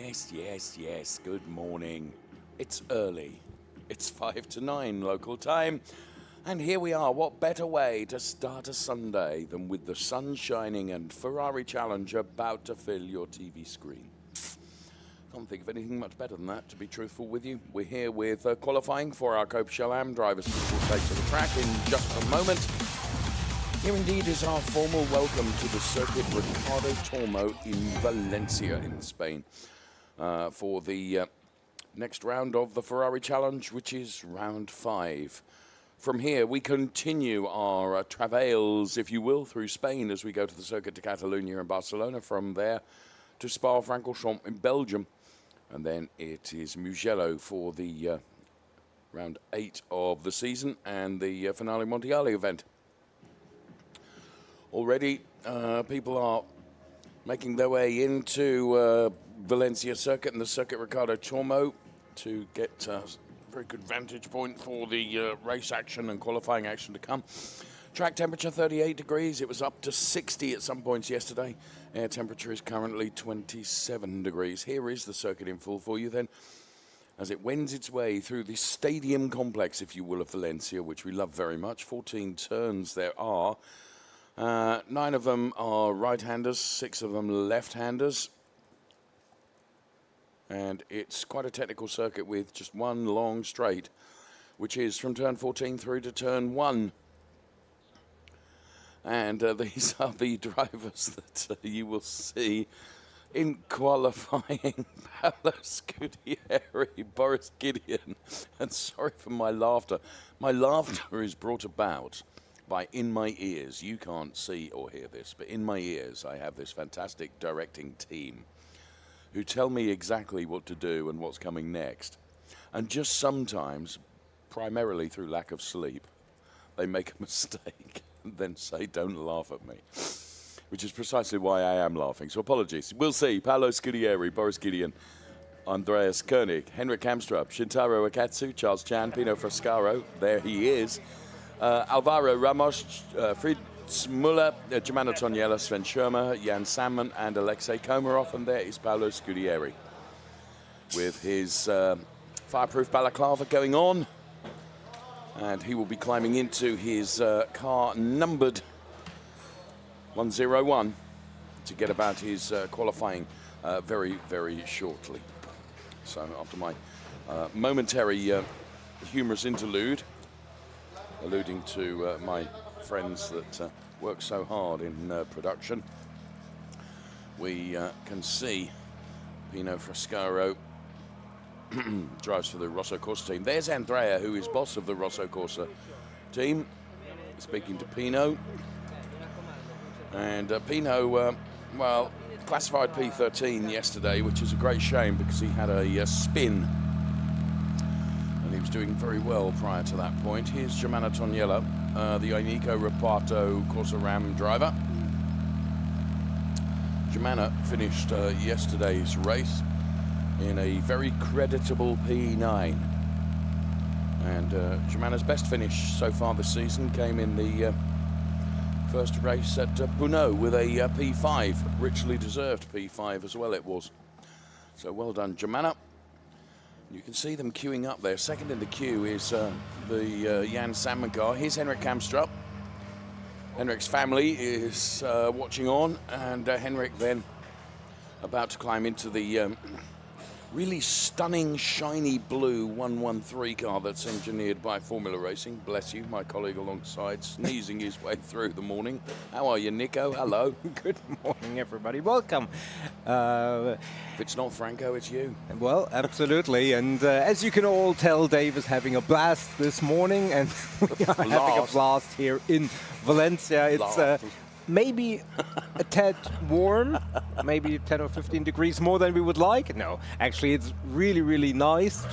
Yes. Good morning. It's early. It's 5 to 9 local time. And here we are. What better way to start a Sunday than with the sun shining and Ferrari Challenge about to fill your TV screen? Can't think of anything much better than that, to be truthful with you. We're here with qualifying for our Coppa Shell AM drivers who will take to the track in just a moment. Here indeed is our formal welcome to the circuit Ricardo Tormo in Valencia in Spain for the next round of the Ferrari Challenge, which is round 5. From here, we continue our travails, if you will, through Spain as we go to the Circuit de Catalunya in Barcelona. From there to Spa-Francorchamps in Belgium. And then it is Mugello for the round 8 of the season and the Finale Mondiale event. Already, people are making their way into Valencia Circuit and the Circuit Ricardo Tormo to get a very good vantage point for the race action and qualifying action to come. Track temperature 38 degrees. It was up to 60 at some points yesterday. Air temperature is currently 27 degrees. Here is the circuit in full for you then, as it wends its way through the stadium complex, if you will, of Valencia, which we love very much. 14 turns there are. 9 of them are right-handers, 6 of them left-handers. And it's quite a technical circuit with just one long straight, which is from turn 14 through to turn 1. And these are the drivers that you will see in qualifying. Paolo Scudieri, Boris Gideon. And sorry for my laughter. My laughter is brought about by in my ears. You can't see or hear this, but in my ears I have this fantastic directing team who tell me exactly what to do and what's coming next. And just sometimes, primarily through lack of sleep, they make a mistake and then say, "Don't laugh at me," which is precisely why I am laughing. So apologies. We'll see. Paolo Scudieri, Boris Gideon, Andreas Koenig, Henrik Kamstrup, Shintaro Akatsu, Charles Chan, Pino Frascaro. There he is. Alvaro Ramos, Fritz Muller, Germano Toniella, Sven Schirmer, Jan Salmon, and Alexei Komarov. And there is Paolo Scudieri with his fireproof balaclava going on. And he will be climbing into his car numbered 101 to get about his qualifying very, very shortly. So after my momentary humorous interlude, alluding to my friends that work so hard in production, we can see Pino Frascaro drives for the Rosso Corsa team. There's Andrea, who is boss of the Rosso Corsa team, speaking to Pino. And Pino, well, classified P13 yesterday, which is a great shame because he had a spin. And he was doing very well prior to that point. Here's Germano Toniella, the Inico Reparto Corsa Ram driver. Germano finished yesterday's race in a very creditable P9. And Germano's best finish so far this season came in the first race at Brno with a P5, richly deserved P5 as well it was. So well done, Germano. You can see them queuing up there. Second in the queue is the Jan Salmon car. Here's Henrik Kamstrup. Henrik's family is watching on, and Henrik then about to climb into the really stunning, shiny blue 113 car that's engineered by Formula Racing. Bless you, my colleague alongside, sneezing his way through the morning. How are you, Nico? Hello. Good morning, everybody. Welcome. If it's not Franco, it's you. Well, absolutely. And as you can all tell, Dave is having a blast this morning, and we are having a blast here in Valencia. It's maybe a tad warm, maybe 10 or 15 degrees more than we would like. No, actually, it's really, really nice.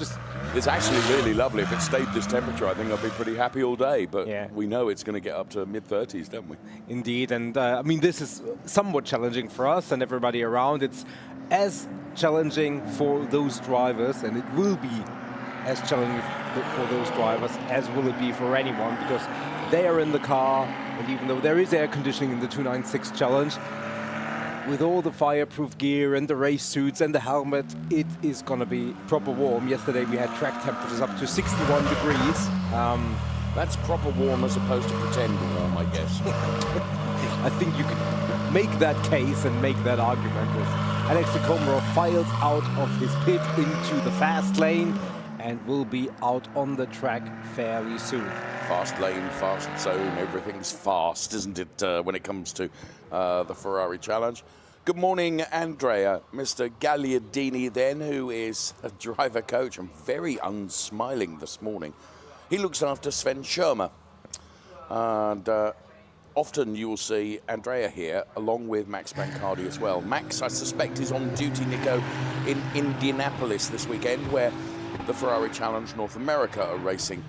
It's actually really lovely. If it stayed this temperature, I think I'd be pretty happy all day. But yeah, we know it's going to get up to mid-30s, don't we? Indeed. And I mean, this is somewhat challenging for us and everybody around. It's as challenging for those drivers, and it will be as challenging for those drivers as will it be for anyone, because they are in the car, and even though there is air conditioning in the 296 challenge, with all the fireproof gear and the race suits and the helmet, it is going to be proper warm. Yesterday we had track temperatures up to 61 degrees. That's proper warm as opposed to pretend warm, I guess. I think you can make that case and make that argument with Alex Komarov files out of his pit into the fast lane and will be out on the track fairly soon. Fast lane, fast zone, everything's fast, isn't it, when it comes to the Ferrari Challenge? Good morning, Andrea. Mr. Gagliardini then, who is a driver coach and very unsmiling this morning. He looks after Sven Schirmer. And often you will see Andrea here, along with Max Bancardi as well. Max, I suspect, is on duty, Nico, in Indianapolis this weekend, where the Ferrari Challenge North America are racing.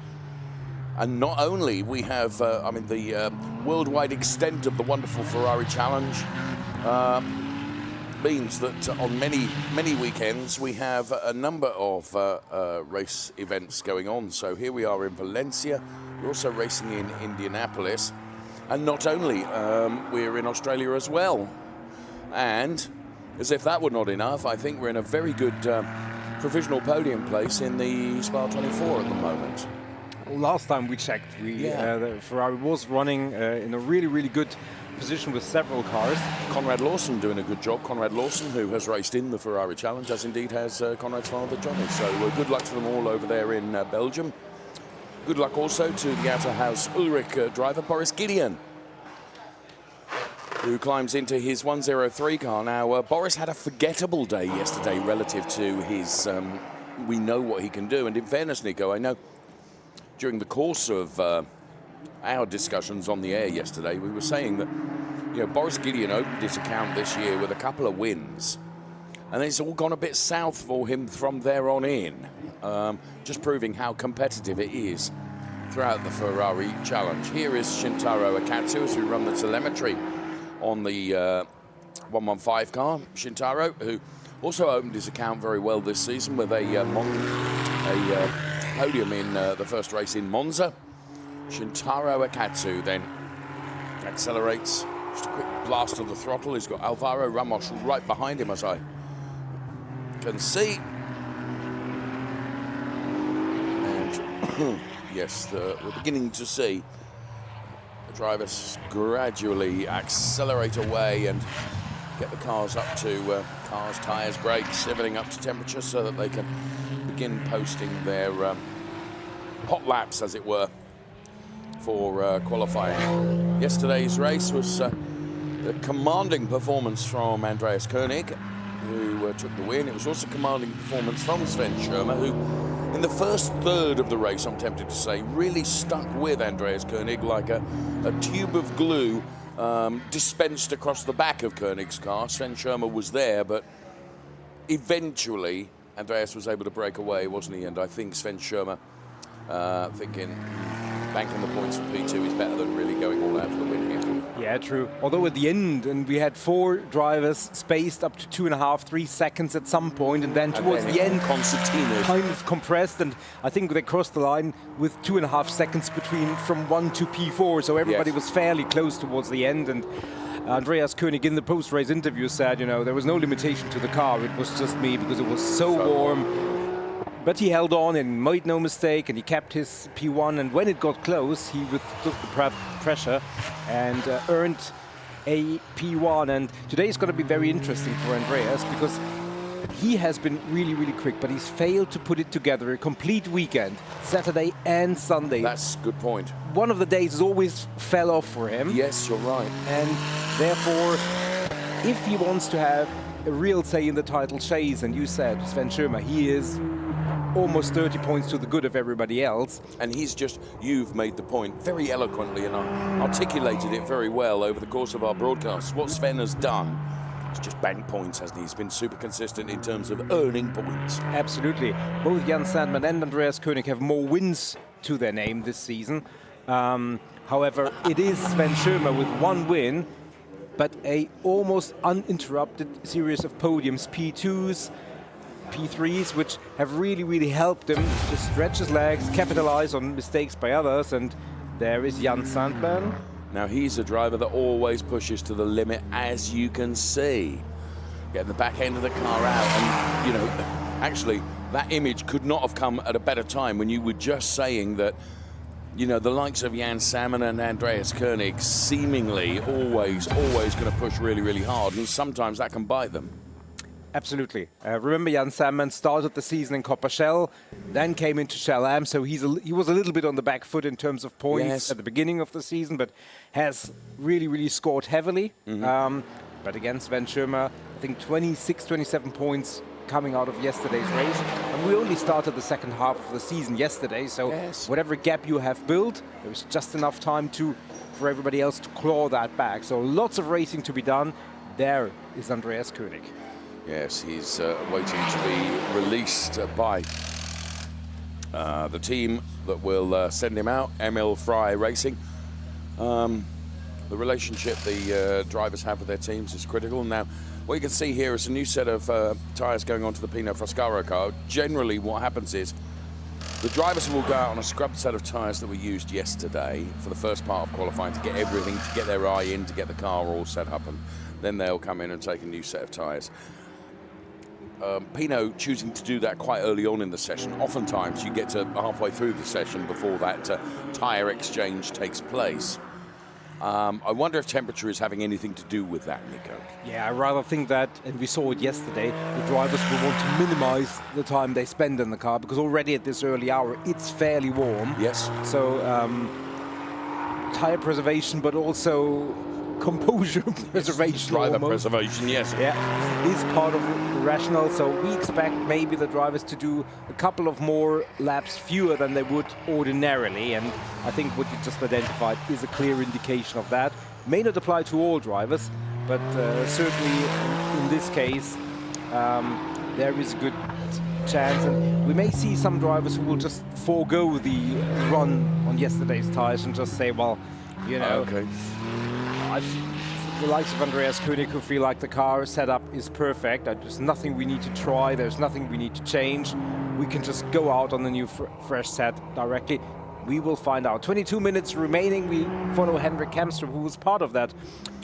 And not only we have, the worldwide extent of the wonderful Ferrari Challenge means that on many weekends we have a number of race events going on. So here we are in Valencia. We're also racing in Indianapolis. And not only, we're in Australia as well. And as if that were not enough, I think we're in a very good provisional podium place in the Spa 24 at the moment. Last time we checked, the Ferrari was running in a really good position with several cars. Conrad Lawson doing a good job. Conrad Lawson, who has raced in the Ferrari Challenge, as indeed has Conrad's father, Johnny. So good luck to them all over there in Belgium. Good luck also to the outer house Ulrich driver, Boris Gideon, who climbs into his 103 car. Now, Boris had a forgettable day yesterday relative to his, we know what he can do. And in fairness, Nico, I know during the course of our discussions on the air yesterday, we were saying that, Boris Gideon opened his account this year with a couple of wins. And it's all gone a bit south for him from there on in. Just proving how competitive it is throughout the Ferrari Challenge. Here is Shintaro Akatsu as we run the telemetry on the 115 car. Shintaro, who also opened his account very well this season with a podium in the first race in Monza. Shintaro Akatsu then accelerates. Just a quick blast of the throttle. He's got Alvaro Ramos right behind him, as I can see. And yes, we're beginning to see the drivers gradually accelerate away and get the cars up to cars, tyres, brakes, everything up to temperature so that they can begin posting their hot laps, as it were, for qualifying. Yesterday's race was a commanding performance from Andreas Koenig, who took the win. It was also a commanding performance from Sven Schirmer, who in the first third of the race, I'm tempted to say, really stuck with Andreas Koenig like a tube of glue dispensed across the back of Koenig's car. Sven Schirmer was there, but eventually Andreas was able to break away, wasn't he? And I think Sven Schirmer thinking banking the points for P2 is better than really going all out for the win here. Yeah, true. Although at the end, and we had 4 drivers spaced up to 2.5-3 seconds at some point, and then towards the end, Concertino kind of compressed, and I think they crossed the line with 2.5 seconds between from 1 to P4, so everybody was fairly close towards the end. And Andreas Koenig in the post-race interview said, there was no limitation to the car, it was just me because it was so warm. But he held on and made no mistake, and he kept his P1. And when it got close, he withstood the pressure and earned a P1. And today is going to be very interesting for Andreas because he has been really quick, but he's failed to put it together a complete weekend, Saturday and Sunday. That's a good point. One of the days has always fell off for him. Yes, you're right. And therefore, if he wants to have a real say in the title chase, and you said Sven Schirmer, he is almost 30 points to the good of everybody else. And you've made the point very eloquently and articulated it very well over the course of our broadcasts. What Sven has done is just bank points, hasn't he? He's been super consistent in terms of earning points. Absolutely. Both Jan Sandman and Andreas Koenig have more wins to their name this season. However, it is Sven Schirmer with 1 win, but a almost uninterrupted series of podiums, P2s, P3s, which have really helped him to stretch his legs, capitalize on mistakes by others. And there is Jan Sandman. Now, he's a driver that always pushes to the limit, as you can see. Getting the back end of the car out, and, you know, actually, that image could not have come at a better time when you were just saying that, you know, the likes of Jan Salmon and Andreas Koenig seemingly always going to push really, really hard, and sometimes that can bite them. Absolutely. Remember, Jan Salmon started the season in Coppa Shell, then came into Shell AM, so he was a little bit on the back foot in terms of points at the beginning of the season, but has really scored heavily. But against Sven Schirmer, I think 26, 27 points coming out of yesterday's race. And we only started the second half of the season yesterday, so whatever gap you have built, there was just enough time for everybody else to claw that back. So lots of racing to be done. There is Andreas Koenig. Yes, he's waiting to be released by the team that will send him out, Emil Fry Racing. The relationship the drivers have with their teams is critical. Now, what you can see here is a new set of tyres going onto the Pinot Frascaro car. Generally, what happens is the drivers will go out on a scrubbed set of tyres that were used yesterday for the first part of qualifying to get everything, to get their eye in, to get the car all set up, and then they'll come in and take a new set of tyres. Pinot choosing to do that quite early on in the session. Oftentimes, you get to halfway through the session before that tyre exchange takes place. I wonder if temperature is having anything to do with that, Nico. Yeah, I rather think that, and we saw it yesterday, the drivers will want to minimize the time they spend in the car, because already at this early hour, it's fairly warm. Yes. So, tire preservation, but also composure preservation. Driver preservation, yes. Yeah, is part of the rationale. So we expect maybe the drivers to do a couple of more laps, fewer than they would ordinarily. And I think what you just identified is a clear indication of that. May not apply to all drivers, but certainly in this case, there is a good chance. And we may see some drivers who will just forego the run on yesterday's tires and just say, well, you know, the likes of Andreas Koenig who feel like the car setup is perfect. There's nothing we need to try. There's nothing we need to change. We can just go out on the new fresh set directly. We will find out. 22 minutes remaining. We follow Henrik Kamstrup, who was part of that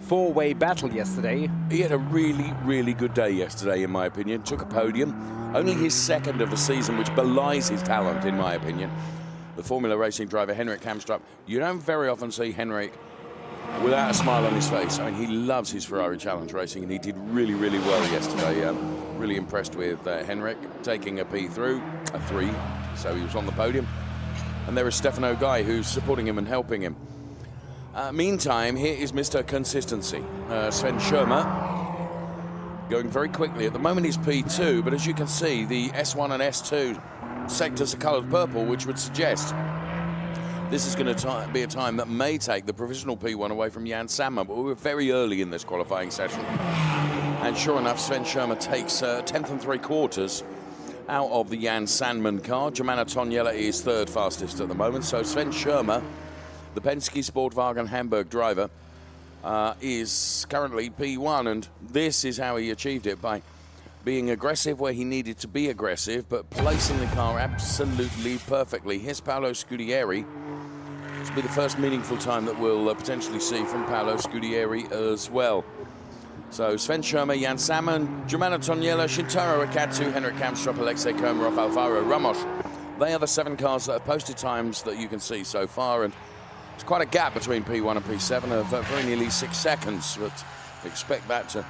four-way battle yesterday. He had a really good day yesterday, in my opinion. Took a podium. Only his second of the season, which belies his talent, in my opinion. The Formula Racing driver, Henrik Kamstrup. You don't very often see Henrik without a smile on his face. I mean, he loves his Ferrari Challenge racing, and he did really well yesterday. Really impressed with Henrik taking a P through, a 3, so he was on the podium. And there is Stefano Guy, who's supporting him and helping him. Meantime, here is Mr. Consistency, Sven Schirmer, going very quickly. At the moment he's P2, but as you can see, the S1 and S2 sectors are coloured purple, which would suggest this is going to be a time that may take the provisional P1 away from Jan Salmon, but we were very early in this qualifying session. And sure enough, Sven Schirmer takes 10th and 3/4 out of the Jan Salmon car. Germana Toniela is third fastest at the moment. So Sven Schirmer, the Penske Sportwagen Hamburg driver, is currently P1, and this is how he achieved it, by being aggressive where he needed to be aggressive, but placing the car absolutely perfectly. Here's Paolo Scudieri. This will be the first meaningful time that we'll potentially see from Paolo Scudieri as well. So Sven Schirmer, Jan Salmon, Germana Toniela, Shintaro Akatsu, Henrik Kamstrup, Alexei Komarov, Alvaro Ramos. They are the 7 cars that have posted times that you can see so far, and it's quite a gap between P1 and P7 of very nearly 6 seconds, but expect that to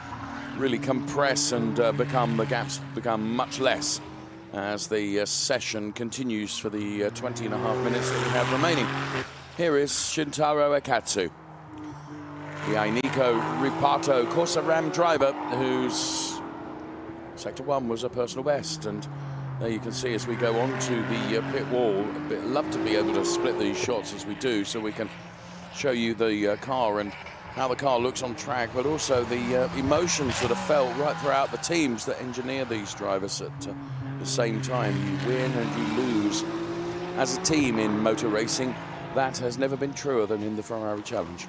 really compress and the gaps become much less as the session continues for the 20.5 minutes that we have remaining. Here is Shintaro Akatsu, the Ainiko Ripato Corsa Ram driver, whose Sector 1 was a personal best. And there you can see as we go on to the pit wall, love to be able to split these shots as we do, so we can show you the car and how the car looks on track, but also the emotions that are felt right throughout the teams that engineer these drivers at the same time. You win and you lose as a team in motor racing. That has never been truer than in the Ferrari Challenge.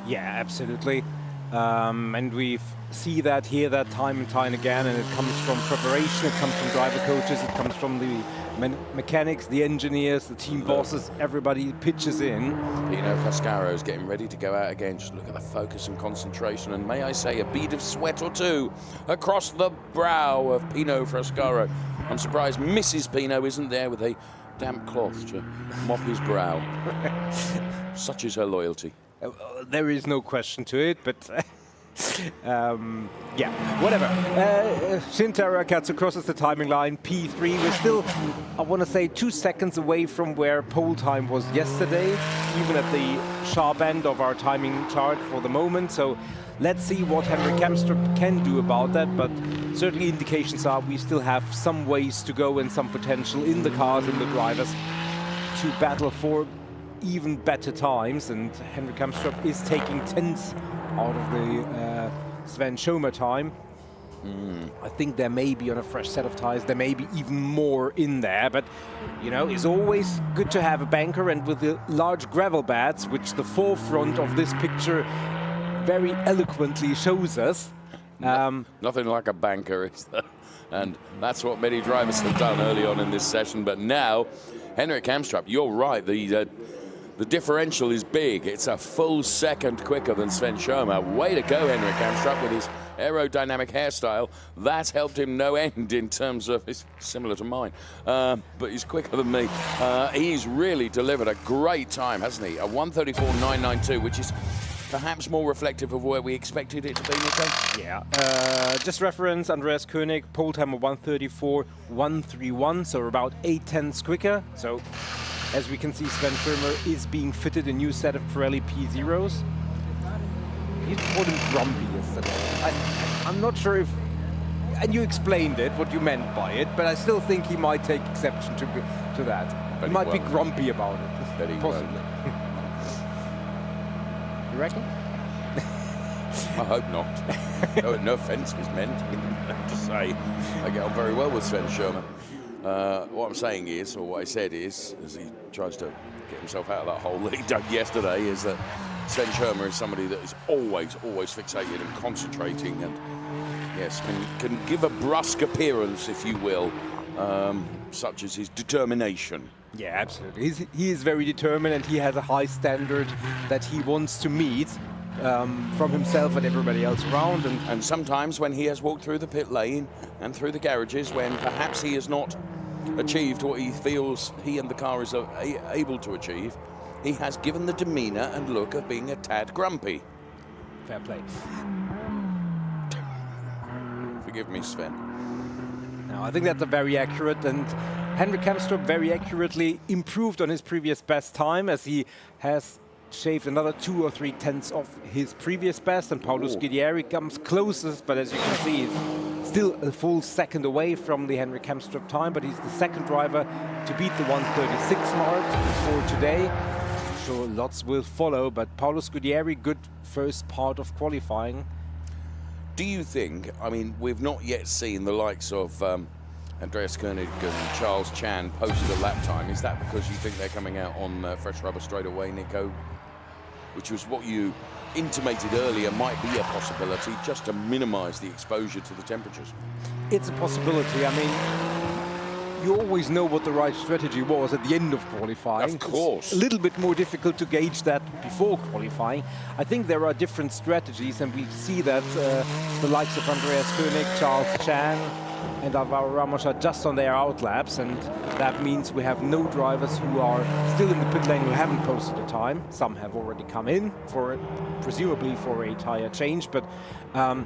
Yeah, absolutely. And we see that, hear that time and time again, and it comes from preparation, it comes from driver coaches, it comes from the mechanics, the engineers, the team bosses, everybody pitches in. Pino Frascaro is getting ready to go out again. Just look at the focus and concentration, and may I say, a bead of sweat or two across the brow of Pino Frascaro. I'm surprised Mrs. Pino isn't there with a damp cloth to mop his brow. Such is her loyalty. There is no question to it, but yeah, whatever. Shintaro Katsu crosses the timing line, P3. We're still, I want to say, 2 seconds away from where pole time was yesterday, even at the sharp end of our timing chart for the moment. So let's see what Henrik Kamstrup can do about that, but certainly indications are we still have some ways to go and some potential in the cars and the drivers to battle for even better times, and Henrik Kamstrup is taking tenths out of the Sven Schomer time. I think there may be on a fresh set of tires, there may be even more in there, but you know, it's always good to have a banker, and with the large gravel beds, which the forefront of this picture very eloquently shows us. Nothing like a banker, is there? And that's what many drivers have done early on in this session, but now Henrik Kamstrup, you're right, the differential is big. It's a full second quicker than Sven Schomer. Way to go, Henrik Kamstrup, with his aerodynamic hairstyle. That's helped him no end in terms of, it's similar to mine, but he's quicker than me. He's really delivered a great time, hasn't he? A 1:34.992, which is perhaps more reflective of where we expected it to be, Nico? Yeah. Just reference Andreas Koenig, pole time of 1:34.131, so about 8 tenths quicker. So as we can see, Sven Schomer is being fitted a new set of Pirelli P0s. You called him grumpy yesterday. I'm not sure if, and you explained it, what you meant by it, but I still think he might take exception to that. He might be grumpy about it. Very possibly. You reckon? I hope not. No offence is meant. To say, I get on very well with Sven Schomer. What I'm saying is, or what I said is, as he tries to get himself out of that hole that he dug yesterday, is that Sven Schomer is somebody that is always fixated and concentrating, and yes, can give a brusque appearance, if you will, such as his determination. Yeah, absolutely. He is very determined, and he has a high standard that he wants to meet from himself and everybody else around. And sometimes when he has walked through the pit lane and through the garages, when perhaps he has not achieved what he feels he and the car is able to achieve, he has given the demeanour and look of being a tad grumpy. Fair play. Forgive me, Sven. No, I think that's a very accurate, and Henrik Kamstrup very accurately improved on his previous best time, as he has shaved another 2 or 3 tenths off his previous best, and Paolo Scudieri comes closest, but as you can see, he's still a full second away from the Henrik Kamstrup time, but he's the second driver to beat the 1:36 mark for today. I'm sure lots will follow, but Paolo Scudieri, good first part of qualifying. Do you think, I mean, we've not yet seen the likes of Andreas Koenig and Charles Chan posted a lap time. Is that because you think they're coming out on fresh rubber straight away, Nico? Which was what you intimated earlier might be a possibility, just to minimize the exposure to the temperatures. It's a possibility. I mean, you always know what the right strategy was at the end of qualifying. Of course. It's a little bit more difficult to gauge that before qualifying. I think there are different strategies, and we see that the likes of Andreas Koenig, Charles Chan, and Alvaro Ramos are just on their outlaps, and that means we have no drivers who are still in the pit lane who haven't posted a time. Some have already come in for presumably for a tire change, but now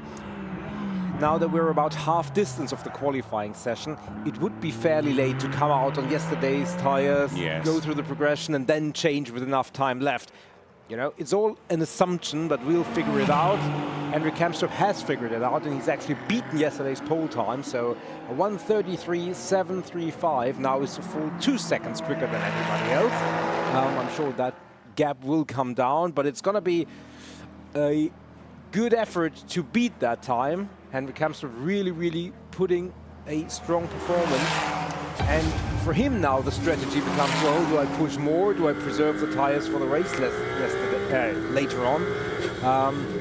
that we're about half distance of the qualifying session, it would be fairly late to come out on yesterday's tires, go through the progression, and then change with enough time left. You know, it's all an assumption, but we'll figure it out. Henrik Kamstrup has figured it out, and he's actually beaten yesterday's pole time. So a 1:33.735 now is a full 2 seconds quicker than everybody else. I'm sure that gap will come down, but it's going to be a good effort to beat that time. Henrik Kamstrup really putting a strong performance. And for him now, the strategy becomes, well, do I push more? Do I preserve the tires for the race later on?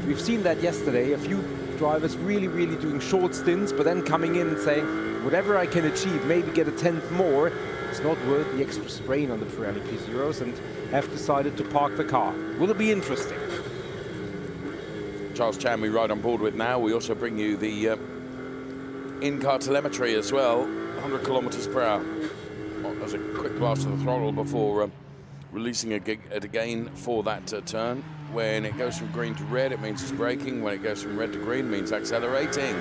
We've seen that yesterday, a few drivers really doing short stints, but then coming in and saying, whatever I can achieve, maybe get a tenth more, it's not worth the extra strain on the Ferrari P0s, and have decided to park the car. Will it be interesting? Charles Chan we ride on board with now. We also bring you the in-car telemetry as well, 100 kilometers per hour. As a quick blast of the throttle before releasing it again for that turn. When it goes from green to red, it means it's braking. When it goes from red to green, it means accelerating,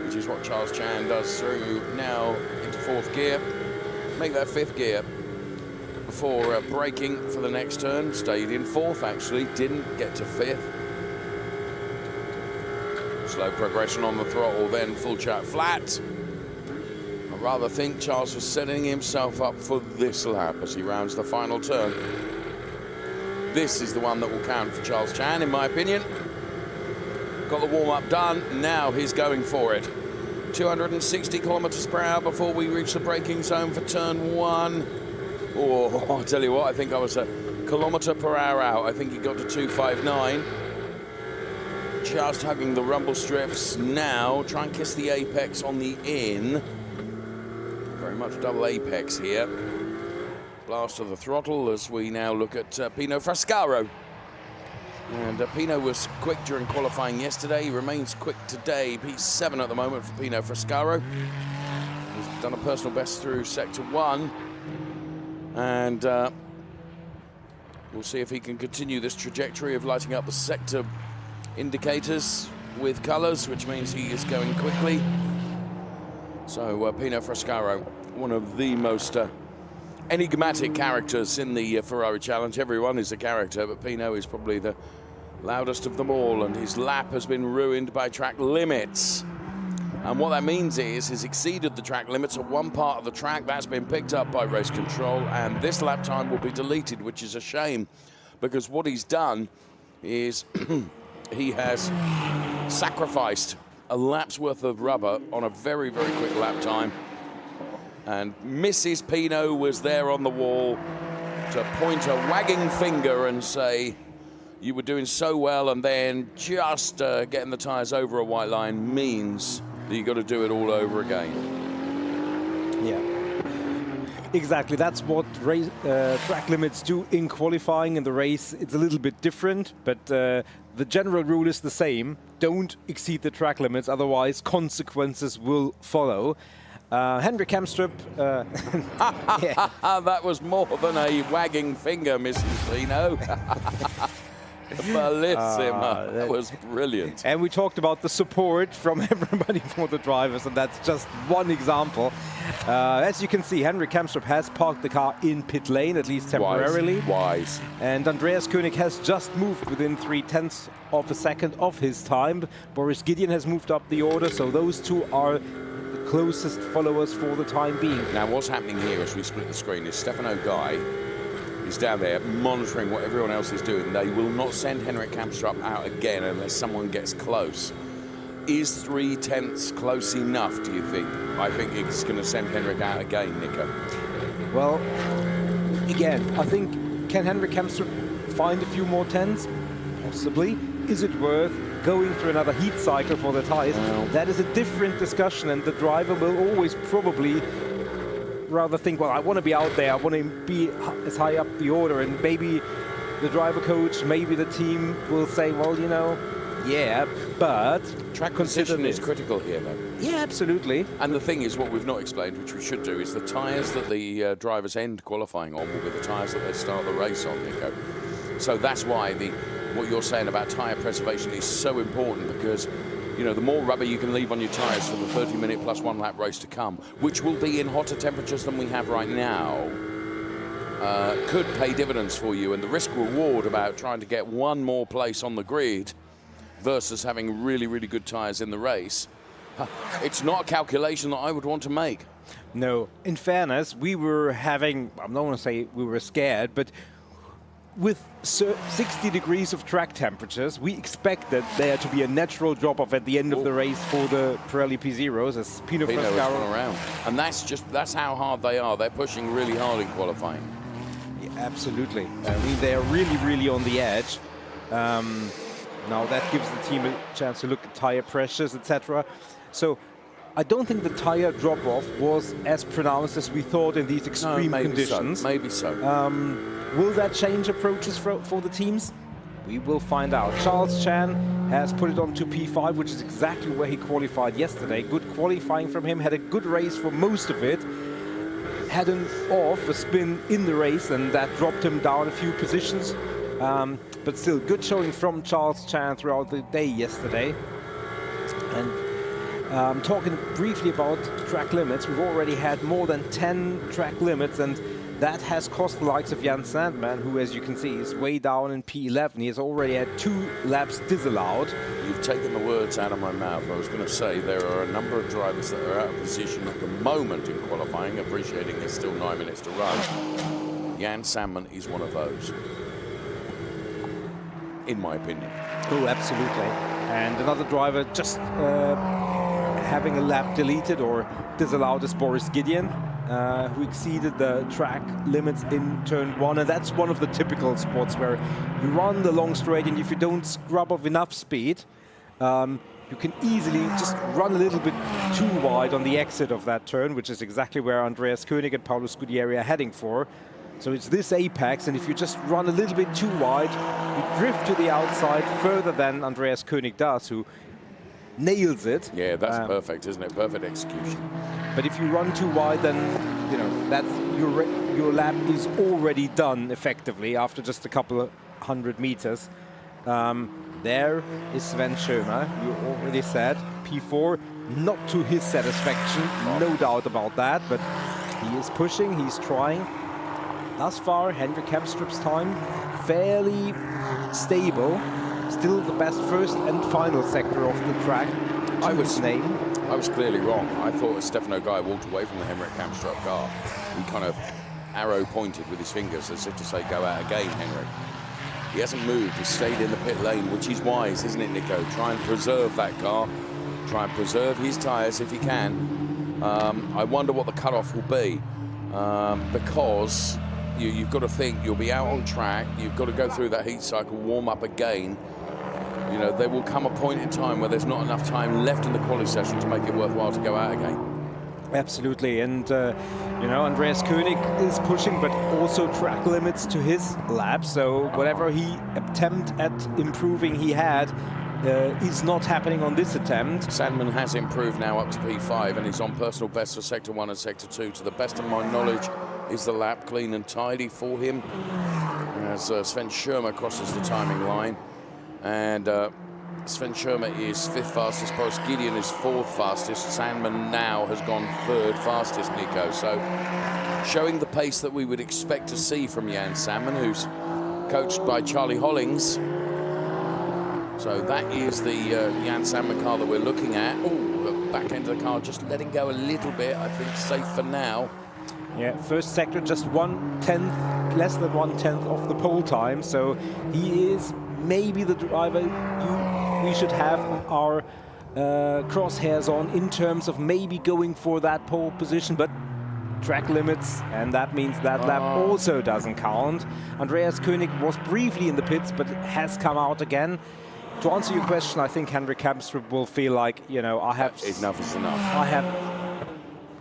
which is what Charles Chan does through now into fourth gear. Make that fifth gear before braking for the next turn. Stayed in fourth, actually, didn't get to fifth. Slow progression on the throttle, then full chat flat. I rather think Charles was setting himself up for this lap as he rounds the final turn. This is the one that will count for Charles Chan, in my opinion. Got the warm-up done, now he's going for it. 260 kilometers per hour before we reach the braking zone for turn one. Oh, I'll tell you what, I think I was a kilometer per hour out. I think he got to 259. Just hugging the rumble strips now. Try and kiss the apex on the in. Very much double apex here. Blast of the throttle as we now look at Pino Frascaro. And Pino was quick during qualifying yesterday. He remains quick today. P7 at the moment for Pino Frascaro. He's done a personal best through sector 1. And we'll see if he can continue this trajectory of lighting up the sector indicators with colours, which means he is going quickly. So Pino Frascaro, one of the most enigmatic characters in the Ferrari Challenge. Everyone is a character, but Pino is probably the loudest of them all, and his lap has been ruined by track limits. And what that means is he's exceeded the track limits at one part of the track. That's been picked up by race control, and this lap time will be deleted, which is a shame, because what he's done is he has sacrificed a lap's worth of rubber on a very quick lap time. And Mrs. Pino was there on the wall to point a wagging finger and say, you were doing so well, and then just getting the tyres over a white line means that you've got to do it all over again. Yeah, exactly. That's what track limits do in qualifying. In the race, it's a little bit different, but the general rule is the same. Don't exceed the track limits, otherwise consequences will follow. Henrik Kamstrup. Yeah. That was more than a wagging finger, Mrs. Pino. Bellissima. That was brilliant. And we talked about the support from everybody for the drivers, and that's just one example. As you can see, Henrik Kamstrup has parked the car in pit lane, at least temporarily. Wise. And Andreas Koenig has just moved within 0.3 of a second of his time. Boris Gideon has moved up the order, so those two are the closest followers for the time being. Now, what's happening here as we split the screen is Stefano Guy is down there monitoring what everyone else is doing. They will not send Henrik Kamstrup out again unless someone gets close. Is 0.3 close enough, do you think? I think it's going to send Henrik out again, Nico. Well, again, I think, can Henrik Kamstrup find a few more tenths? Possibly. Is it worth going through another heat cycle for the tyres? Well, that is a different discussion, and the driver will always probably rather think, well, I want to be out there, I want to be as high up the order, and maybe the driver coach, maybe the team will say, well, you know, yeah, but track position is critical here, though. Yeah, absolutely. And the thing is, what we've not explained, which we should do, is the tyres that the drivers end qualifying on will be the tyres that they start the race on, Nico. So that's why what you're saying about tyre preservation is so important, because you know, the more rubber you can leave on your tyres for the 30-minute plus 1 lap race to come, which will be in hotter temperatures than we have right now, could pay dividends for you. And the risk-reward about trying to get one more place on the grid versus having really good tyres in the race, it's not a calculation that I would want to make. No, in fairness, we were having, I don't want to say we were scared, but with 60 degrees of track temperatures, we expected there to be a natural drop-off at the end of the race for the Pirelli P0s as Pino Frascaro around. And that's how hard they are. They're pushing really hard in qualifying. Yeah, absolutely. I mean, they're really on the edge. Now that gives the team a chance to look at tire pressures, etc. So I don't think the tire drop-off was as pronounced as we thought in these extreme conditions. Maybe so. Will that change approaches for the teams? We will find out. Charles Chan has put it on to P5, which is exactly where he qualified yesterday. Good qualifying from him, had a good race for most of it. Had an a spin in the race, and that dropped him down a few positions. But still, good showing from Charles Chan throughout the day yesterday. And talking briefly about track limits, we've already had more than 10 track limits, and that has cost the likes of Jan Sandman, who, as you can see, is way down in P11. He has already had 2 laps disallowed. You've taken the words out of my mouth. I was going to say there are a number of drivers that are out of position at the moment in qualifying, appreciating there's still 9 minutes to run. Jan Sandman is one of those, in my opinion. Oh, absolutely. And another driver just having a lap deleted or disallowed is Boris Gideon, who exceeded the track limits in turn 1. And that's one of the typical spots where you run the long straight, and if you don't scrub off enough speed, you can easily just run a little bit too wide on the exit of that turn, which is exactly where Andreas Koenig and Paulo Scudieri are heading for. So it's this apex, and if you just run a little bit too wide, you drift to the outside further than Andreas Koenig does, who nails it. Yeah, that's perfect, isn't it? Perfect execution. But if you run too wide, then you know that's your lap is already done effectively after just a couple of 100 meters. There is Sven Schömer, you already said, P4, not to his satisfaction, no doubt about that, but he is pushing, he's trying. Thus far, Henrik Hemstrup's time fairly stable. Still the best first and final sector of the track. I was clearly wrong. I thought Stefano Guy walked away from the Henrik Hemstrup car. He kind of arrow pointed with his fingers as if to say, go out again, Henrik. He hasn't moved, he's stayed in the pit lane, which is wise, isn't it, Nico? Try and preserve that car, try and preserve his tyres if he can. I wonder what the cutoff will be, because you've got to think you'll be out on track, you've got to go through that heat cycle, warm up again. You know, there will come a point in time where there's not enough time left in the quality session to make it worthwhile to go out again. Absolutely, and you know, Andreas Koenig is pushing, but also track limits to his lap. So whatever he attempt at improving he had is not happening on this attempt. Sandman has improved now up to P5, and he's on personal best for Sector 1 and Sector 2. To the best of my knowledge, is the lap clean and tidy for him as Sven Schömer crosses the timing line. And Sven Schömer is 5th fastest, Boris Gideon is 4th fastest, Sandman now has gone 3rd fastest, Nico. So showing the pace that we would expect to see from Jan Sandman, who's coached by Charlie Hollings. So that is the Jan Sandman car that we're looking at. Oh, the back end of the car just letting go a little bit, I think safe for now. Yeah, first sector just 1/10, less than 1/10 of the pole time, so he is maybe the driver we should have our crosshairs on in terms of maybe going for that pole position, but track limits, and that means that lap also doesn't count. Andreas Koenig was briefly in the pits, but has come out again. To answer your question, I think Henrik Hemstrup will feel like, you know, enough is enough. I have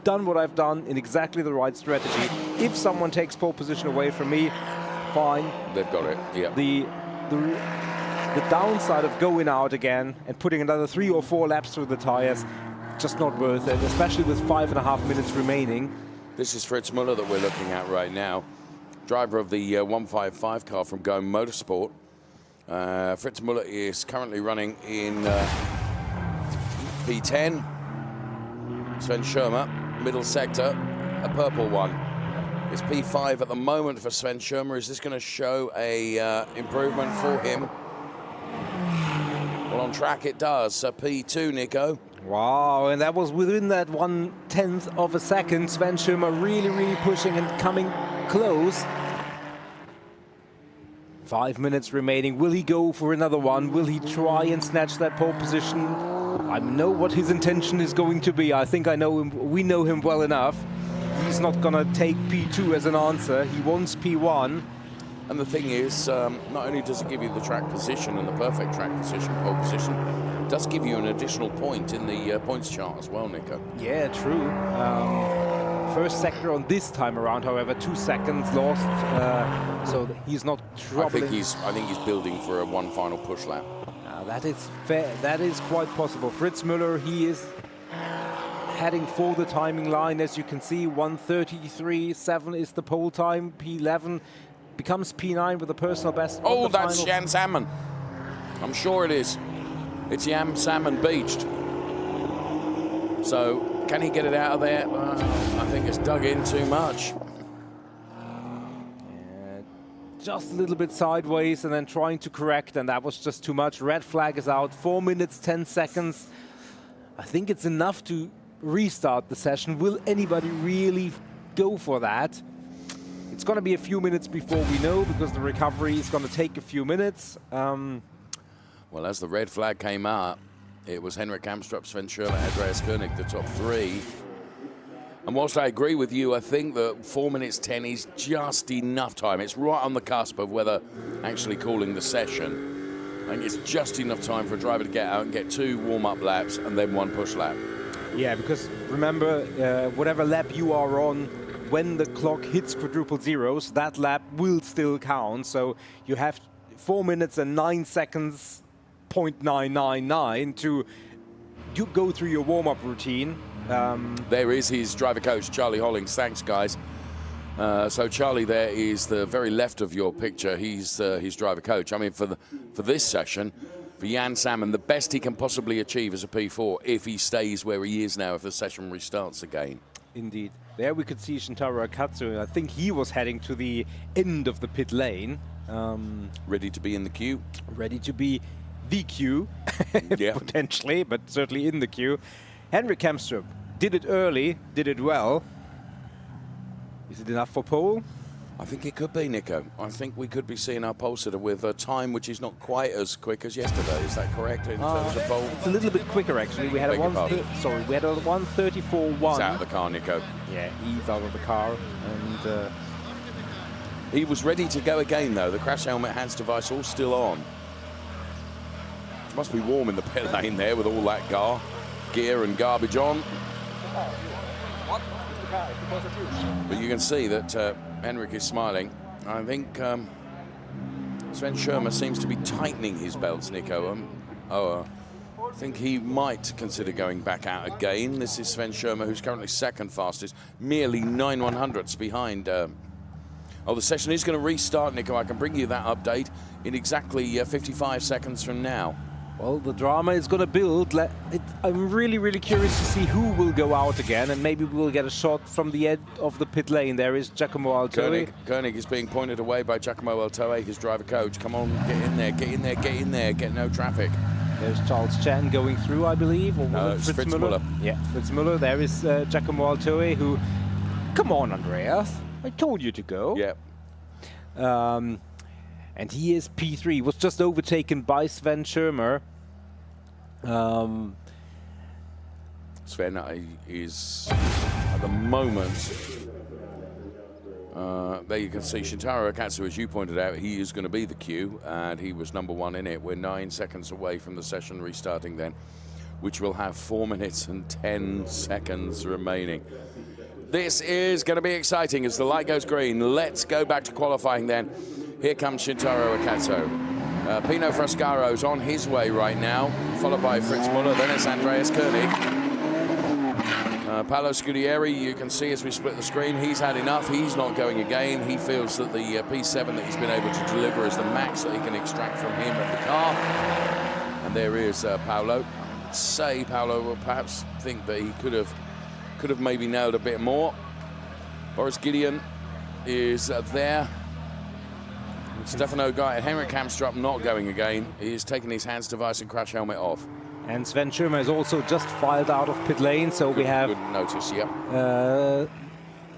done what I've done in exactly the right strategy. If someone takes pole position away from me, fine. They've got it, yeah. The downside of going out again and putting another 3 or 4 laps through the tires, just not worth it, especially with 5.5 minutes remaining. This is Fritz Müller that we're looking at right now, driver of the 155 car from Go Motorsport. Fritz Müller is currently running in P10. Sven Schömer, middle sector, a purple one. It's P5 at the moment for Sven Schömer. Is this going to show a improvement for him? Well, on track it does. So P2, Nico. Wow, and that was within that 1/10 of a second. Sven Schömer really pushing and coming close. 5 minutes remaining. Will he go for another one? Will he try and snatch that pole position? I know what his intention is going to be. I think I know him. We know him well enough. He's not gonna take P2 as an answer. He wants P1. And the thing is, not only does it give you the track position and the perfect track position, pole position, it does give you an additional point in the points chart as well, Nico. Yeah, true. First sector on this time around, however, 2 seconds lost, so he's not troubling. I think he's building for a one final push lap. That is fair. That is quite possible. Fritz Müller, he is heading for the timing line, as you can see. 1:33.7 is the pole time. P11 becomes P9 with a personal best. Oh, that's Jan Salmon. I'm sure it is. It's Jan Salmon beached. So can he get it out of there? I think it's dug in too much. Just a little bit sideways and then trying to correct, and that was just too much. Red flag is out. 4 minutes, 10 seconds. I think it's enough to restart the session. Will anybody really go for that? It's going to be a few minutes before we know, because the recovery is going to take a few minutes. Well, as the red flag came out, it was Henrik Kamstrup, Sven Schirmer, Andreas Koenig, the top three. And whilst I agree with you, I think that 4 minutes 10 is just enough time. It's right on the cusp of whether actually calling the session. I think it's just enough time for a driver to get out and get 2 warm-up laps and then 1 push lap. Yeah, because remember, whatever lap you are on, when the clock hits quadruple zeros, that lap will still count. So you have 4 minutes and 9 seconds, 0.999 to go through your warm-up routine. There is his driver coach, Charlie Hollings. Thanks, guys. So Charlie there is the very left of your picture. He's his driver coach. I mean, for this session, for Jan Salmon, the best he can possibly achieve is a P4 if he stays where he is now, if the session restarts again. Indeed. There we could see Shintaro Akatsu. I think he was heading to the end of the pit lane. Ready to be in the queue? Ready to be the queue, yeah. Potentially, but certainly in the queue. Henrik Kamstrup did it early, did it well. Is it enough for pole? I think it could be, Nico. I think we could be seeing our pole sitter with a time which is not quite as quick as yesterday. Is that correct in terms of pole? It's a little bit quicker, actually. We had a 1:34.1. He's out of the car, Nico. Yeah, he's out of the car, and he was ready to go again, though. The crash helmet, hands device, all still on. It must be warm in the pit lane there with all that gear and garbage on. But you can see that Henrik is smiling. I think Sven Schirmer seems to be tightening his belts, Nico. I think he might consider going back out again. This is Sven Schirmer, who's currently second fastest, merely 9/100ths behind. The session is going to restart, Nico. I can bring you that update in exactly 55 seconds from now. Well, the drama is going to build. I'm really, really curious to see who will go out again, and maybe we'll get a shot from the end of the pit lane. There is Giacomo Altoe. Koenig is being pointed away by Giacomo Altoe, his driver coach. Come on, get in there, get in there, get in there, get no traffic. There's Charles Chen going through, I believe. Or no, it's Fritz Müller. Yeah, Fritz Müller. There is Giacomo Altoe, who... Come on, Andreas. I told you to go. Yeah. And he is P3, was just overtaken by Sven Schirmer. Sven is, at the moment, there you can see Shintaro Akatsu, as you pointed out, he is going to be the queue, and he was #1 in it. We're 9 seconds away from the session restarting then, which will have 4 minutes and 10 seconds remaining. This is going to be exciting as the light goes green. Let's go back to qualifying then. Here comes Shintaro Akatsu. Pino Frascaro's on his way right now, followed by Fritz Müller, then it's Andreas Koenig. Paolo Scudieri, you can see as we split the screen, he's had enough, he's not going again. He feels that the P7 that he's been able to deliver is the max that he can extract from him at the car. And there is Paolo. I'd say Paolo will perhaps think that he could have maybe nailed a bit more. Boris Gideon is there. Stefano Guy and Henrik Kamstrup not going again. He is taking his hands device and crash helmet off. And Sven Schirmer has also just filed out of pit lane, so we have... Good notice, yep.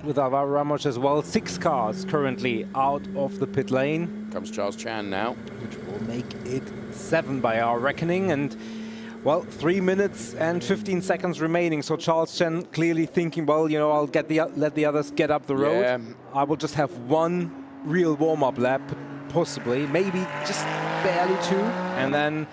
With Alvaro Ramos as well, 6 cars currently out of the pit lane. Comes Charles Chan now. Which will make it 7 by our reckoning. And, well, 3 minutes and 15 seconds remaining. So Charles Chen clearly thinking, well, you know, I'll let the others get up the road. Yeah. I will just have one real warm-up lap, possibly, maybe just barely 2, and then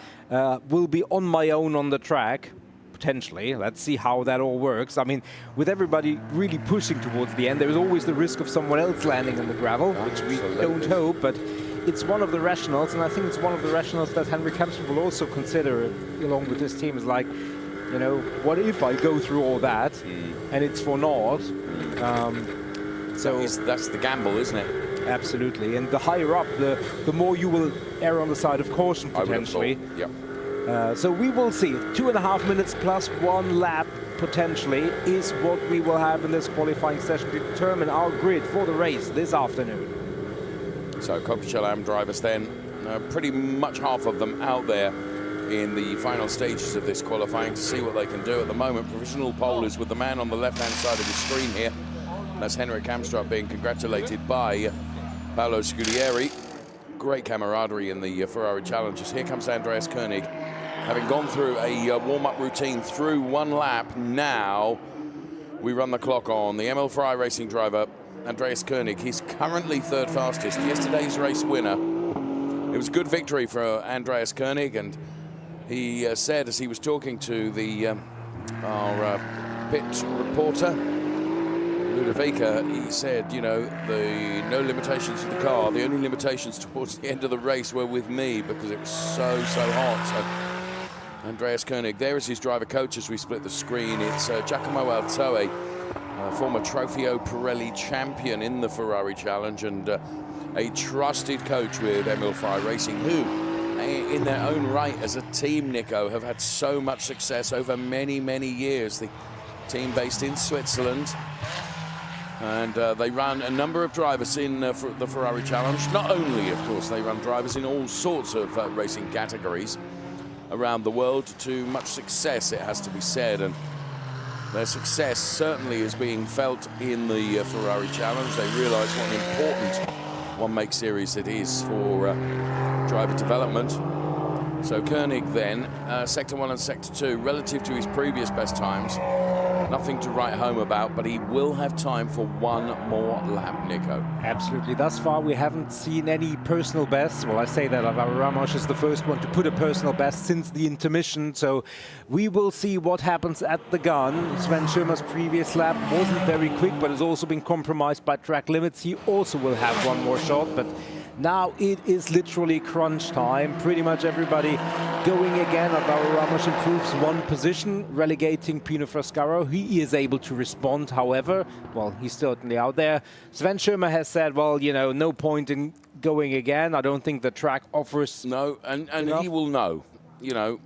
will be on my own on the track, potentially. Let's see how that all works. I mean, with everybody really pushing towards the end, there is always the risk of someone else landing on the gravel, which we don't hope, but it's one of the rationales, and I think it's one of the rationales that Henrik Hamstrup will also consider along with his team, is like, you know, what if I go through all that and it's for naught? So that's the gamble, isn't it? Absolutely, and the higher up, the more you will err on the side of caution potentially. So we will see. 2.5 minutes plus 1 lap potentially is what we will have in this qualifying session to determine our grid for the race this afternoon. So Coppa Shell AM drivers then, pretty much half of them out there in the final stages of this qualifying to see what they can do. At the moment, provisional pole is with the man on the left-hand side of the screen here. That's Henrik Hamstrup being congratulated by Paolo Scudieri. Great camaraderie in the Ferrari challenges. Here comes Andreas Koenig, having gone through a warm-up routine through 1 lap. Now we run the clock on the ML Ferrari racing driver, Andreas Koenig. He's currently 3rd fastest. Yesterday's race winner. It was a good victory for Andreas Koenig, and he said as he was talking to the our pit reporter, Ludovica, he said, you know, the no limitations of the car, the only limitations towards the end of the race were with me because it was so hot. So Andreas Koenig, there is his driver coach as we split the screen. It's Giacomo Altoe, former Trofeo Pirelli champion in the Ferrari Challenge, and a trusted coach with Emil Ferrari Racing, who in their own right as a team, Nico, have had so much success over many years. The team based in Switzerland, and they run a number of drivers in the Ferrari Challenge. Not only, of course, they run drivers in all sorts of racing categories around the world to much success, it has to be said, and their success certainly is being felt in the Ferrari Challenge. They realise what an important one-make series it is for driver development. So Koenig then, Sector 1 and Sector 2, relative to his previous best times, nothing to write home about, but he will have time for 1 more lap, Nico. Absolutely. Thus far, we haven't seen any personal bests. Well, I say that Alvaro Ramos is the first one to put a personal best since the intermission, so we will see what happens at the gun. Sven Schirmer's previous lap wasn't very quick, but has also been compromised by track limits. He also will have 1 more shot, but now it is literally crunch time. Pretty much everybody going again. Alvaro Ramos improves 1 position, relegating Pino Frascaro. He is able to respond, however. Well, he's certainly out there. Sven Schirmer has said, well, you know, no point in going again. I don't think the track offers... No, and he will know, you know.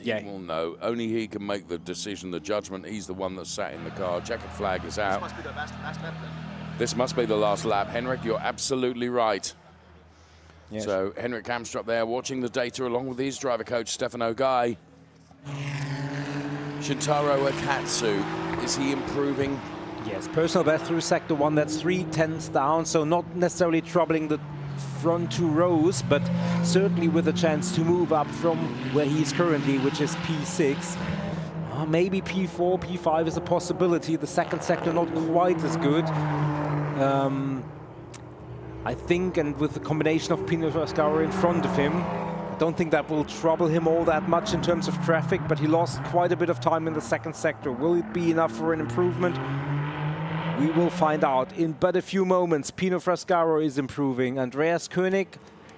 He will know. Only he can make the decision, the judgment. He's the one that sat in the car. Checkered flag is out. This must be the last lap then. This must be the last lap. Henrik, you're absolutely right. Yes. So Henrik Hamstrup there watching the data along with his driver coach Stefano Guy. Shintaro Akatsu, is he improving? Yes, personal best through Sector 1, that's 3/10 down, so not necessarily troubling the front 2 rows, but certainly with a chance to move up from where he is currently, which is P6. Maybe P4, P5 is a possibility. The second sector not quite as good. I think, and with the combination of Pino Frascaro in front of him, I don't think that will trouble him all that much in terms of traffic, but he lost quite a bit of time in the second sector. Will it be enough for an improvement? We will find out in but a few moments. Pino Frascaro is improving. Andreas Koenig,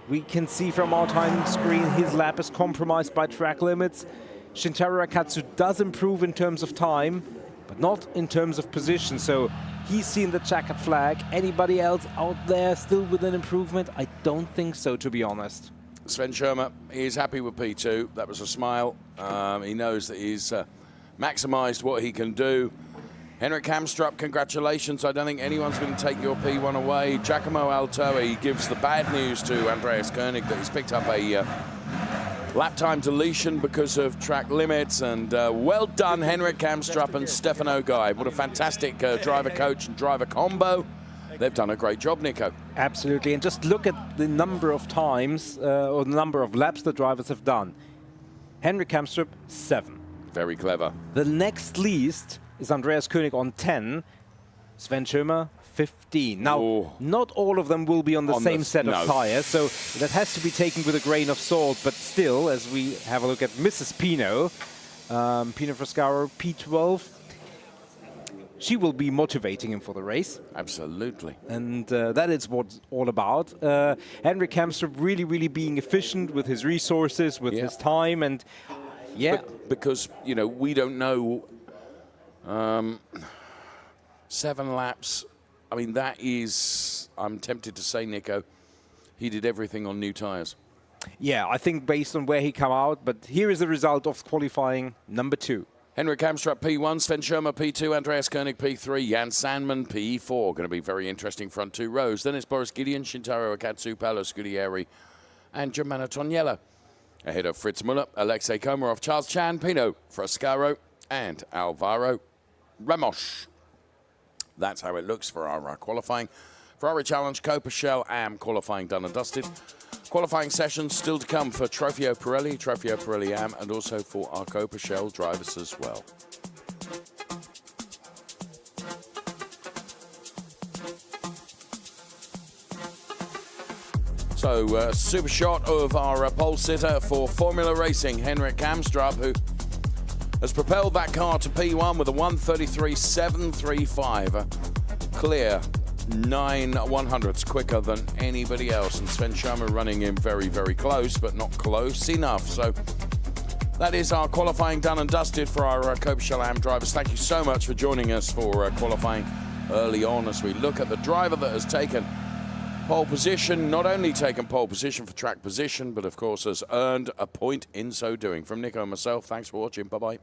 we can see from our time screen, his lap is compromised by track limits. Shintaro Akatsu does improve in terms of time, but not in terms of position. So he's seen the checkered flag. Anybody else out there still with an improvement? I don't think so, to be honest. Sven Schirmer, he's happy with P2. That was a smile. He knows that he's maximised what he can do. Henrik Hamstrup, congratulations. I don't think anyone's going to take your P1 away. Giacomo Altoe gives the bad news to Andreas Koenig that he's picked up a lap time deletion because of track limits, and well done Henrik Hamstrup and Stefano Guy. What a fantastic driver coach and driver combo. They've done a great job, Nico. Absolutely, and just look at the number of times or the number of laps the drivers have done. Henrik Hamstrup, 7. Very clever. The next least is Andreas Koenig on 10. Sven Schirmer, 15. Now, not all of them will be on the same set of tires, so that has to be taken with a grain of salt. But still, as we have a look at Mrs. Pino, Pino Frascaro, P12, she will be motivating him for the race. Absolutely. And that is what it's all about. Henrik Kamstrup really being efficient with his resources, with his time, and because, you know, we don't know 7 laps. I mean, that is, I'm tempted to say, Nico, he did everything on new tires. Yeah, I think based on where he came out, but here is the result of qualifying number 2. Henrik Kamstrup P1, Sven Schirmer P2, Andreas Koenig P3, Jan Sandman P4. Going to be very interesting front 2 rows. Then it's Boris Gideon, Shintaro Akatsu, Paolo Scudieri, and Germano Tognella. Ahead of Fritz Muller, Alexei Komarov, Charles Chan, Pino Frascaro, and Alvaro Ramos. That's how it looks for our qualifying. Ferrari Challenge, Coppa Shell AM qualifying done and dusted. Qualifying sessions still to come for Trofeo Pirelli AM, and also for our Coppa Shell drivers as well. So, super shot of our pole sitter for Formula Racing, Henrik Kamstrup, who has propelled that car to P1 with a 1:33.735. A clear 9/100ths quicker than anybody else. And Sven Schirmer running in very close, but not close enough. So that is our qualifying done and dusted for our Coppa Shell AM drivers. Thank you so much for joining us for qualifying early on as we look at the driver that has taken pole position, not only taken pole position for track position, but of course has earned a point in so doing. From Nico and myself, thanks for watching. Bye-bye.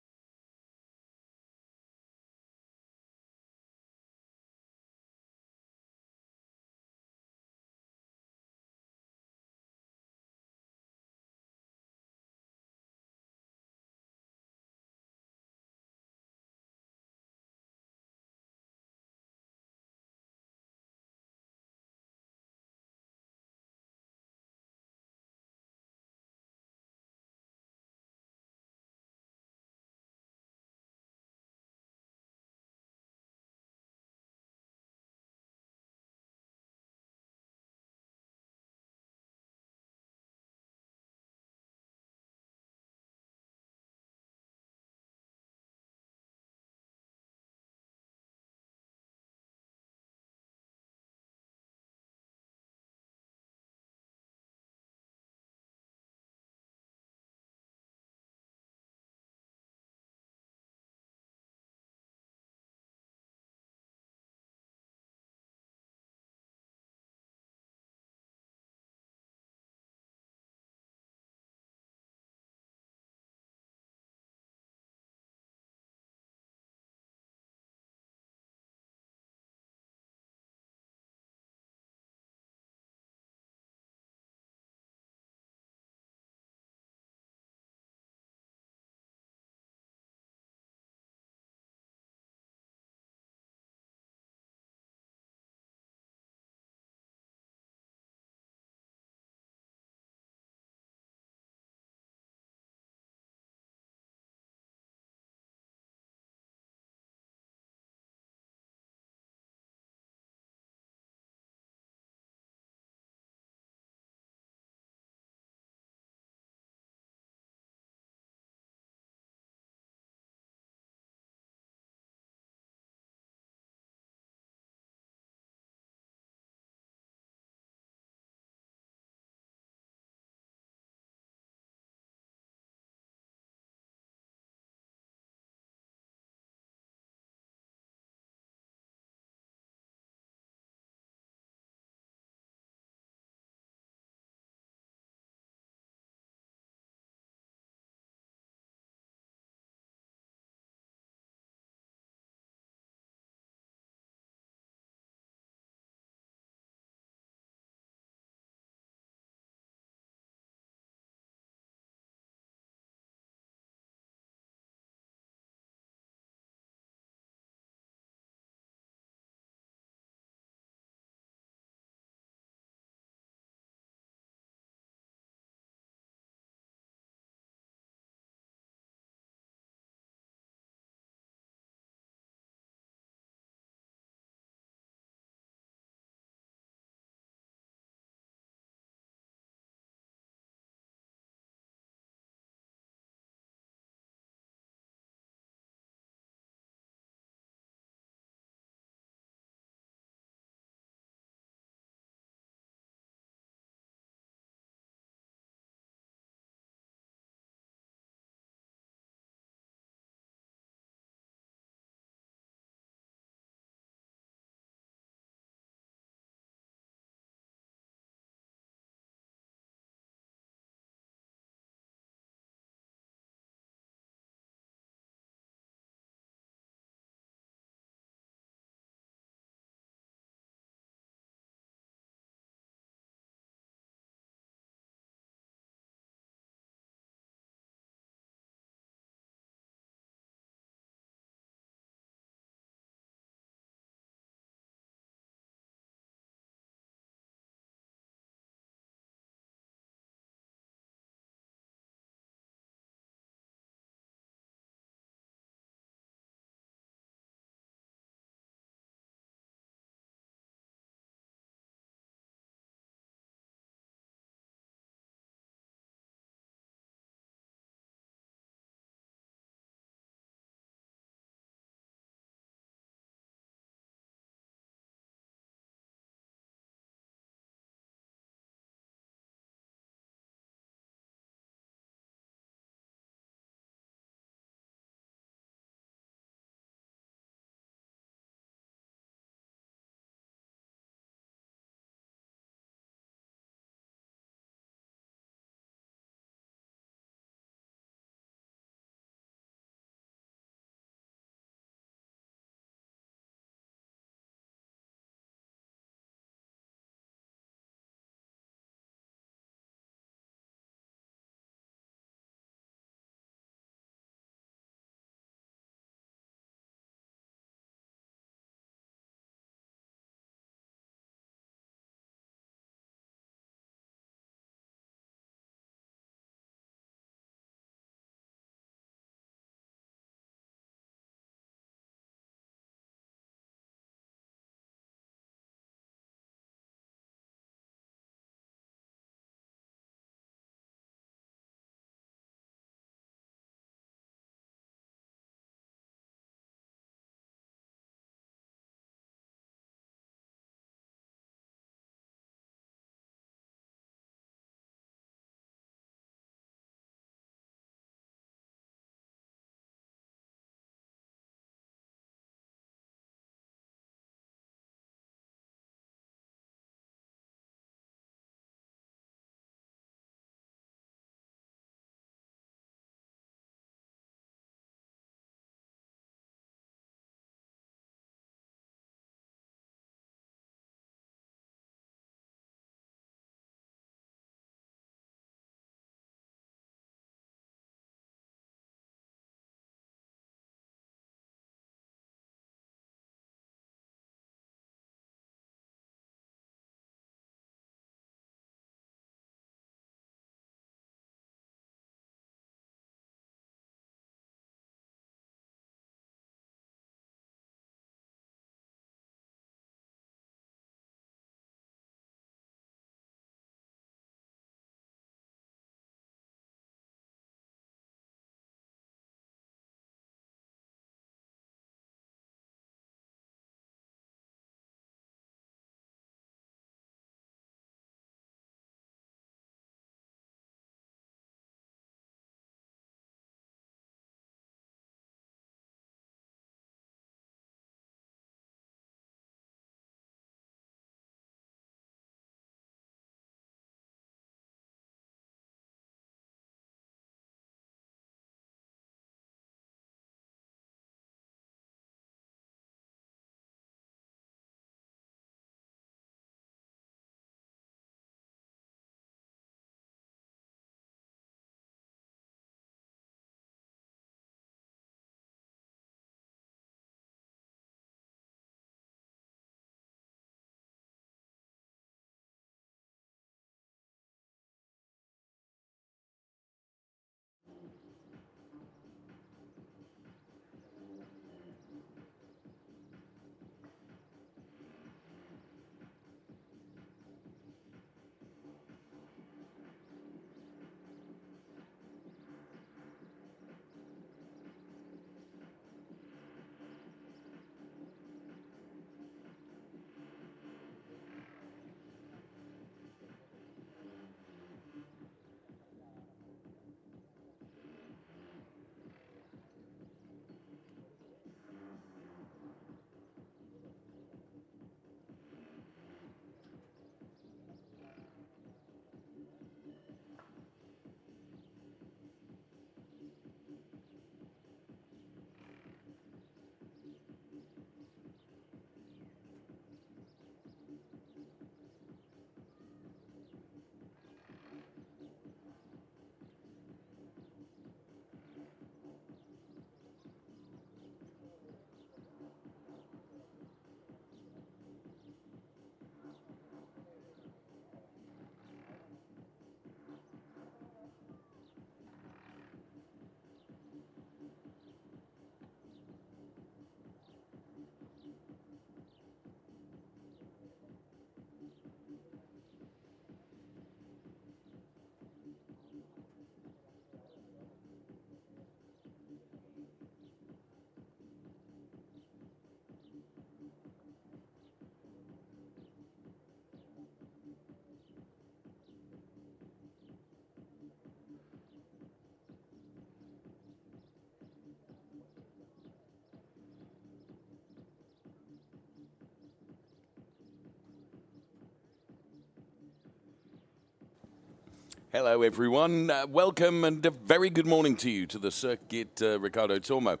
Hello, everyone. Welcome and a very good morning to you to the Circuit Ricardo Tormo.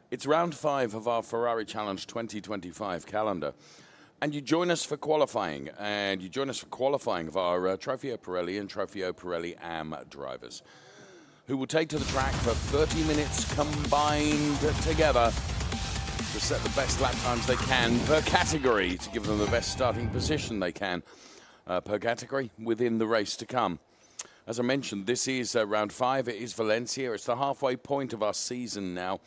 It's round 5 of our Ferrari Challenge 2025 calendar. And you join us for qualifying. And you join us for qualifying of our Trofeo Pirelli and Trofeo Pirelli AM drivers, who will take to the track for 30 minutes combined together to set the best lap times they can per category, to give them the best starting position they can per category within the race to come. As I mentioned, this is round 5. It is Valencia. It's the halfway point of our season now.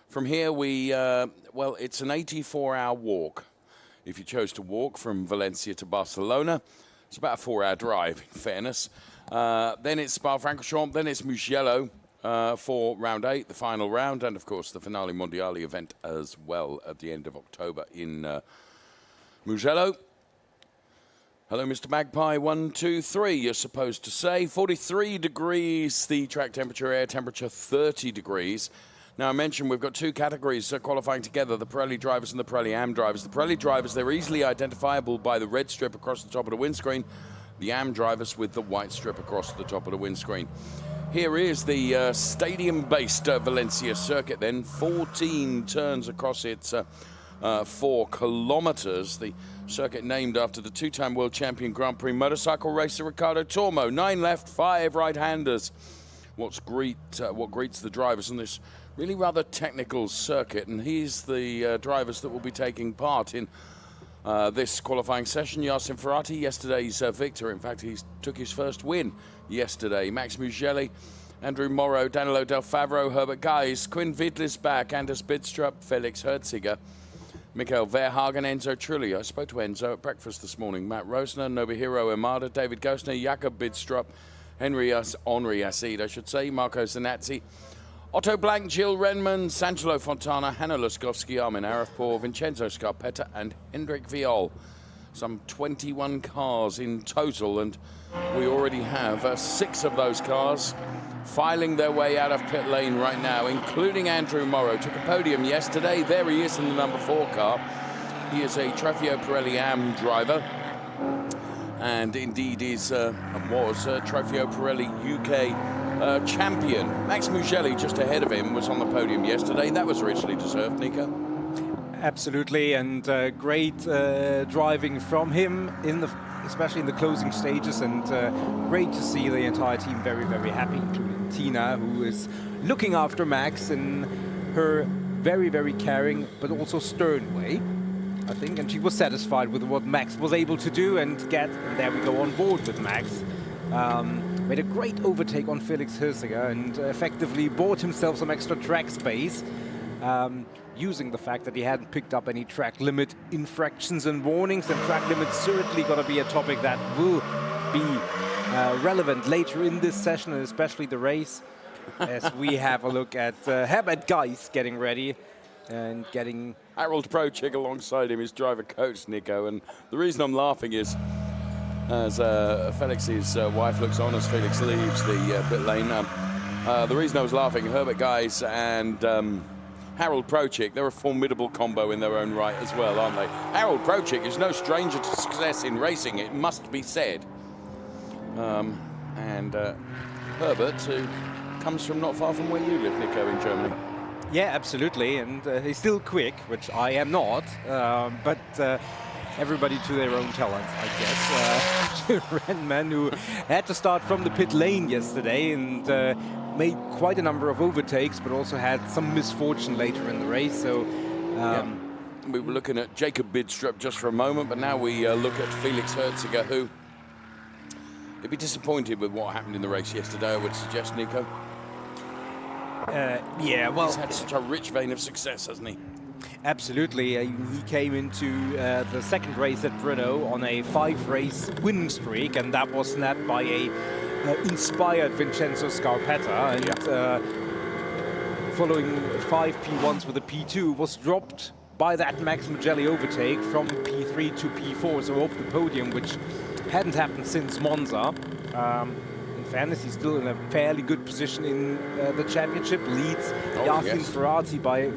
From here, it's an 84-hour walk. If you chose to walk from Valencia to Barcelona, it's about a 4-hour drive, in fairness. Then it's Spa-Francorchamps, then it's Mugello for round 8, the final round, and of course the Finale Mondiale event as well at the end of October in Mugello. Hello, Mr. Magpie. 1, 2, 3, you're supposed to say. 43 degrees, the track temperature, air temperature 30 degrees. Now, I mentioned we've got 2 categories qualifying together, the Pirelli drivers and the Pirelli AM drivers. The Pirelli drivers, they're easily identifiable by the red strip across the top of the windscreen. The AM drivers with the white strip across the top of the windscreen. Here is the stadium-based Valencia circuit then. 14 turns across its 4 kilometers. The circuit named after the 2-time world champion Grand Prix motorcycle racer Ricardo Tormo. 9 left, 5 right-handers. What greets the drivers on this really rather technical circuit, and he's the drivers that will be taking part in this qualifying session. Yasin Ferrari, yesterday's victor. In fact, he took his first win yesterday. Max Mugelli, Andrew Morrow, Danilo Del Favro, Herbert Guys, Quinn Vidlisbach, Anders Bidstrup, Felix Herziger, Michael Verhagen, Enzo Trulli. I spoke to Enzo at breakfast this morning. Matt Rosner, Nobuhiro Imada, David Gosner, Jakob Bidstrup, Henri Acid, I should say, Marco Zanazzi, Otto Blank, Jill Renman, Sangelo Fontana, Hanna Luskowski, Armin Arifpour, Vincenzo Scarpetta, and Hendrik Viol. Some 21 cars in total, and we already have 6 of those cars filing their way out of pit lane right now, including Andrew Morrow. Took a podium yesterday. There he is in the number 4 car. He is a Trofeo Pirelli AM driver, and indeed was Trofeo Pirelli UK champion. Max Mugelli, just ahead of him, was on the podium yesterday. That was richly deserved, Nico. Absolutely, and great driving from him, especially in the closing stages, and great to see the entire team very, very happy, including Tina, who is looking after Max in her very, very caring but also stern way, I think, and she was satisfied with what Max was able to do and there we go, on board with Max. Made a great overtake on Felix Herziger and effectively bought himself some extra track space, using the fact that he hadn't picked up any track limit infractions and warnings. And track limits certainly going to be a topic that will be relevant later in this session, and especially the race, as we have a look at Herbert Guys getting ready and getting Harold Prochik alongside him, his driver coach, Nico. And the reason I'm laughing is, as Felix's wife looks on as Felix leaves the pit lane. The reason I was laughing, Herbert Guys and Harold Prochik, they're a formidable combo in their own right as well, aren't they? Harold Prochik is no stranger to success in racing, it must be said. And Herbert, who comes from not far from where you live, Nico, in Germany. Yeah, absolutely, and he's still quick, which I am not, but everybody to their own talents, I guess. Renman, who had to start from the pit lane yesterday and made quite a number of overtakes, but also had some misfortune later in the race. So we were looking at Jakob Bidstrup just for a moment, but now we look at Felix Herziger, who he'd be disappointed with what happened in the race yesterday, I would suggest, Nico. Yeah, well, he's had such a rich vein of success, hasn't he? Absolutely. He came into the second race at Brno on a 5-race winning streak, and that was snapped by a inspired Vincenzo Scarpetta. And following 5 P1s with a P2, was dropped by that Max Mugelli overtake from P3 to P4, so off the podium, which hadn't happened since Monza. In fairness, he's still in a fairly good position in the championship, leads Yasin Ferrari by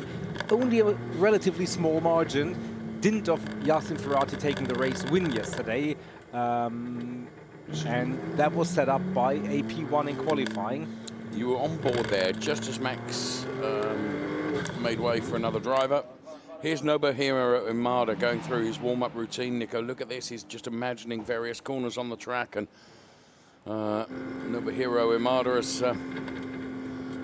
only a relatively small margin. Dint of Yasin Ferrari taking the race win yesterday. and that was set up by a P1 in qualifying. You were on board there just as Max made way for another driver. Here's Nobuhiro Imada going through his warm-up routine. Nico, look at this. He's just imagining various corners on the track. And Nobuhiro Imada, as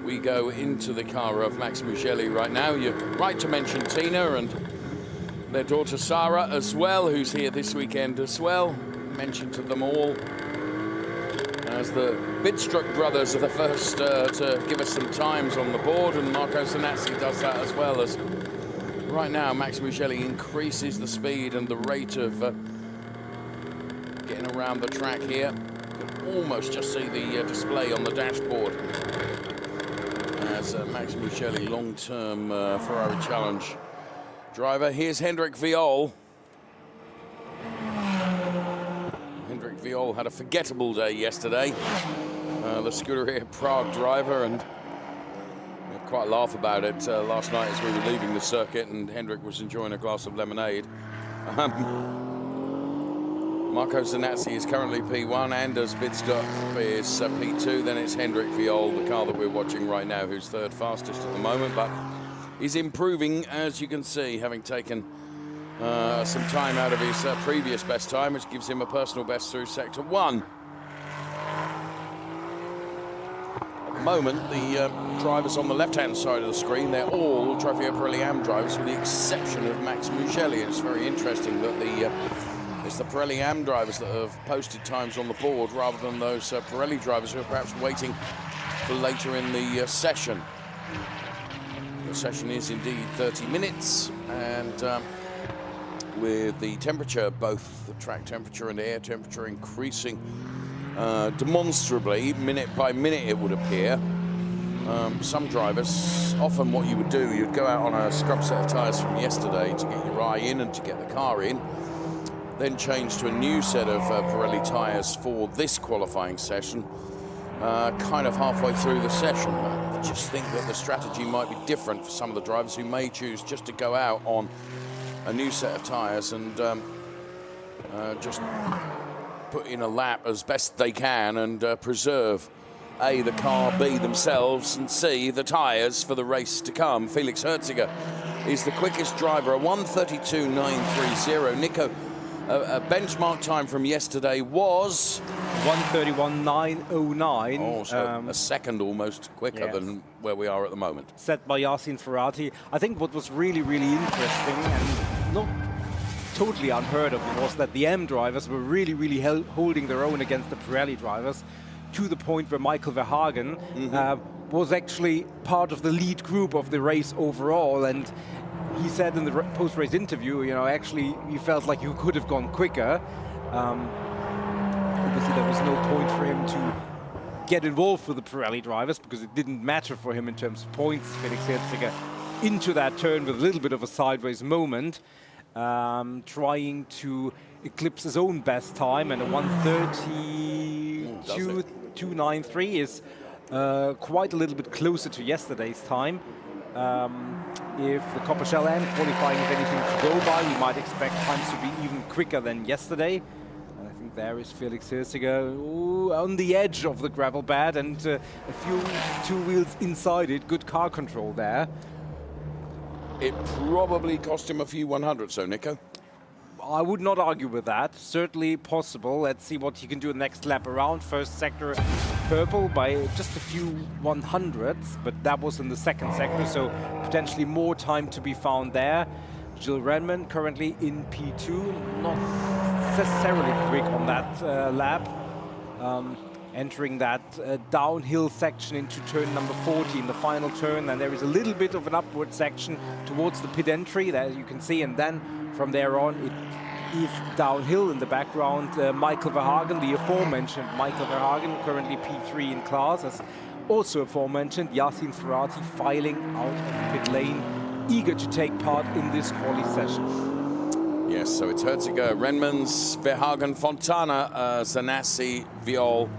we go into the car of Max Mugelli right now. You're right to mention Tina and their daughter Sarah as well, who's here this weekend as well. Mention to them all. As the Bidstruck brothers are the first to give us some times on the board, and Marco Zanazzi does that as well. As right now, Max Mugelli increases the speed and the rate of getting around the track here. You can almost just see the display on the dashboard as Max Mugelli, long-term Ferrari Challenge driver. Here's Hendrik Viol. Hendrik Viol had a forgettable day yesterday. The Scuderia Prague driver, and quite laugh about it last night as we were leaving the circuit and Hendrik was enjoying a glass of lemonade. Marco Zanazzi is currently P1, Anders Bidstrup is P2, then it's Hendrik Viol, the car that we're watching right now, who's third fastest at the moment, but he's improving, as you can see, having taken some time out of his previous best time, which gives him a personal best through Sector 1. At the moment, the drivers on the left-hand side of the screen, they're all Trofeo Pirelli AM drivers, with the exception of Max Mugelli. It's very interesting that it's the Pirelli AM drivers that have posted times on the board rather than those Pirelli drivers who are perhaps waiting for later in the session. The session is indeed 30 minutes, and with the temperature, both the track temperature and the air temperature increasing demonstrably, minute by minute it would appear. Some drivers, often what you would do, you'd go out on a scrub set of tyres from yesterday to get your eye in and to get the car in, then change to a new set of Pirelli tyres for this qualifying session, kind of halfway through the session. I just think that the strategy might be different for some of the drivers who may choose just to go out on a new set of tyres and just put in a lap as best they can and preserve A, the car, B, themselves, and C, the tyres for the race to come. Felix Herziger is the quickest driver, a 1:32.930. Nico, a benchmark time from yesterday was 1:31.909. Oh, so a second almost quicker than where we are at the moment. Set by Yasin Ferrati. I think what was really, really interesting and not totally unheard of was that the M drivers were really, really holding their own against the Pirelli drivers, to the point where Michael Verhagen was actually part of the lead group of the race overall. And he said in the post-race interview, you know, actually he felt like you could have gone quicker. Obviously there was no point for him to get involved with the Pirelli drivers because it didn't matter for him in terms of points. Felix Herziger into that turn with a little bit of a sideways moment, trying to eclipse his own best time, and a 1:32.293 is quite a little bit closer to yesterday's time. If the Coppa Shell AM qualifying is anything to go by, we might expect times to be even quicker than yesterday. And I think there is Felix Herziger on the edge of the gravel bed, and a few two wheels inside it. Good car control there. It probably cost him a few 100s, so Nico. I would not argue with that. Certainly possible. Let's see what he can do next lap around. First sector purple by just a few 100ths, but that was in the second sector, so potentially more time to be found there. Gilles Renman currently in P2, not necessarily quick on that lap. Entering that downhill section into turn number 14, the final turn, and there is a little bit of an upward section towards the pit entry that you can see, and then from there on it is downhill. In the background, Michael Verhagen, the aforementioned Michael Verhagen, currently P3 in class, as also aforementioned Yasin Ferrati filing out of pit lane, eager to take part in this quali session. Yes, so it's Herziger, Renmans, Verhagen, Fontana, Zanassi, Viol,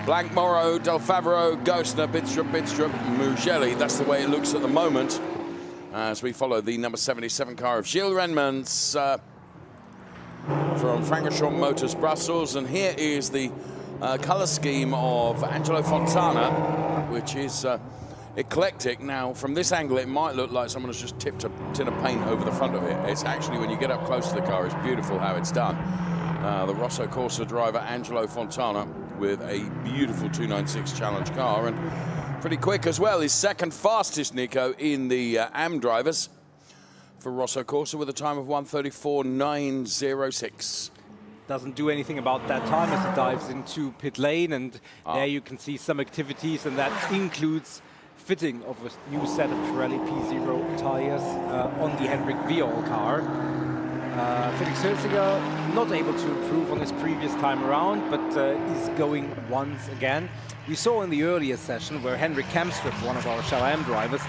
Blanc, Morrow, Del Favero, Ghostner, Bidstrup, Mugelli. That's the way it looks at the moment as we follow the number 77 car of Gilles Renmans. from Francorchamps Motors Brussels, and here is the colour scheme of Angelo Fontana, which is eclectic. Now, from this angle, it might look like someone has just tipped a tin of paint over the front of it. It's actually, when you get up close to the car, it's beautiful how it's done. The Rosso Corsa driver, Angelo Fontana, with a beautiful 296 Challenge car, and pretty quick as well. His second fastest, Nico, in the AM drivers for Rosso Corsa, with a time of 1:34.906. Doesn't do anything about that time as he dives into pit lane, and there you can see some activities, and that includes fitting of a new set of Pirelli P0 tires on the Henrik Viol car. Felix Hölziger not able to improve on his previous time around, but is going once again. We saw in the earlier session where Henrik Kamstrup, one of our Shell AM drivers,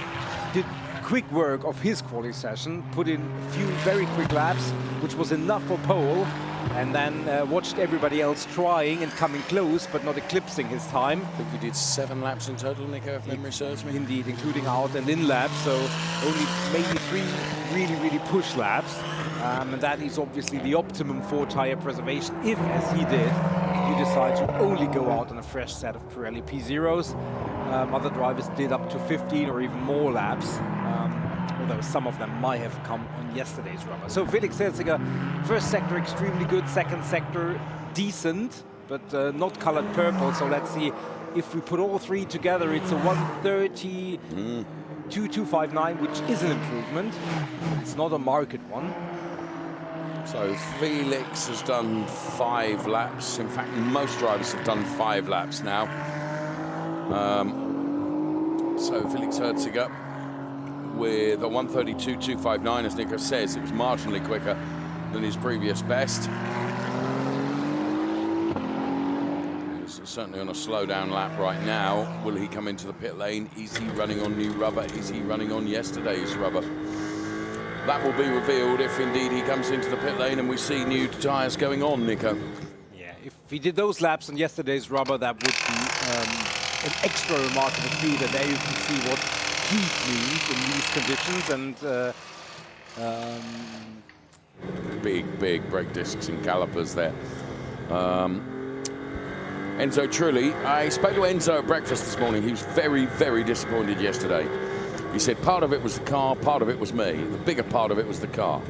did quick work of his quality session, put in a few very quick laps, which was enough for pole, and then watched everybody else trying and coming close, but not eclipsing his time. I think we did 7 laps in total, Nico, if memory serves me. Indeed, including out and in laps, so only maybe 3 really push laps. And that is obviously the optimum for tire preservation, if, as he did, you decide to only go out on a fresh set of Pirelli P0s. Other drivers did up to 15 or even more laps, although some of them might have come on yesterday's rubber. So Felix Hölziger, first sector extremely good, second sector decent, but not colored purple. So let's see if we put all 3 together. It's a 1:32.259, which is an improvement. It's not a market one. So Felix has done 5 laps. In fact, most drivers have done 5 laps now. So Felix Hölziger with a 1:32.259, as Nico says. It was marginally quicker than his previous best. He's certainly on a slow down lap right now. Will he come into the pit lane? Is he running on new rubber? Is he running on yesterday's rubber? That will be revealed if indeed he comes into the pit lane and we see new tyres going on, Nico. Yeah, if he did those laps on yesterday's rubber, that would be an extra remarkable feat, and there you can see what heat means in these conditions, and big brake discs and calipers there. Enzo Trulli, I spoke to Enzo at breakfast this morning. He was very disappointed yesterday. He said part of it was the car, part of it was me. The bigger part of it was the car,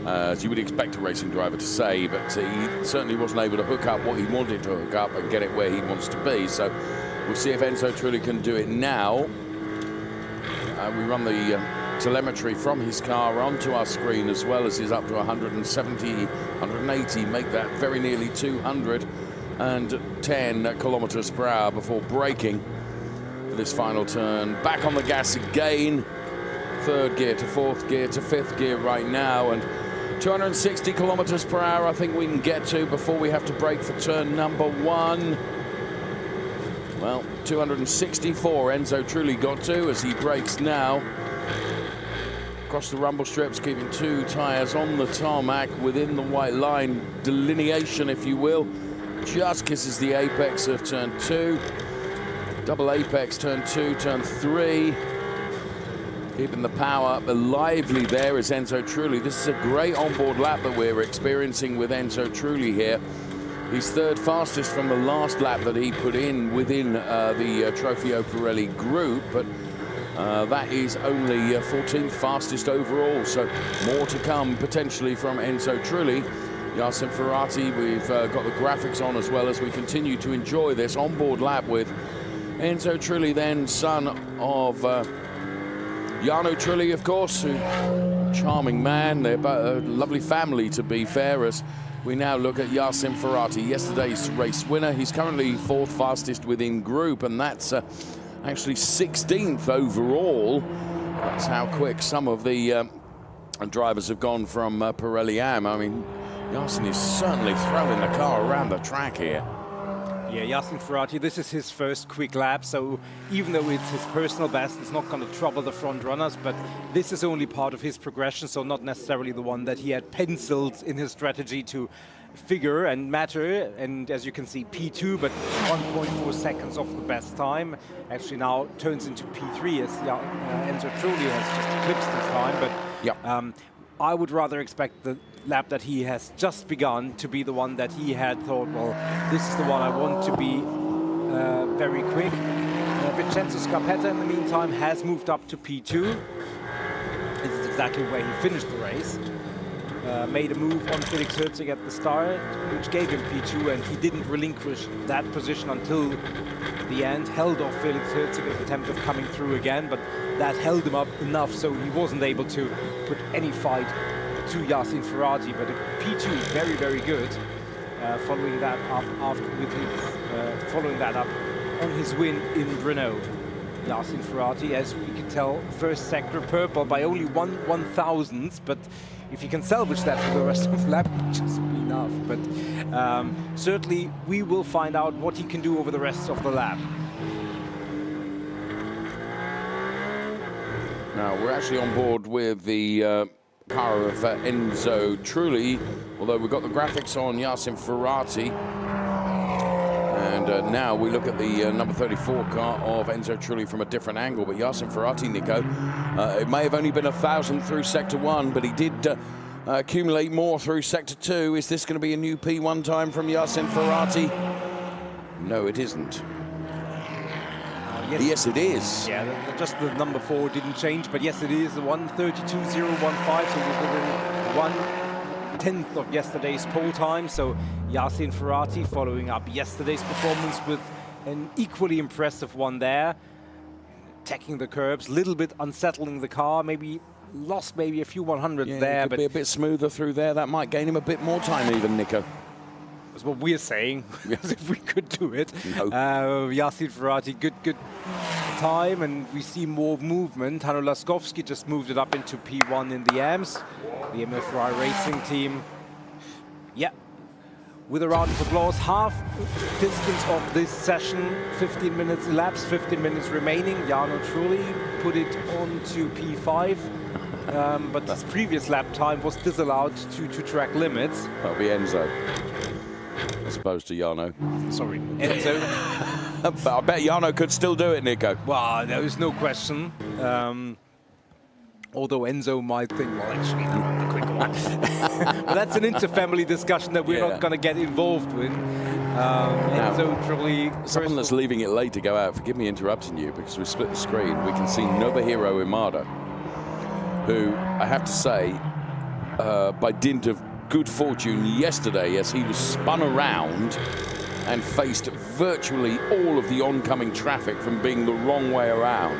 as you would expect a racing driver to say, but he certainly wasn't able to hook up what he wanted to hook up and get it where he wants to be. So we'll see if Enzo Trulli can do it now. We run the telemetry from his car onto our screen, as well as his up to 170, 180, make that very nearly 210 kilometers per hour before braking for this final turn. Back on the gas again. 3rd gear to 4th gear to 5th gear right now, and 260 kilometers per hour I think we can get to before we have to brake for turn number 1. Well, 264 Enzo Trulli got to as he brakes now. Across the rumble strips, keeping 2 tyres on the tarmac within the white line delineation, if you will. Just kisses the apex of turn 2. Double apex, turn 2, turn 3. Keeping the power lively there is Enzo Trulli. This is a great onboard lap that we're experiencing with Enzo Trulli here. He's 3rd fastest from the last lap that he put in within the Trofeo Pirelli group, but that is only 14th fastest overall, so more to come potentially from Enzo Trulli. Yasin Ferrati, we've got the graphics on as well as we continue to enjoy this onboard lap with Enzo Trulli, then son of Jarno Trulli, of course, who charming man. They're a lovely family, to be fair, as we now look at Yasin Ferrati, yesterday's race winner. He's currently 4th fastest within group, and that's actually 16th overall. That's how quick some of the drivers have gone from Pirelli AM. I mean, Yasin is certainly throwing the car around the track here. Yeah, Yasin Ferrati, this is his first quick lap, so even though it's his personal best, it's not going to trouble the front runners, but this is only part of his progression, so not necessarily the one that he had penciled in his strategy to figure and matter. And as you can see, P2, but 1.4 seconds off the best time. Actually now turns into P3 as Enzo Trulli has just eclipsed his time, but yep. I would rather expect the lap that he has just begun to be the one that he had thought, well, this is the one I want to be very quick. Vincenzo Scarpetta, in the meantime, has moved up to P2. This is exactly where he finished the race. Made a move on Felix Herzig at the start, which gave him P2, and he didn't relinquish that position until the end. Held off Felix Herzig's attempt of coming through again, but that held him up enough so he wasn't able to put any fight to Yassin Ferrati. But a P2 is very, very good. Following that up on his win in Brno. Yassin Ferrati, as we can tell, first sector purple by only 1/1000th, but if you can salvage that for the rest of the lap, just be enough. But certainly we will find out what he can do over the rest of the lap. Now, we're actually on board with the car of Enzo Trulli, although we've got the graphics on Yassin Ferrati. And now we look at the number 34 car of Enzo Trulli from a different angle. But Yassin Ferrati, Nico, it may have only been 1,000 through Sector 1, but he did accumulate more through Sector 2. Is this going to be a new P1 time from Yassin Ferrati? No, it isn't. Yes, it is. Yeah, just the number 4 didn't change, but yes, it is the 1:32.015, so we're within 1/10th of yesterday's pole time. So Yassin Ferrati following up yesterday's performance with an equally impressive one there. Attacking the curbs, a little bit unsettling the car, maybe lost maybe a few 100s there. But be a bit smoother through there. That might gain him a bit more time even, Nico. That's what we're saying, if we could do it. No. Yassin Ferrati, good time, and we see more movement. Hanno Laskowski just moved it up into P1 in the AMS, the MFRI racing team. Yeah, with a round of applause, half distance of this session, 15 minutes elapsed, 15 minutes remaining. Jarno Trulli put it on to P5, but his previous lap time was disallowed due to track limits. That'll be Enzo, as opposed to Jarno. Sorry, Enzo. But I bet Jarno could still do it, Nico. Well, there is no question. Although Enzo might think, well, actually, I'm the quicker one. But that's an inter-family discussion that we're not going to get involved with. Enzo Trulli. Someone that's leaving it late to go out, forgive me interrupting you, because we split the screen, we can see Nobuhiro Imada, who, I have to say, by dint of good fortune yesterday, as he was spun around and faced virtually all of the oncoming traffic from being the wrong way around.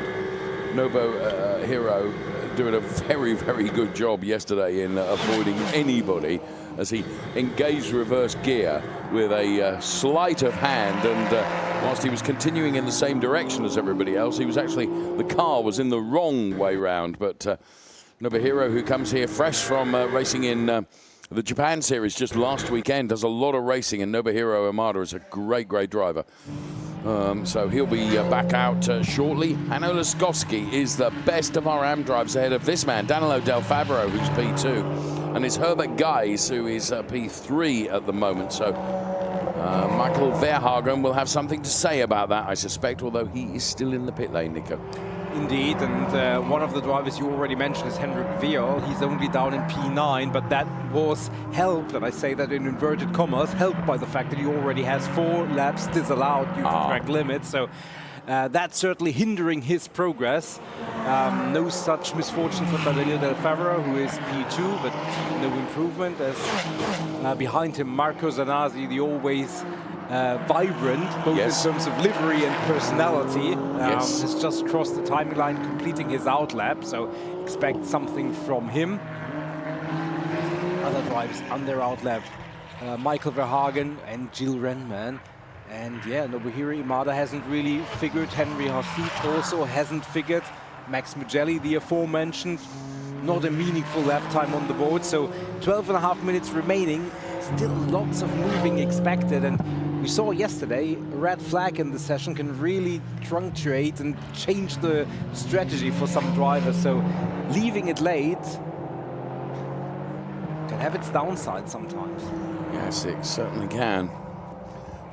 Nobuhiro doing a very, very good job yesterday in avoiding anybody as he engaged reverse gear with a sleight of hand, and whilst he was continuing in the same direction as everybody else, he was actually, the car was in the wrong way round. But Nobuhiro, who comes here fresh from racing in the Japan Series just last weekend, does a lot of racing, and Nobuhiro Imada is a great, great driver. So he'll be back out shortly. Hanno Laskowski is the best of our AM drivers ahead of this man, Danilo Del Fabro, who's P2, and it's Herbert Geis, who is P3 at the moment. So Michael Verhagen will have something to say about that, I suspect, although he is still in the pit lane, Nico. Indeed, and one of the drivers you already mentioned is Henrik Viol. He's only down in P9, but that was helped, and I say that in inverted commas, helped by the fact that he already has 4 laps disallowed due to track limits. So that's certainly hindering his progress. No such misfortune for Danilo Del Fabro, who is P2, but no improvement. As behind him, Marco Zanazzi, the always vibrant, both in terms of livery and personality, has just crossed the timing line, completing his outlap, so expect something from him. Other drivers on their outlap, Michael Verhagen and Gilles Renman. And yeah, Nobuhiro Imada hasn't really figured, Henry Hassit also hasn't figured, Max Mugelli, the aforementioned, not a meaningful lap time on the board, so 12.5 minutes remaining, still lots of moving expected, and we saw yesterday a red flag in the session can really trunctuate and change the strategy for some drivers. So leaving it late can have its downside sometimes. Yes, it certainly can.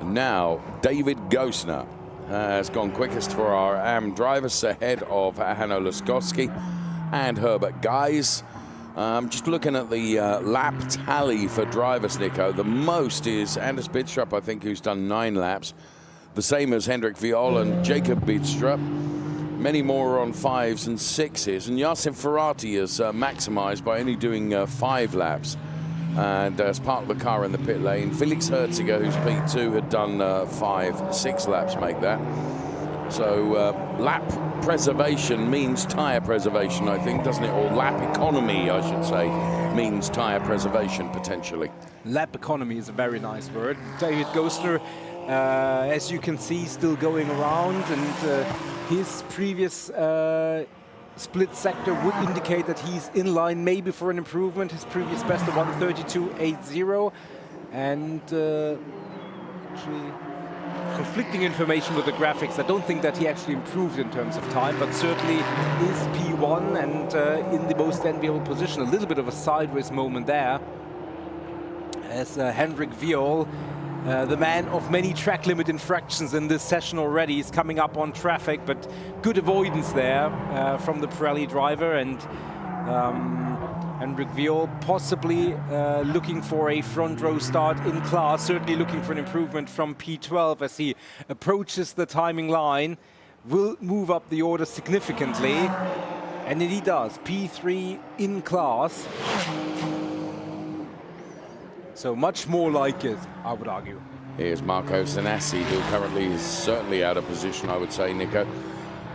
And now David Gosner has gone quickest for our AM drivers ahead of Hanno Laskowski and Herbert Geis. Just looking at the lap tally for drivers, Nico, the most is Anders Bidstrup, I think, who's done 9 laps. The same as Hendrik Viol and Jacob Bidstrup. Many more are on 5s and 6s. And Yasin Ferrati has maximised by only doing 5 laps. And as part of the car in the pit lane, Felix Herziger, who's P2, had done 6 laps, make that. So lap preservation means tyre preservation, I think, doesn't it? Or lap economy, I should say, means tyre preservation, potentially. Lap economy is a very nice word. David Gostner, as you can see, still going around, and his previous split sector would indicate that he's in line maybe for an improvement. His previous best of 1:32.80, and actually conflicting information with the graphics. I don't think that he actually improved in terms of time, but certainly is P1 and in the most enviable position. A little bit of a sideways moment there, as Hendrik Viol, the man of many track limit infractions in this session already, is coming up on traffic, but good avoidance there from the Pirelli driver, and Hendrik Viol possibly looking for a front row start in class, certainly looking for an improvement from P12 as he approaches the timing line, will move up the order significantly, and he does. P3 in class. So much more like it, I would argue. Here's Marco Zanassi, who currently is certainly out of position, I would say, Nico.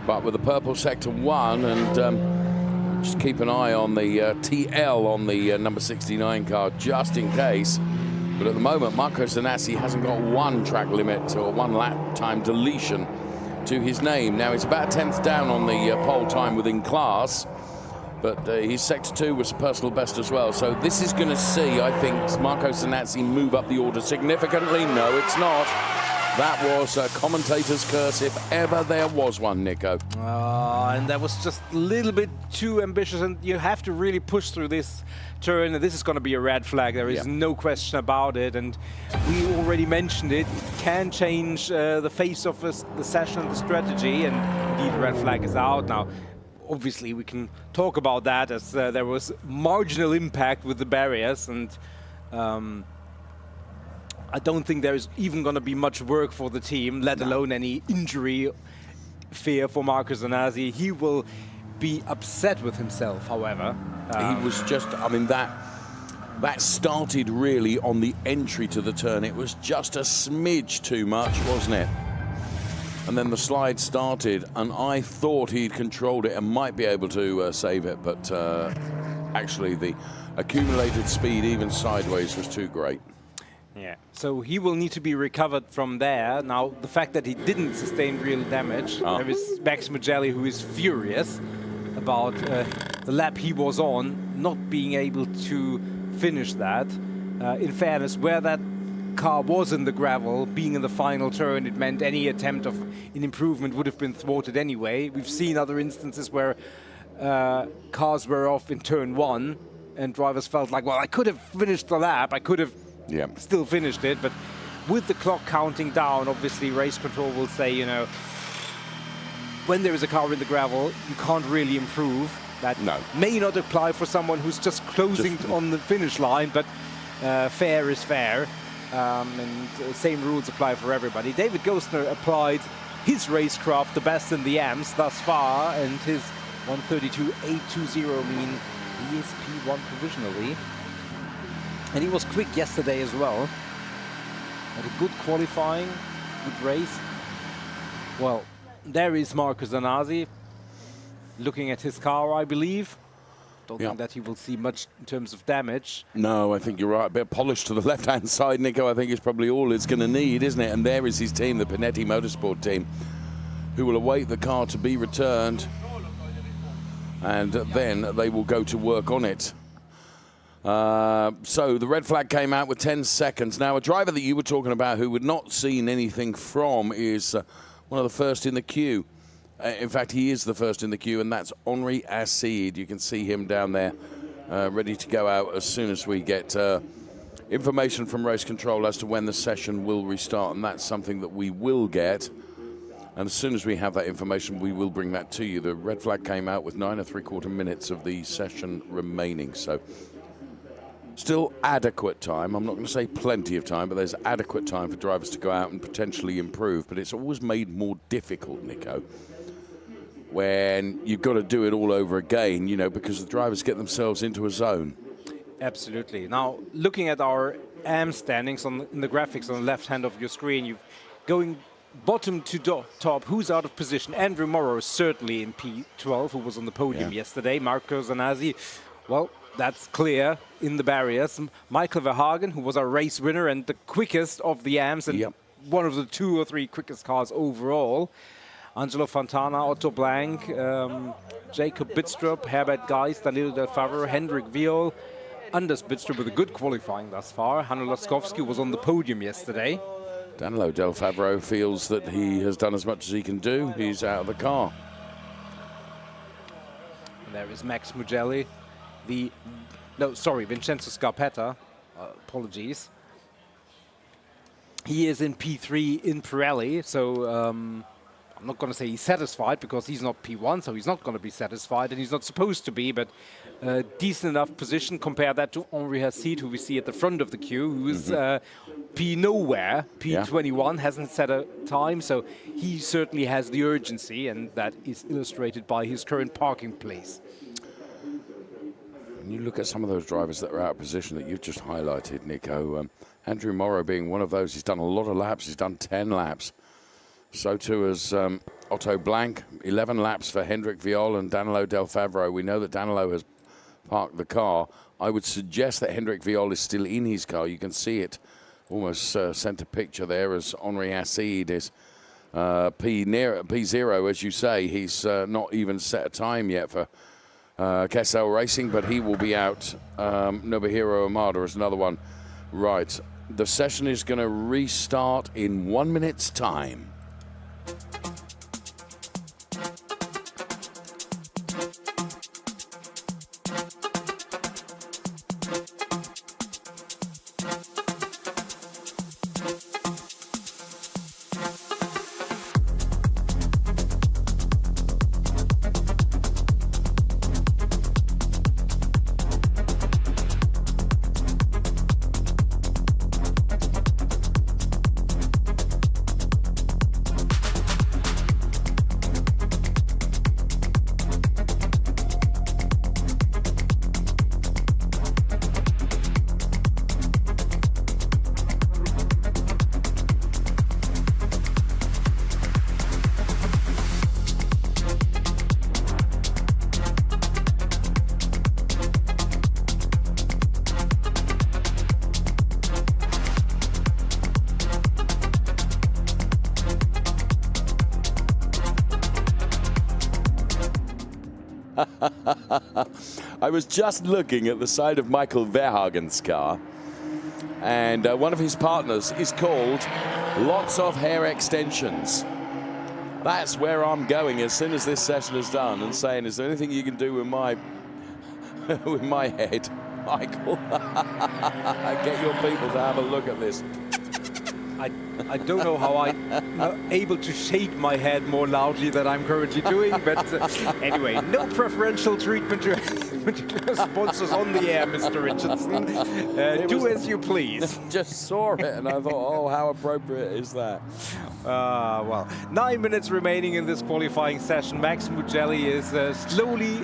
But with the purple sector 1, and just keep an eye on the TL on the number 69 car, just in case. But at the moment, Marco Zanassi hasn't got 1 track limit or 1 lap time deletion to his name. Now, it's about 10th down on the pole time within class. But his sector 2 was personal best as well. So this is going to see, I think, Marco Zanassi move up the order significantly. No, it's not. That was a commentator's curse, if ever there was one, Nico. And that was just a little bit too ambitious, and you have to really push through this turn, and this is going to be a red flag. There is no question about it, and we already mentioned it. It can change the face of the session and the strategy, and indeed the red flag is out now. Obviously, we can talk about that, as there was marginal impact with the barriers, and I don't think there's even going to be much work for the team, let alone any injury fear for Marco Zanassi. He will be upset with himself, however. He was just, I mean, that started really on the entry to the turn. It was just a smidge too much, wasn't it? And then the slide started, and I thought he'd controlled it and might be able to save it, but actually the accumulated speed, even sideways, was too great. Yeah, so he will need to be recovered from there. Now, the fact that he didn't sustain real damage, there is Max Mugelli, who is furious about the lap he was on, not being able to finish that. In fairness, where that car was in the gravel, being in the final turn, it meant any attempt of an improvement would have been thwarted anyway. We've seen other instances where cars were off in turn 1 and drivers felt like, well, I could have finished the lap, I could have still finished it, but with the clock counting down, obviously race control will say, you know, when there is a car in the gravel, you can't really improve. That may not apply for someone who's just closing on the finish line, but fair is fair. And same rules apply for everybody. David Gostner applied his racecraft the best in the AMS thus far, and his 1:32.820 mean he is P1 provisionally. And he was quick yesterday as well. Had a good qualifying, good race. Well, there is Marco Zanassi looking at his car, I believe. Don't think that he will see much in terms of damage. No, I think you're right. A bit of polish to the left-hand side, Nico, I think is probably all it's going to need, isn't it? And there is his team, the Panetti Motorsport team, who will await the car to be returned. And then they will go to work on it. So the red flag came out with 10 seconds. Now, a driver that you were talking about who would not seen anything from is one of the first in the queue. In fact, he is the first in the queue, and that's Henri Acide. You can see him down there, ready to go out as soon as we get information from race control as to when the session will restart, and that's something that we will get. And as soon as we have that information, we will bring that to you. The red flag came out with 9 3/4 minutes of the session remaining. So still adequate time. I'm not going to say plenty of time, but there's adequate time for drivers to go out and potentially improve. But it's always made more difficult, Nico, when you've got to do it all over again, you know, because the drivers get themselves into a zone. Absolutely. Now, looking at our AM standings in the graphics on the left hand of your screen, you're going bottom to top. Who's out of position? Andrew Morrow is certainly in P12, who was on the podium yesterday. Marco Zanazzi, well, that's clear in the barriers. Michael Verhagen, who was our race winner and the quickest of the AMs, and one of the 2 or 3 quickest cars overall. Angelo Fontana, Otto Blank, Jacob Bidstrup, Herbert Geist, Danilo Del Favre, Hendrik Viol, Anders Bidstrup with a good qualifying thus far. Hanno Laskowski was on the podium yesterday. Danilo Del Favre feels that he has done as much as he can do. He's out of the car. And there is Max Mugelli. Vincenzo Scarpetta. Apologies. He is in P3 in Pirelli, so I'm not going to say he's satisfied because he's not P1, so he's not going to be satisfied, and he's not supposed to be, but decent enough position. Compare that to Henri Hassid, who we see at the front of the queue, who is P nowhere, P21, hasn't set a time, so he certainly has the urgency, and that is illustrated by his current parking place. When you look at some of those drivers that are out of position that you've just highlighted, Nico, Andrew Morrow being one of those, he's done a lot of laps, he's done 10 laps. So too has Otto Blank, 11 laps for Hendrik Viol and Danilo Del Favre. We know that Danilo has parked the car. I would suggest that Hendrik Viol is still in his car. You can see it almost sent a picture there as Henri Hassid is P0, as you say. He's not even set a time yet for Kessel Racing, but he will be out. Nobuhiro Amada is another one. Right, the session is going to restart in 1 minute's time. I was just looking at the side of Michael Verhagen's car, and one of his partners is called Lots of Hair Extensions. That's where I'm going as soon as this session is done, and saying, is there anything you can do with my with my head, Michael? Get your people to have a look at this. I don't know how I'm able to shake my head more loudly than I'm currently doing, but anyway, no preferential treatment to sponsors on the air, Mr. Richardson. Do as you please. Just saw it and I thought, oh, how appropriate is that? Well, 9 minutes remaining in this qualifying session. Max Mugelli is slowly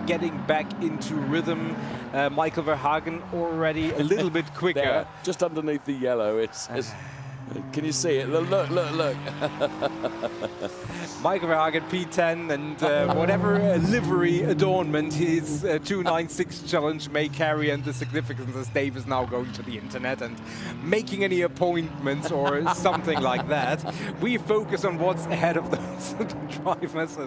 getting back into rhythm. Michael Verhagen already a little bit quicker. There, just underneath the yellow, it's can you see it? Look. Michael Verhagen, P10, and whatever livery adornment his 296 challenge may carry, and the significance as Dave is now going to the internet and making any appointments or something like that. We focus on what's ahead of those drivers.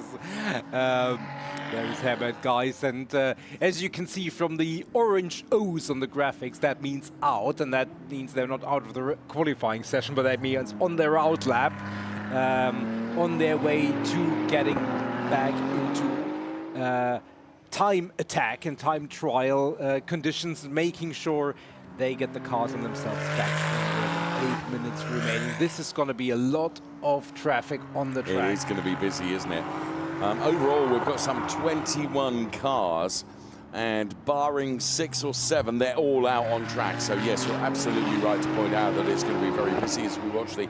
There is Herbert Geist, and as you can see from the orange O's on the graphics, that means out, and that means they're not out of the qualifying session, but that means on their out lap, on their way to getting back into time attack and time trial conditions, making sure they get the cars and themselves back in the rhythm. 8 minutes remaining. This is going to be a lot of traffic on the track. It is going to be busy, isn't it? Overall, we've got some 21 cars, and barring 6 or 7, they're all out on track. So yes, you're absolutely right to point out that it's going to be very busy as we watch the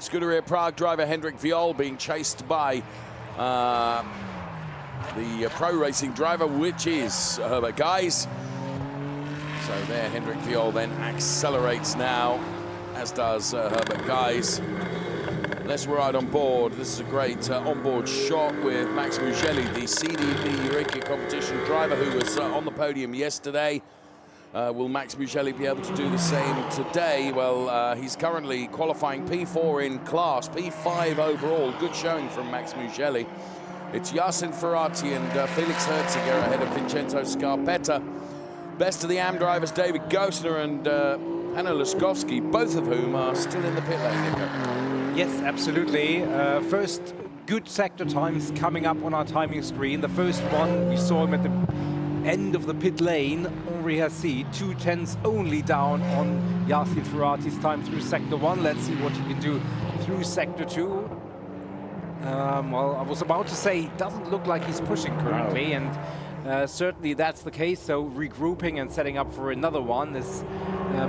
Scuderia Prague driver Hendrik Viol being chased by the pro racing driver, which is Herbert Guys. So there, Hendrik Viol then accelerates now, as does Herbert Guys. Let's ride on board. This is a great onboard shot with Max Mugelli, the CDP Eureka competition driver who was on the podium yesterday. Will Max Mugelli be able to do the same today? Well, he's currently qualifying P4 in class, P5 overall. Good showing from Max Mugelli. It's Yasin Ferrati and Felix Herziger ahead of Vincenzo Scarpetta. Best of the AM drivers, David Gosner and Hanna Laskovsky, both of whom are still in the pit lane, Nico. Yes, absolutely. First good sector times coming up on our timing screen. The first one, we saw him at the end of the pit lane. Henri Hassi, 2/10 only down on Yasin Ferrati's time through sector 1. Let's see what he can do through sector 2. Well, I was about to say, it doesn't look like he's pushing currently, and certainly that's the case. So regrouping and setting up for another one. This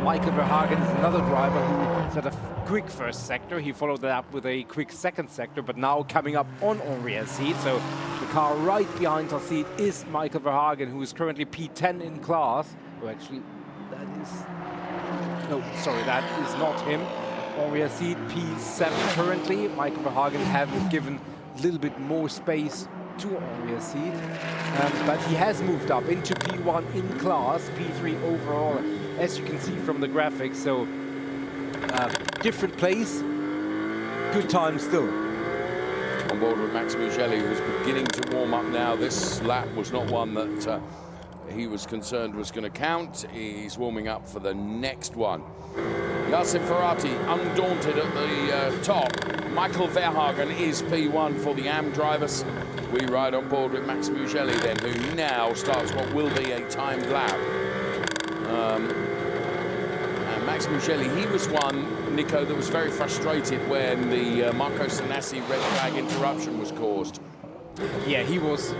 Michael Verhagen is another driver who set a quick first sector. He followed that up with a quick second sector, but now coming up on Henri's seat. So the car right behind our seat is Michael Verhagen, who is currently P10 in class. Oh, actually, that is... No, sorry, that is not him. Henri's seat P7 currently. Michael Verhagen having given a little bit more space to Henri's seat. But he has moved up into P1 in class, P3 overall, as you can see from the graphics. So different place, good time still. On board with Max Mugelli, who's beginning to warm up now. This lap was not one that he was concerned was going to count. He's warming up for the next one. Yasin Ferrati undaunted at the top. Michael Verhagen is P1 for the AM drivers. We ride on board with Max Mugelli then, who now starts what will be a timed lap. And Max Mugelli, he was one, Nico, that was very frustrated when the Marco Sanasi red flag interruption was caused. Yeah, he was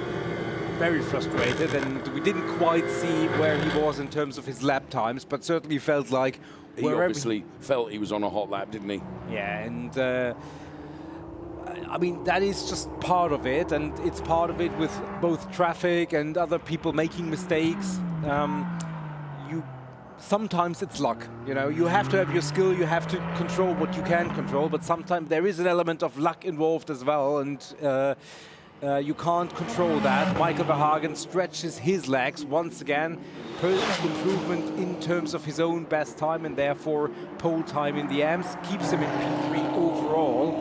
very frustrated, and we didn't quite see where he was in terms of his lap times, but certainly felt like he obviously felt he was on a hot lap, didn't he? Yeah, and I mean, that is just part of it, and it's part of it with both traffic and other people making mistakes. Sometimes it's luck, you know, you have to have your skill, you have to control what you can control, but sometimes there is an element of luck involved as well, and you can't control that. Michael Verhagen stretches his legs once again. Improvement in terms of his own best time, and therefore pole time in the AMs keeps him in P3 overall.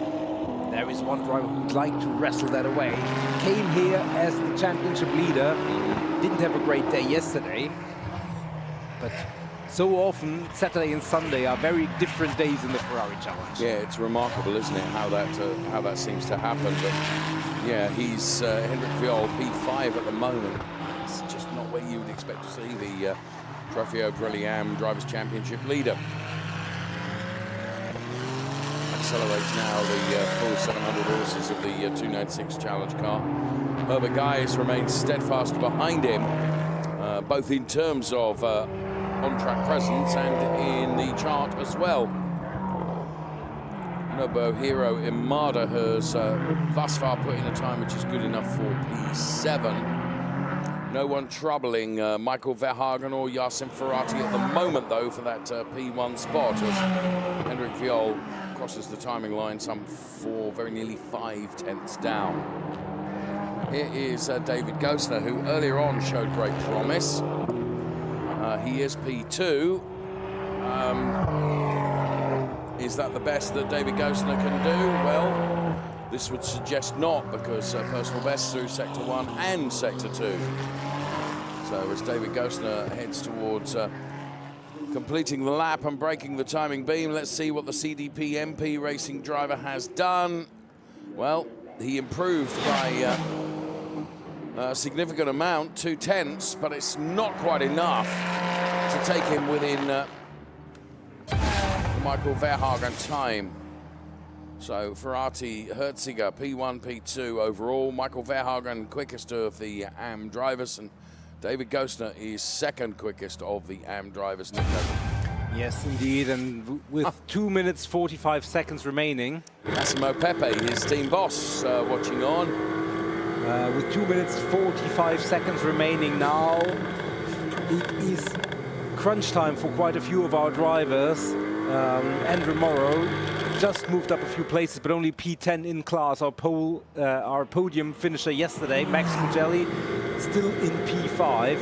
There is one driver who would like to wrestle that away. Came here as the championship leader. Didn't have a great day yesterday, but so often Saturday and Sunday are very different days in the Ferrari Challenge. Yeah, it's remarkable, isn't it, how that seems to happen. But yeah, he's Hendrik Viol P5 at the moment. It's just not where you would expect to see the Trofeo Pirelli AM Drivers' Championship leader. Accelerates now the full 700 horses of the 296 Challenge car. Herbert Guys remains steadfast behind him, both in terms of on-track presence and in the chart as well. Nobuhiro Imada has thus far put in a time which is good enough for P7. No one troubling Michael Verhagen or Yasin Ferrati at the moment, though, for that P1 spot, as Hendrik Viol crosses the timing line some very nearly 5/10 down. Here is David Gosner, who earlier on showed great promise. He is P2. Is that the best that David Gosner can do? Well, this would suggest not, because personal best through Sector 1 and Sector 2. So as David Gosner heads towards completing the lap and breaking the timing beam, let's see what the CDP MP racing driver has done. Well, he improved by a significant amount, 2/10, but it's not quite enough to take him within Michael Verhagen time. So Ferrari, Herziger, P1, P2 overall. Michael Verhagen, quickest of the AM drivers, and David Gostner is second quickest of the AM drivers. Yes, indeed, and with 2 minutes 45 seconds remaining. Massimo Pepe, his team boss, watching on. With 2 minutes 45 seconds remaining now, it is crunch time for quite a few of our drivers. Andrew Morrow just moved up a few places, but only P10 in class. Our podium finisher yesterday, Max Mugelli, still in P5.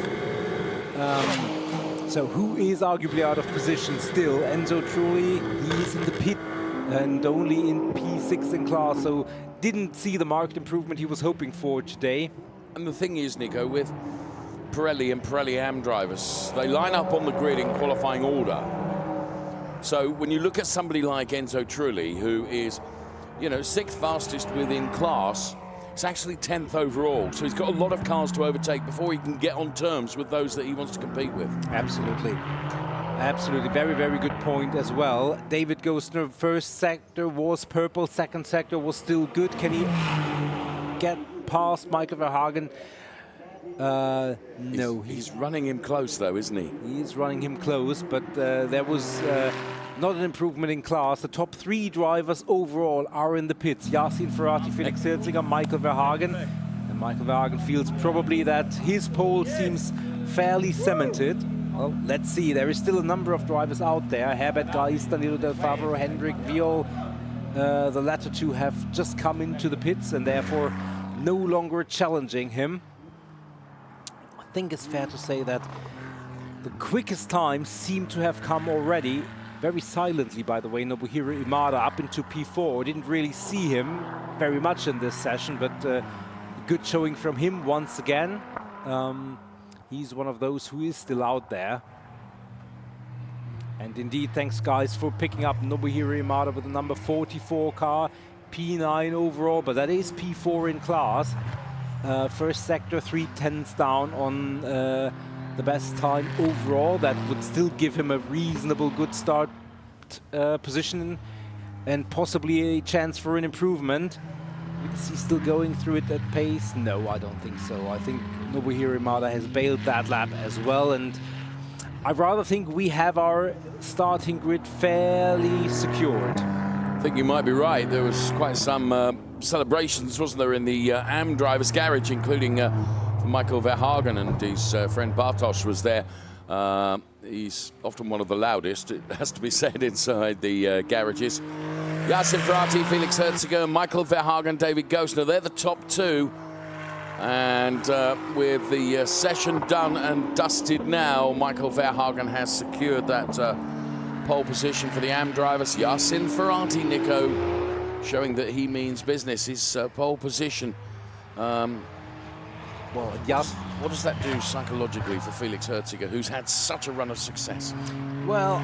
So who is arguably out of position still? Enzo Trulli, he's in the pit and only in P6 in class, so didn't see the marked improvement he was hoping for today. And the thing is, Nico, with Pirelli and Pirelli AM drivers, they line up on the grid in qualifying order. So when you look at somebody like Enzo Trulli, who is, you know, 6th fastest within class, it's actually 10th overall. So he's got a lot of cars to overtake before he can get on terms with those that he wants to compete with. Absolutely. Absolutely. Very, very good point as well. David Gostner, first sector was purple, second sector was still good. Can he get past Michael Verhagen? No. He's running him close, though, isn't he? He's running him close, but there was not an improvement in class. The top 3 drivers overall are in the pits. Yassin Ferrari, Felix Herziger, Michael Verhagen. And Michael Verhagen feels probably that his pole seems fairly cemented. Well, let's see. There is still a number of drivers out there. Herbert Geis, Danilo Del Favaro, Hendrik Viol. The latter two have just come into the pits and therefore no longer challenging him. I think it's fair to say that the quickest times seem to have come already. Very silently, by the way, Nobuhiro Imada up into P4. Didn't really see him very much in this session, but good showing from him once again. He's one of those who is still out there. And indeed, thanks guys for picking up Nobuhiro Imada with the number 44 car, P9 overall, but that is P4 in class. First sector, 3/10 down on the best time overall. That would still give him a reasonable good start position and possibly a chance for an improvement. Is he still going through it at pace? No, I don't think so. I think Nobuhiro Imada has bailed that lap as well, and I rather think we have our starting grid fairly secured. I think you might be right. There was quite some celebrations, wasn't there, in the AM drivers' garage, including for Michael Verhagen, and his friend Bartosz was there. He's often one of the loudest, it has to be said, inside the garages. Yassin Ferrari, Felix Herziger, Michael Verhagen, David Gostner, they're the top 2. And with the session done and dusted now, Michael Verhagen has secured that pole position for the AM drivers. Yassin Ferrari, Nico, showing that he means business. His pole position. Well, what does that do psychologically for Felix Herziger, who's had such a run of success? Well,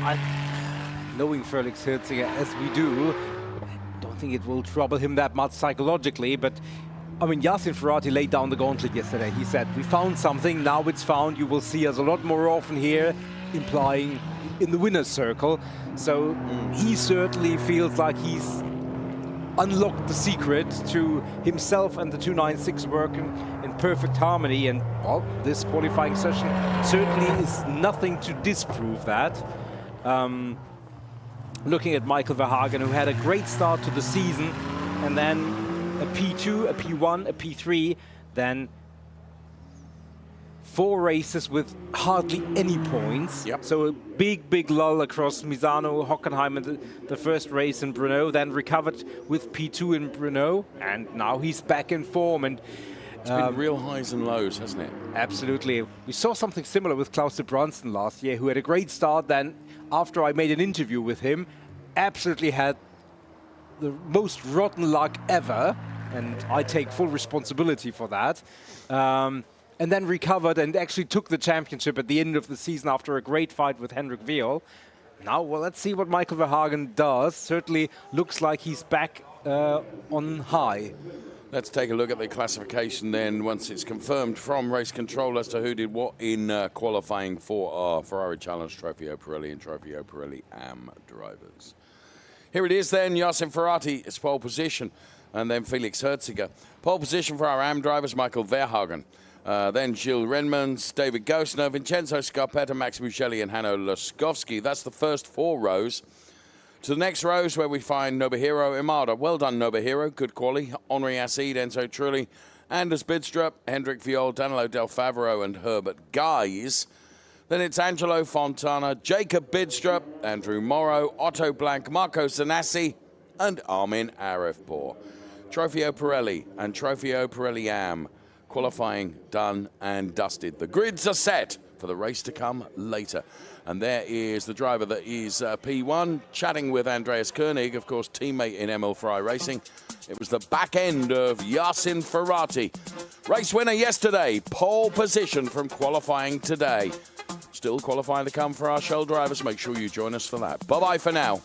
knowing Felix Herziger as we do, I don't think it will trouble him that much psychologically, but I mean, Yassin Ferrari laid down the gauntlet yesterday. He said, we found something, now it's found, you will see us a lot more often here, implying in the winner's circle. So he certainly feels like he's unlocked the secret to himself and the 296 working in perfect harmony. And well, this qualifying session certainly is nothing to disprove that. Looking at Michael Verhagen, who had a great start to the season, and then a P2, a P1, a P3, then 4 races with hardly any points. Yep. So a big lull across Misano, Hockenheim, and the first race in Brno, then recovered with P2 in Brno, and now he's back in form. And it's been real highs and lows, hasn't it? Absolutely. We saw something similar with Klaus de Brunson last year, who had a great start. Then, after I made an interview with him, absolutely had the most rotten luck ever, and I take full responsibility for that. And then recovered and actually took the championship at the end of the season after a great fight with Hendrik Viol. Now, well, let's see what Michael Verhagen does. Certainly looks like he's back on high. Let's take a look at the classification then once it's confirmed from race control as to who did what in qualifying for our Ferrari Challenge Trofeo Pirelli and Trofeo Pirelli AM drivers. Here it is then, Yassin Ferrati is pole position, and then Felix Herziger. Pole position for our AM drivers, Michael Verhagen. Then Gilles Renmans, David Gosner, Vincenzo Scarpetta, Max Mugelli and Hanno Laskovski. That's the first 4 rows. To the next rows where we find Nobuhiro Imada. Well done, Nobuhiro. Good quality. Henri Acide, Enzo Trulli, Anders Bidstrup, Hendrik Viol, Danilo Del Favaro and Herbert Guys. Then it's Angelo Fontana, Jacob Bidstrup, Andrew Morrow, Otto Blank, Marco Zanassi and Armin Arifpour. Trofeo Pirelli and Trofeo Pirelli AM. Qualifying done and dusted. The grids are set for the race to come later. And there is the driver that is P1, chatting with Andreas Koenig, of course, teammate in ML Fry Racing. It was the back end of Yassin Ferrati. Race winner yesterday, pole position from qualifying today. Still qualifying to come for our Shell drivers. Make sure you join us for that. Bye-bye for now.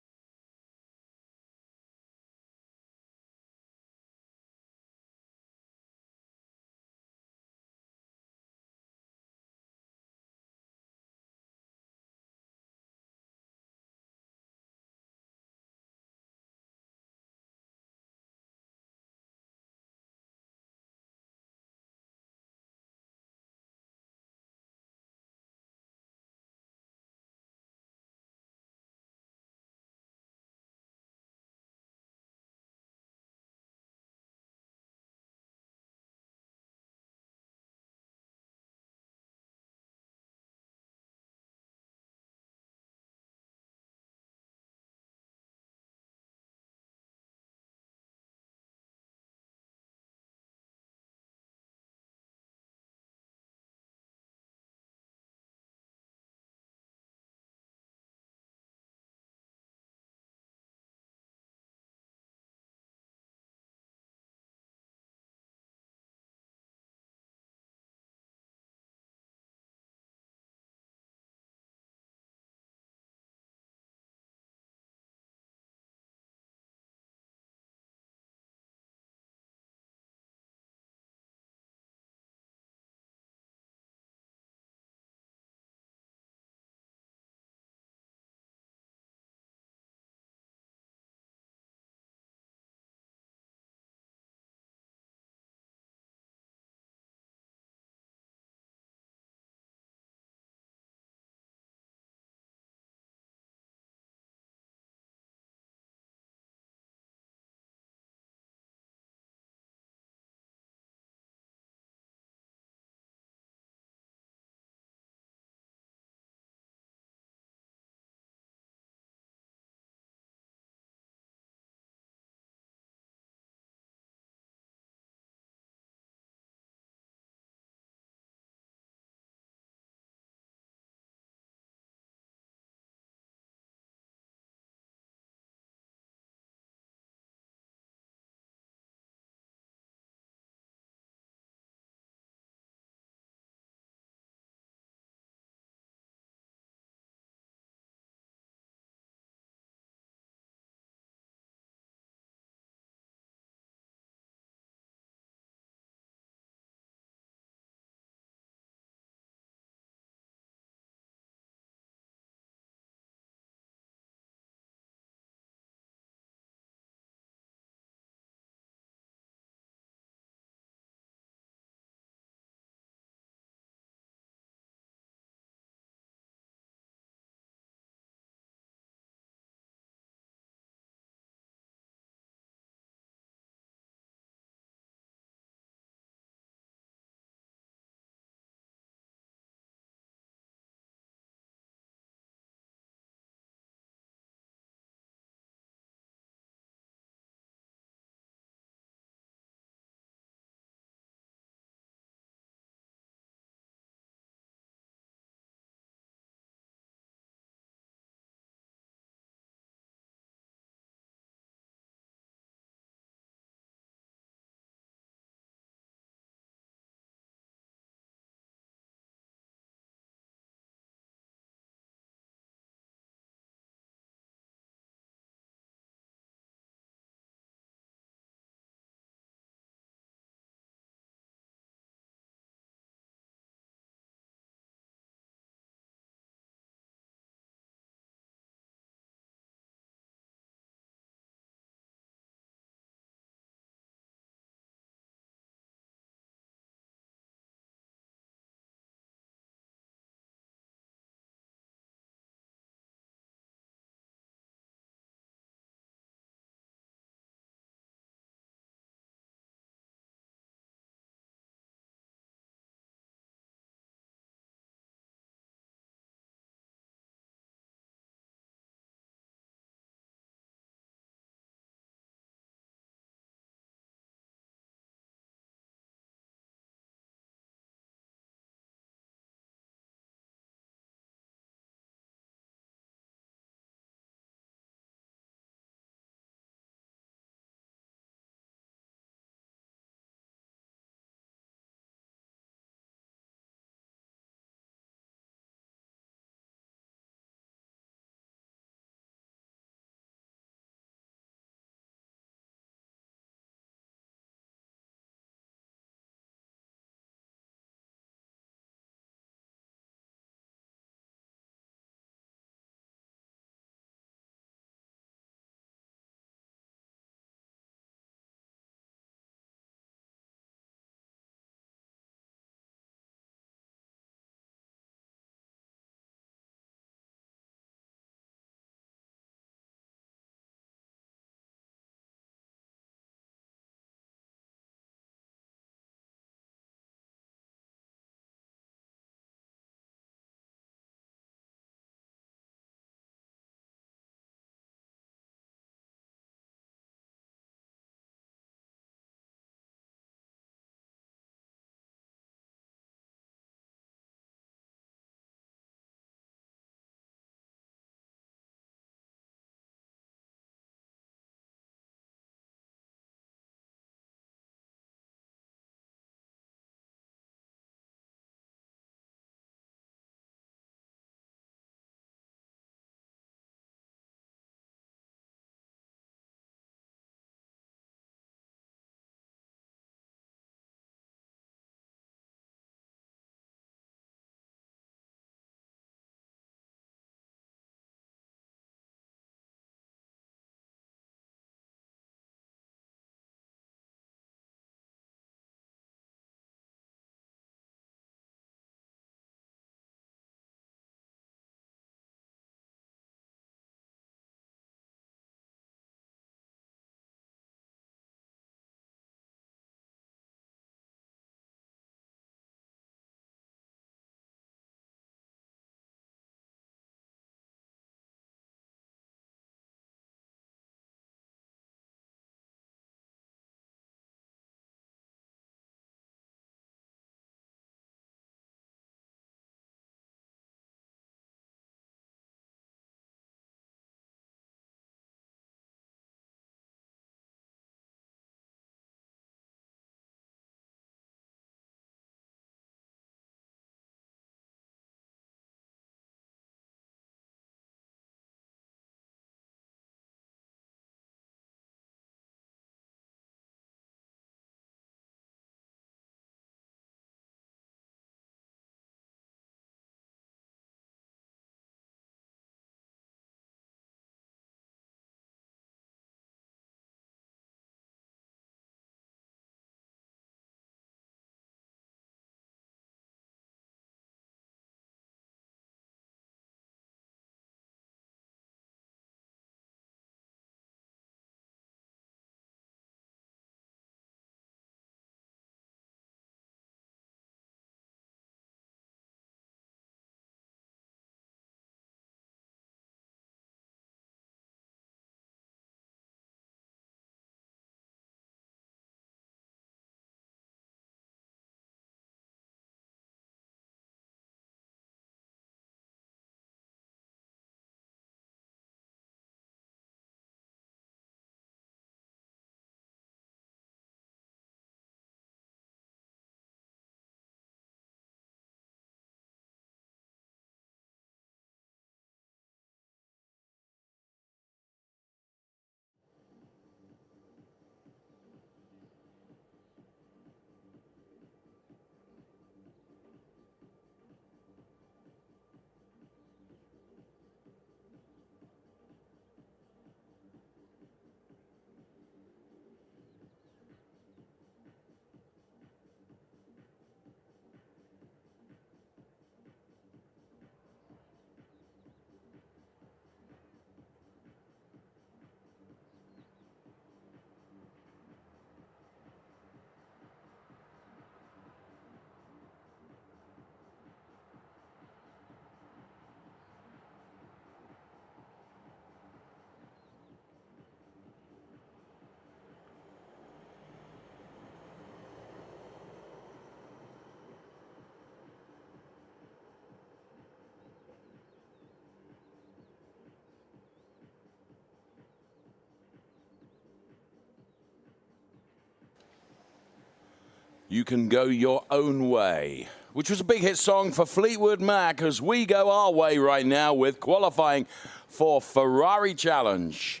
You Can Go Your Own Way, which was a big hit song for Fleetwood Mac as we go our way right now with qualifying for Ferrari Challenge.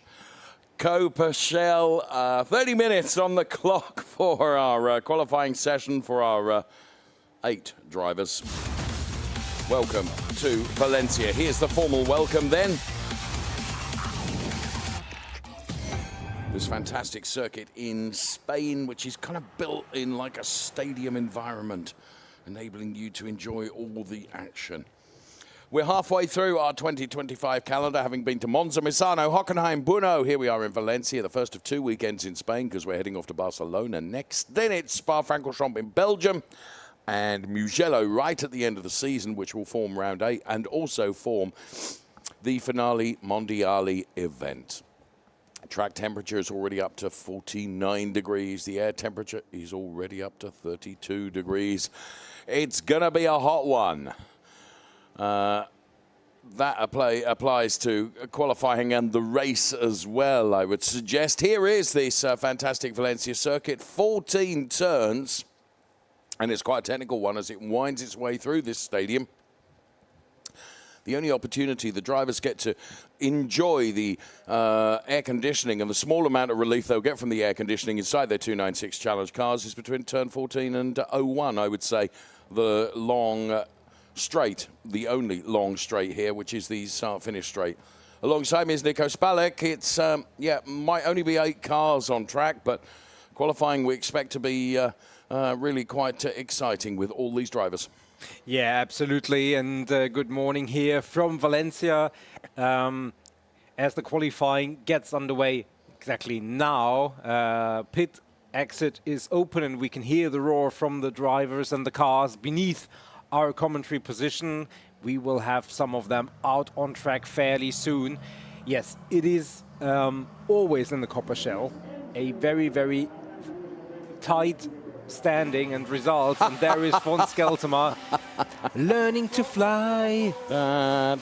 Coppa Shell, 30 minutes on the clock for our qualifying session for our 8 drivers. Welcome to Valencia. Here's the formal welcome then. This fantastic circuit in Spain, which is kind of built in like a stadium environment, enabling you to enjoy all the action. We're halfway through our 2025 calendar, having been to Monza, Misano, Hockenheim, Brno. Here we are in Valencia, the first of 2 weekends in Spain, because we're heading off to Barcelona next. Then it's Spa-Francorchamps in Belgium, and Mugello right at the end of the season, which will form round 8, and also form the finale Mondiale event. Track temperature is already up to 49 degrees. The air temperature is already up to 32 degrees. It's going to be a hot one. That applies to qualifying and the race as well, I would suggest. Here is this fantastic Valencia circuit, 14 turns, and it's quite a technical one as it winds its way through this stadium. The only opportunity the drivers get to enjoy the air conditioning and the small amount of relief they'll get from the air conditioning inside their 296 Challenge cars is between turn 14 and 01, I would say. The long straight, the only long straight here, which is the start-finish straight. Alongside me is Nico Spalek. It's, might only be 8 cars on track, but qualifying we expect to be really quite exciting with all these drivers. Yeah, absolutely. And good morning here from Valencia. As the qualifying gets underway exactly now, pit exit is open and we can hear the roar from the drivers and the cars beneath our commentary position. We will have some of them out on track fairly soon. Yes, it is always in the Coppa Shell a very, very tight standing and results, and there is von Skeltema learning to fly. As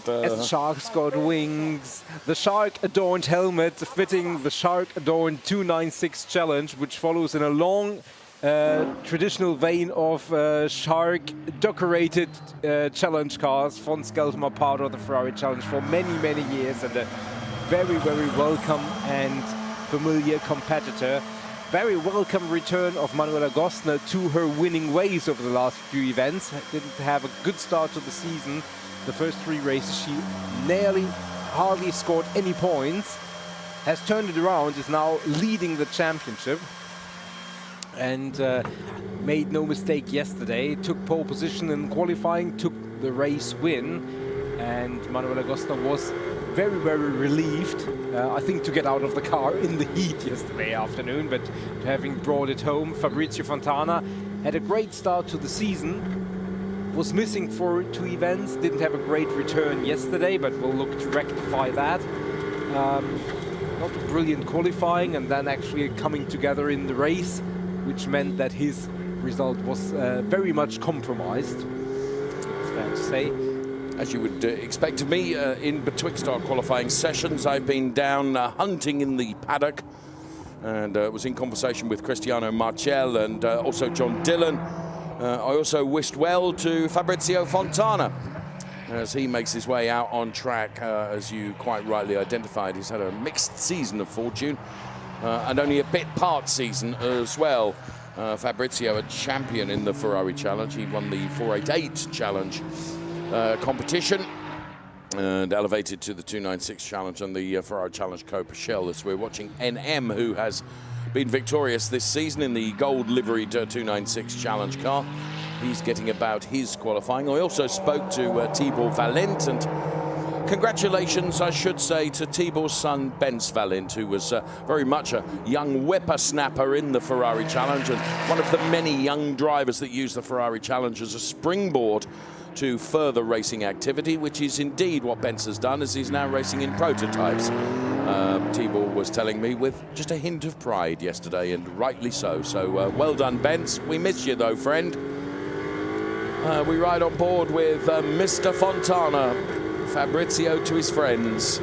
the Shark's got wings, the shark-adorned helmet fitting the shark-adorned 296 Challenge, which follows in a long traditional vein of shark-decorated challenge cars. Von Skeltema part of the Ferrari Challenge for many, many years, and a very, very welcome and familiar competitor. Very welcome return of Manuela Gostner to her winning ways over the last few events. Didn't have a good start to the season. The first 3 races she hardly scored any points. Has turned it around, is now leading the championship. And made no mistake yesterday. Took pole position in qualifying, took the race win. And Manuela Gostner was very, very relieved, I think, to get out of the car in the heat yesterday afternoon, but having brought it home. Fabrizio Fontana had a great start to the season, was missing for 2 events, didn't have a great return yesterday, but we'll look to rectify that. Not brilliant qualifying, and then actually coming together in the race, which meant that his result was very much compromised, it's fair to say. As you would expect of me, in betwixt our qualifying sessions, I've been down hunting in the paddock and was in conversation with Cristiano Marchel and also John Dillon. I also wished well to Fabrizio Fontana as he makes his way out on track. As you quite rightly identified, he's had a mixed season of fortune and only a bit part season as well. Fabrizio, a champion in the Ferrari Challenge. He won the 488 Challenge competition and elevated to the 296 Challenge and the Ferrari Challenge Coppa Shell. As we're watching NM, who has been victorious this season in the gold liveried 296 Challenge car. He's getting about his qualifying. I also spoke to Tibor Valent, and congratulations, I should say, to Tibor's son, Benz Valent, who was very much a young whippersnapper in the Ferrari Challenge and one of the many young drivers that use the Ferrari Challenge as a springboard to further racing activity, which is indeed what Benz has done, as he's now racing in prototypes. Tibor was telling me with just a hint of pride yesterday, and rightly so. So well done, Benz. We miss you though, friend. We ride on board with Mr. Fontana, Fabrizio to his friends.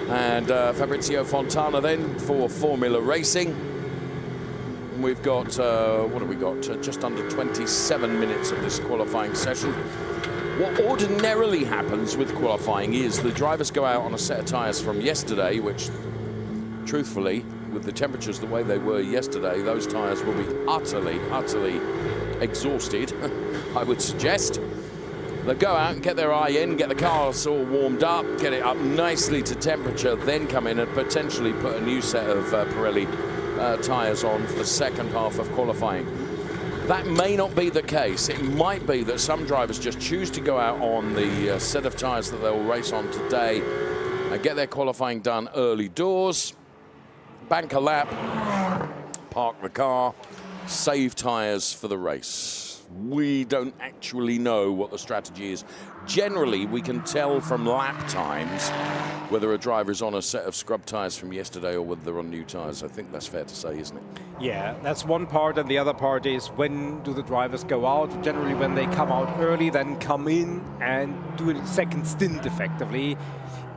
And Fabrizio Fontana then for Formula Racing. and we've got, what have we got? Just under 27 minutes of this qualifying session. What ordinarily happens with qualifying is the drivers go out on a set of tyres from yesterday, which, truthfully, with the temperatures the way they were yesterday, those tyres will be utterly exhausted, I would suggest. They'll go out and get their eye in, get the cars all warmed up, get it up nicely to temperature, then come in and potentially put a new set of Pirelli tyres on for the second half of qualifying. That may not be the case. It might be that some drivers just choose to go out on the set of tyres that they'll race on today and get their qualifying done early doors, bank a lap, park the car, save tyres for the race. We don't actually know what the strategy is. Generally, we can tell from lap times whether a driver is on a set of scrub tyres from yesterday or whether they're on new tyres. I think that's fair to say, isn't it? Yeah, that's one part, and the other part is when do the drivers go out? Generally, when they come out early, then come in and do a second stint effectively.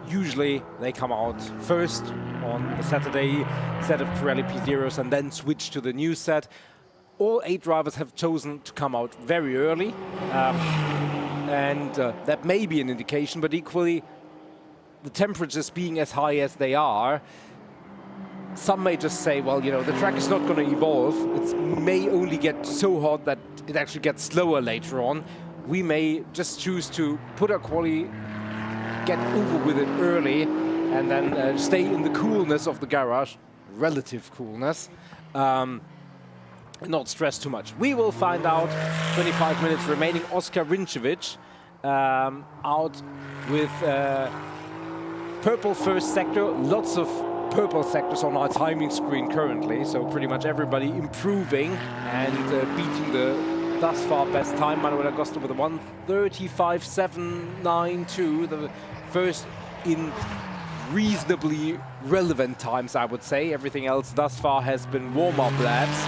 Usually, they come out first on the Saturday set of Pirelli P0s and then switch to the new set. All 8 drivers have chosen to come out very early, and that may be an indication, but equally, the temperatures being as high as they are, some may just say, well, you know, the track is not going to evolve. It may only get so hot that it actually gets slower later on. We may just choose to put our quali, get over with it early, and then stay in the coolness of the garage, relative coolness, not stress too much. We will find out. 25 minutes remaining. Oskar Rinčević out with purple first sector. Lots of purple sectors on our timing screen currently, so pretty much everybody improving and beating the thus far best time. Manuel Agosto with a 1:35.792, the first in reasonably relevant times, I would say. Everything else thus far has been warm-up laps.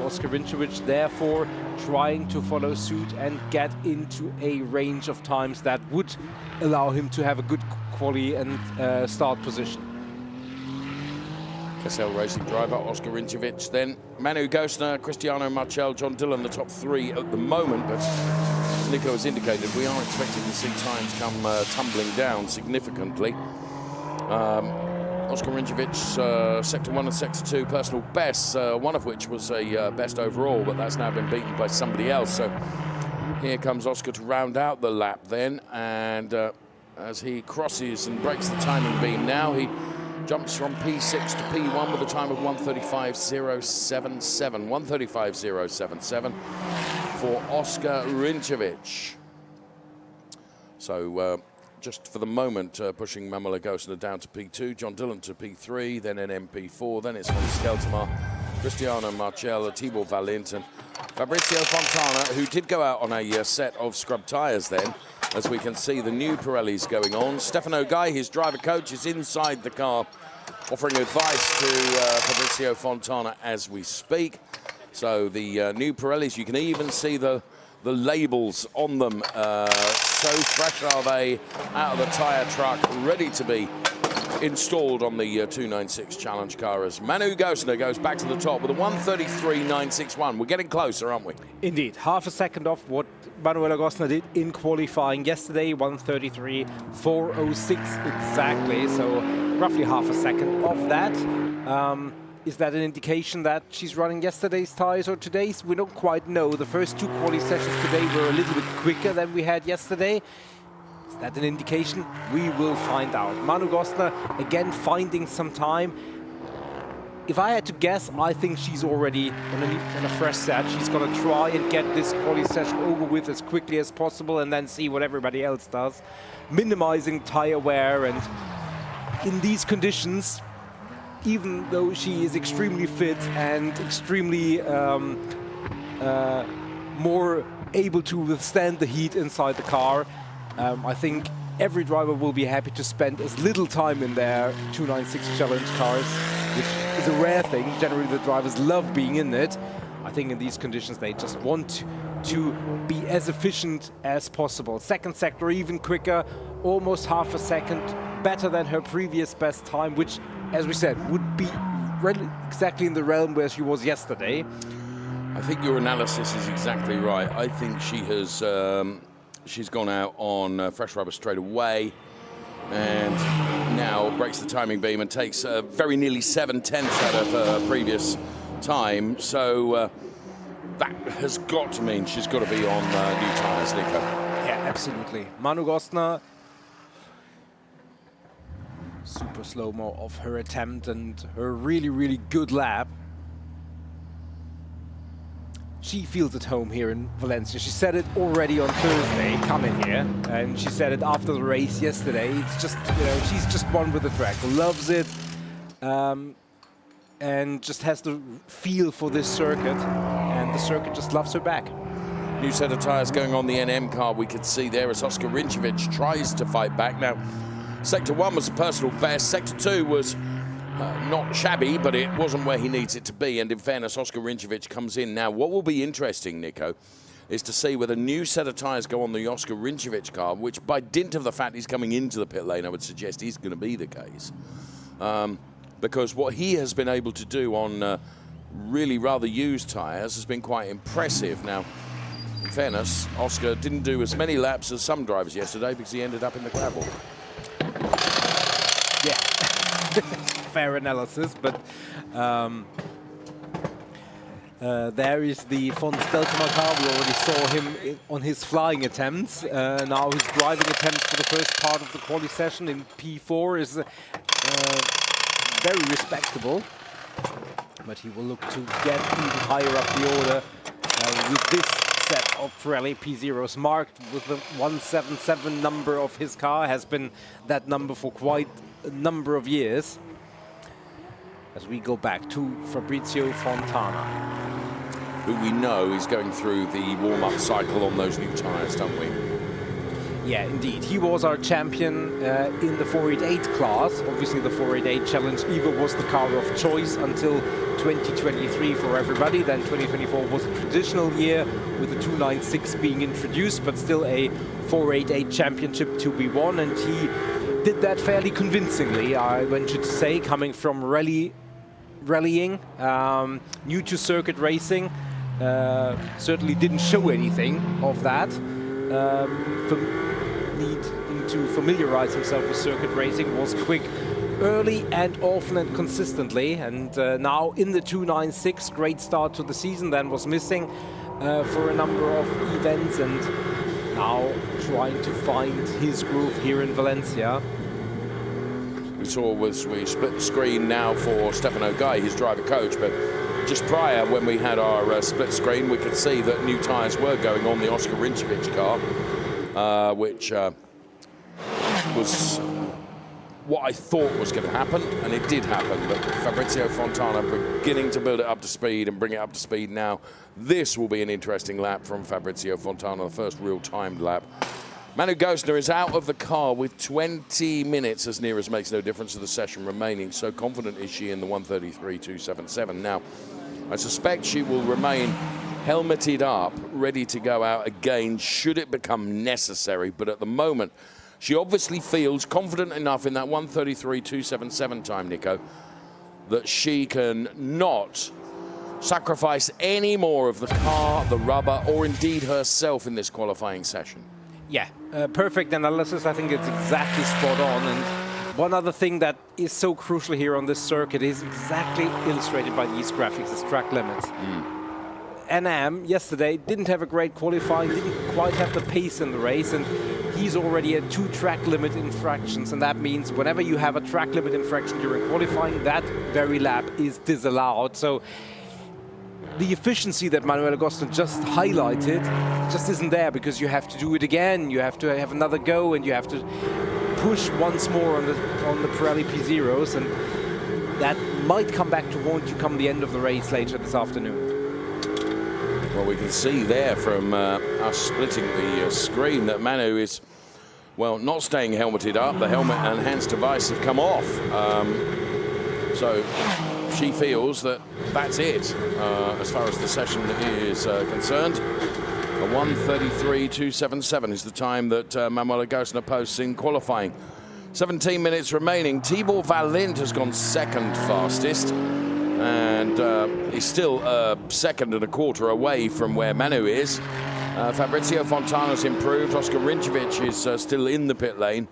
Oskar Rinčević therefore trying to follow suit and get into a range of times that would allow him to have a good quali and start position. Cassel Racing driver Oskar Rinčević, then Manu Gostner, Cristiano Marchel, John Dillon, the top 3 at the moment, but as Nico has indicated, we are expecting to see times come tumbling down significantly. Oskar Rinčević, Sector 1 and Sector 2 personal bests, one of which was a best overall, but that's now been beaten by somebody else. So here comes Oskar to round out the lap then, and as he crosses and breaks the timing beam now, he jumps from P6 to P1 with a time of 1:35.077. 1:35.077 for Oskar Rinčević. So just for the moment, pushing Manuel Agosto down to P2, John Dillon to P3, then in MP4, then it's Hans Skeltermar, Cristiano Marchel, Tibor Valint, and Fabrizio Fontana, who did go out on a set of scrub tyres then. As we can see, the new Pirellis going on. Stefano Gai, his driver coach, is inside the car, offering advice to Fabrizio Fontana as we speak. So the new Pirellis, you can even see the labels on them. So fresh are they out of the tyre truck, ready to be installed on the 296 Challenge car as Manu Gostner goes back to the top with a 1:33.961. We're getting closer, aren't we? Indeed. Half a second off what Manuel Agosto did in qualifying yesterday, 1:33.406 exactly, so roughly half a second off that. Is that an indication that she's running yesterday's tyres or today's? We don't quite know. The first 2 quali sessions today were a little bit quicker than we had yesterday. Is that an indication? We will find out. Manu Gostner again finding some time. If I had to guess, I think she's already on a fresh set. She's going to try and get this quali session over with as quickly as possible and then see what everybody else does. Minimizing tire wear, and in these conditions, even though she is extremely fit and extremely more able to withstand the heat inside the car, I think every driver will be happy to spend as little time in their 296 Challenge cars, which is a rare thing. Generally, the drivers love being in it. I think in these conditions, they just want to be as efficient as possible. Second sector, even quicker, almost half a second better than her previous best time, which, as we said, would be exactly in the realm where she was yesterday. I think your analysis is exactly right. I think she has she's gone out on fresh rubber straight away, and now breaks the timing beam and takes very nearly 7/10 out of her previous time. So that has got to mean she's got to be on new tyres, Nico. Yeah, absolutely. Manu Gostner, super slow-mo of her attempt and her really, really good lap. She feels at home here in Valencia. She said it already on Thursday, coming here, and she said it after the race yesterday. It's just, you know, she's just one with the track, loves it, and just has the feel for this circuit, and the circuit just loves her back. New set of tyres going on the NM car, we could see there as Oscar Rinčević tries to fight back. Now, Sector 1 was a personal best, Sector 2 was not shabby, but it wasn't where he needs it to be. And in fairness, Oscar Rinčević comes in. Now, what will be interesting, Nico, is to see whether a new set of tyres go on the Oscar Rinčević car, which by dint of the fact he's coming into the pit lane, I would suggest is going to be the case. Because what he has been able to do on really rather used tyres has been quite impressive. Now, in fairness, Oscar didn't do as many laps as some drivers yesterday because he ended up in the gravel. Yeah. Fair analysis, but there is the von Steltemer car. We already saw him on his flying attempts. Now his driving attempt for the first part of the quali session in P4 is very respectable, but he will look to get even higher up the order with this set of Pirelli P0s marked with the 177 number of his car. Has been that number for quite a number of years. As we go back to Fabrizio Fontana, who we know is going through the warm-up cycle on those new tyres, don't we? Yeah, indeed. He was our champion in the 488 class. Obviously, the 488 Challenge Evo was the car of choice until 2023 for everybody. Then 2024 was a traditional year with the 296 being introduced, but still a 488 championship to be won. And he did that fairly convincingly, I venture to say, coming from rallying, new to circuit racing. Certainly didn't show anything of that. Needing to familiarize himself with circuit racing, was quick early and often and consistently, and now in the 296, great start to the season, then was missing for a number of events, and now trying to find his groove here in Valencia. We saw we split the screen now for Stefano Gai, his driver coach, but just prior, when we had our split screen, we could see that new tyres were going on the Oscar Rinčević car, which was what I thought was going to happen, and it did happen. But Fabrizio Fontana beginning to build it up to speed and bring it up to speed now. This will be an interesting lap from Fabrizio Fontana, the first real timed lap. Manu Gostner is out of the car with 20 minutes, as near as makes no difference to the session remaining. So confident is she in the 1:33.277. Now, I suspect she will remain helmeted up, ready to go out again should it become necessary. But at the moment, she obviously feels confident enough in that 1:33.277 time, Nico, that she can not sacrifice any more of the car, the rubber, or indeed herself in this qualifying session. Yeah, perfect analysis. I think it's exactly spot on. And one other thing that is so crucial here on this circuit is exactly illustrated by these graphics, is track limits. NM yesterday didn't have a great qualifying, didn't quite have the pace in the race, and he's already at 2 track limit infractions, and that means whenever you have a track limit infraction during qualifying, that very lap is disallowed. So the efficiency that Manuel Gostner just highlighted just isn't there, because you have to do it again, you have to have another go, and you have to push once more on the Pirelli P0s, and that might come back to haunt you come the end of the race later this afternoon. Well, we can see there from us splitting the screen that Manu is, well, not staying helmeted up. The helmet and hands device have come off. So she feels that that's it as far as the session is concerned. A 1:33.277 is the time that Manuel Gostner posts in qualifying. 17 minutes remaining. Tibor Valent has gone second fastest. And he's still a second and a quarter away from where Manu is. Fabrizio Fontana's improved. Oscar Rinčević is still in the pit lane,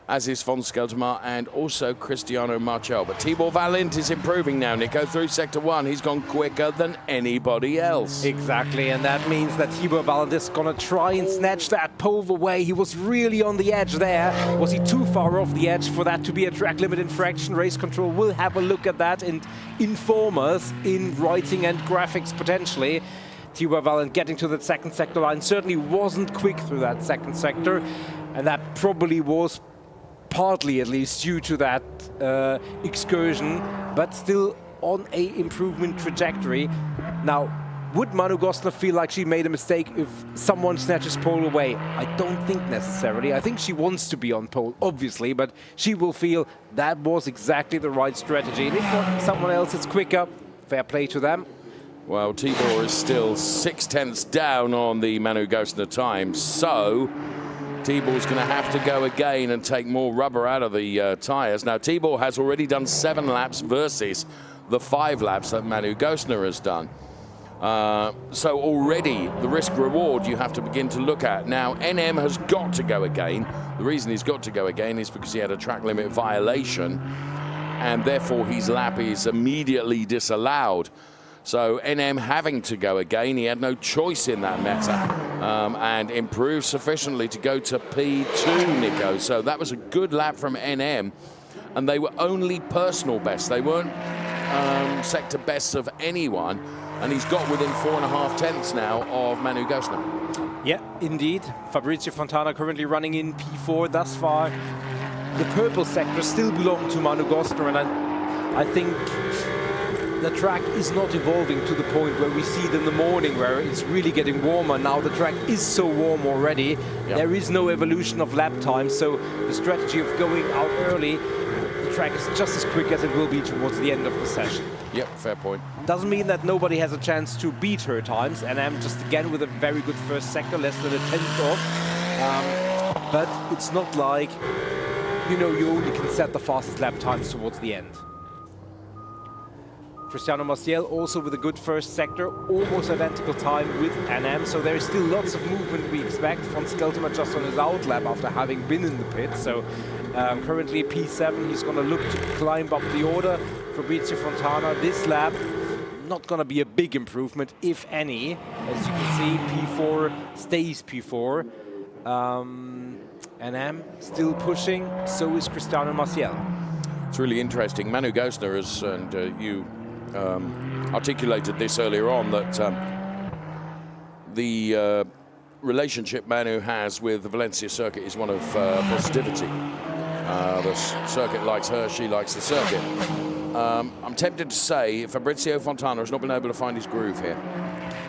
as is von Skelterma and also Cristiano Marchel. But Tibor Valent is improving now, Nico, through Sector 1. He's gone quicker than anybody else. Exactly, and that means that Tibor Valent is going to try and snatch that pole away. He was really on the edge there. Was he too far off the edge for that to be a track limit infraction? Race Control will have a look at that and inform us in writing and graphics potentially. Tibor Valent getting to the second sector line certainly wasn't quick through that second sector, and that probably was partly at least due to that excursion, but still on a improvement trajectory. Now, would Manu Gostner feel like she made a mistake if someone snatches pole away? I don't think necessarily. I think she wants to be on pole, obviously, but she will feel that was exactly the right strategy. And if someone else is quicker, fair play to them. Well, Tibor is still 6/10 down on the Manu Gostner time, so Tibor's going to have to go again and take more rubber out of the tyres. Now, Tibor has already done 7 laps versus the 5 laps that Manu Gostner has done. So already the risk-reward you have to begin to look at. Now, NM has got to go again. The reason he's got to go again is because he had a track limit violation, and therefore his lap is immediately disallowed. So NM having to go again, he had no choice in that matter, and improved sufficiently to go to P2, Nico. So that was a good lap from NM, and they were only personal bests. They weren't sector bests of anyone, and he's got within 4.5 tenths now of Manu Gostner. Yeah, indeed. Fabrizio Fontana currently running in P4 thus far. The purple sector still belongs to Manu Gostner, and I think the track is not evolving to the point where we see it in the morning, where it's really getting warmer. Now the track is so warm already. Yep. There is no evolution of lap time, so the strategy of going out early, the track is just as quick as it will be towards the end of the session. Yep, fair point. Doesn't mean that nobody has a chance to beat her times, and I'm just again with a very good first sector, less than a tenth off. But it's not like, you know, you only can set the fastest lap times towards the end. Cristiano Maciel also with a good first sector, almost identical time with NM, so there is still lots of movement we expect. Von Skelterma just on his out lap after having been in the pit, so currently P7, he's going to look to climb up the order. Fabrizio Fontana this lap, not going to be a big improvement, if any. As you can see, P4 stays P4. NM still pushing, so is Cristiano Maciel. It's really interesting. Manu Gostner is, and you articulated this earlier on, that the relationship Manu has with the Valencia circuit is one of positivity. The circuit likes her, she likes the circuit. I'm tempted to say Fabrizio Fontana has not been able to find his groove here.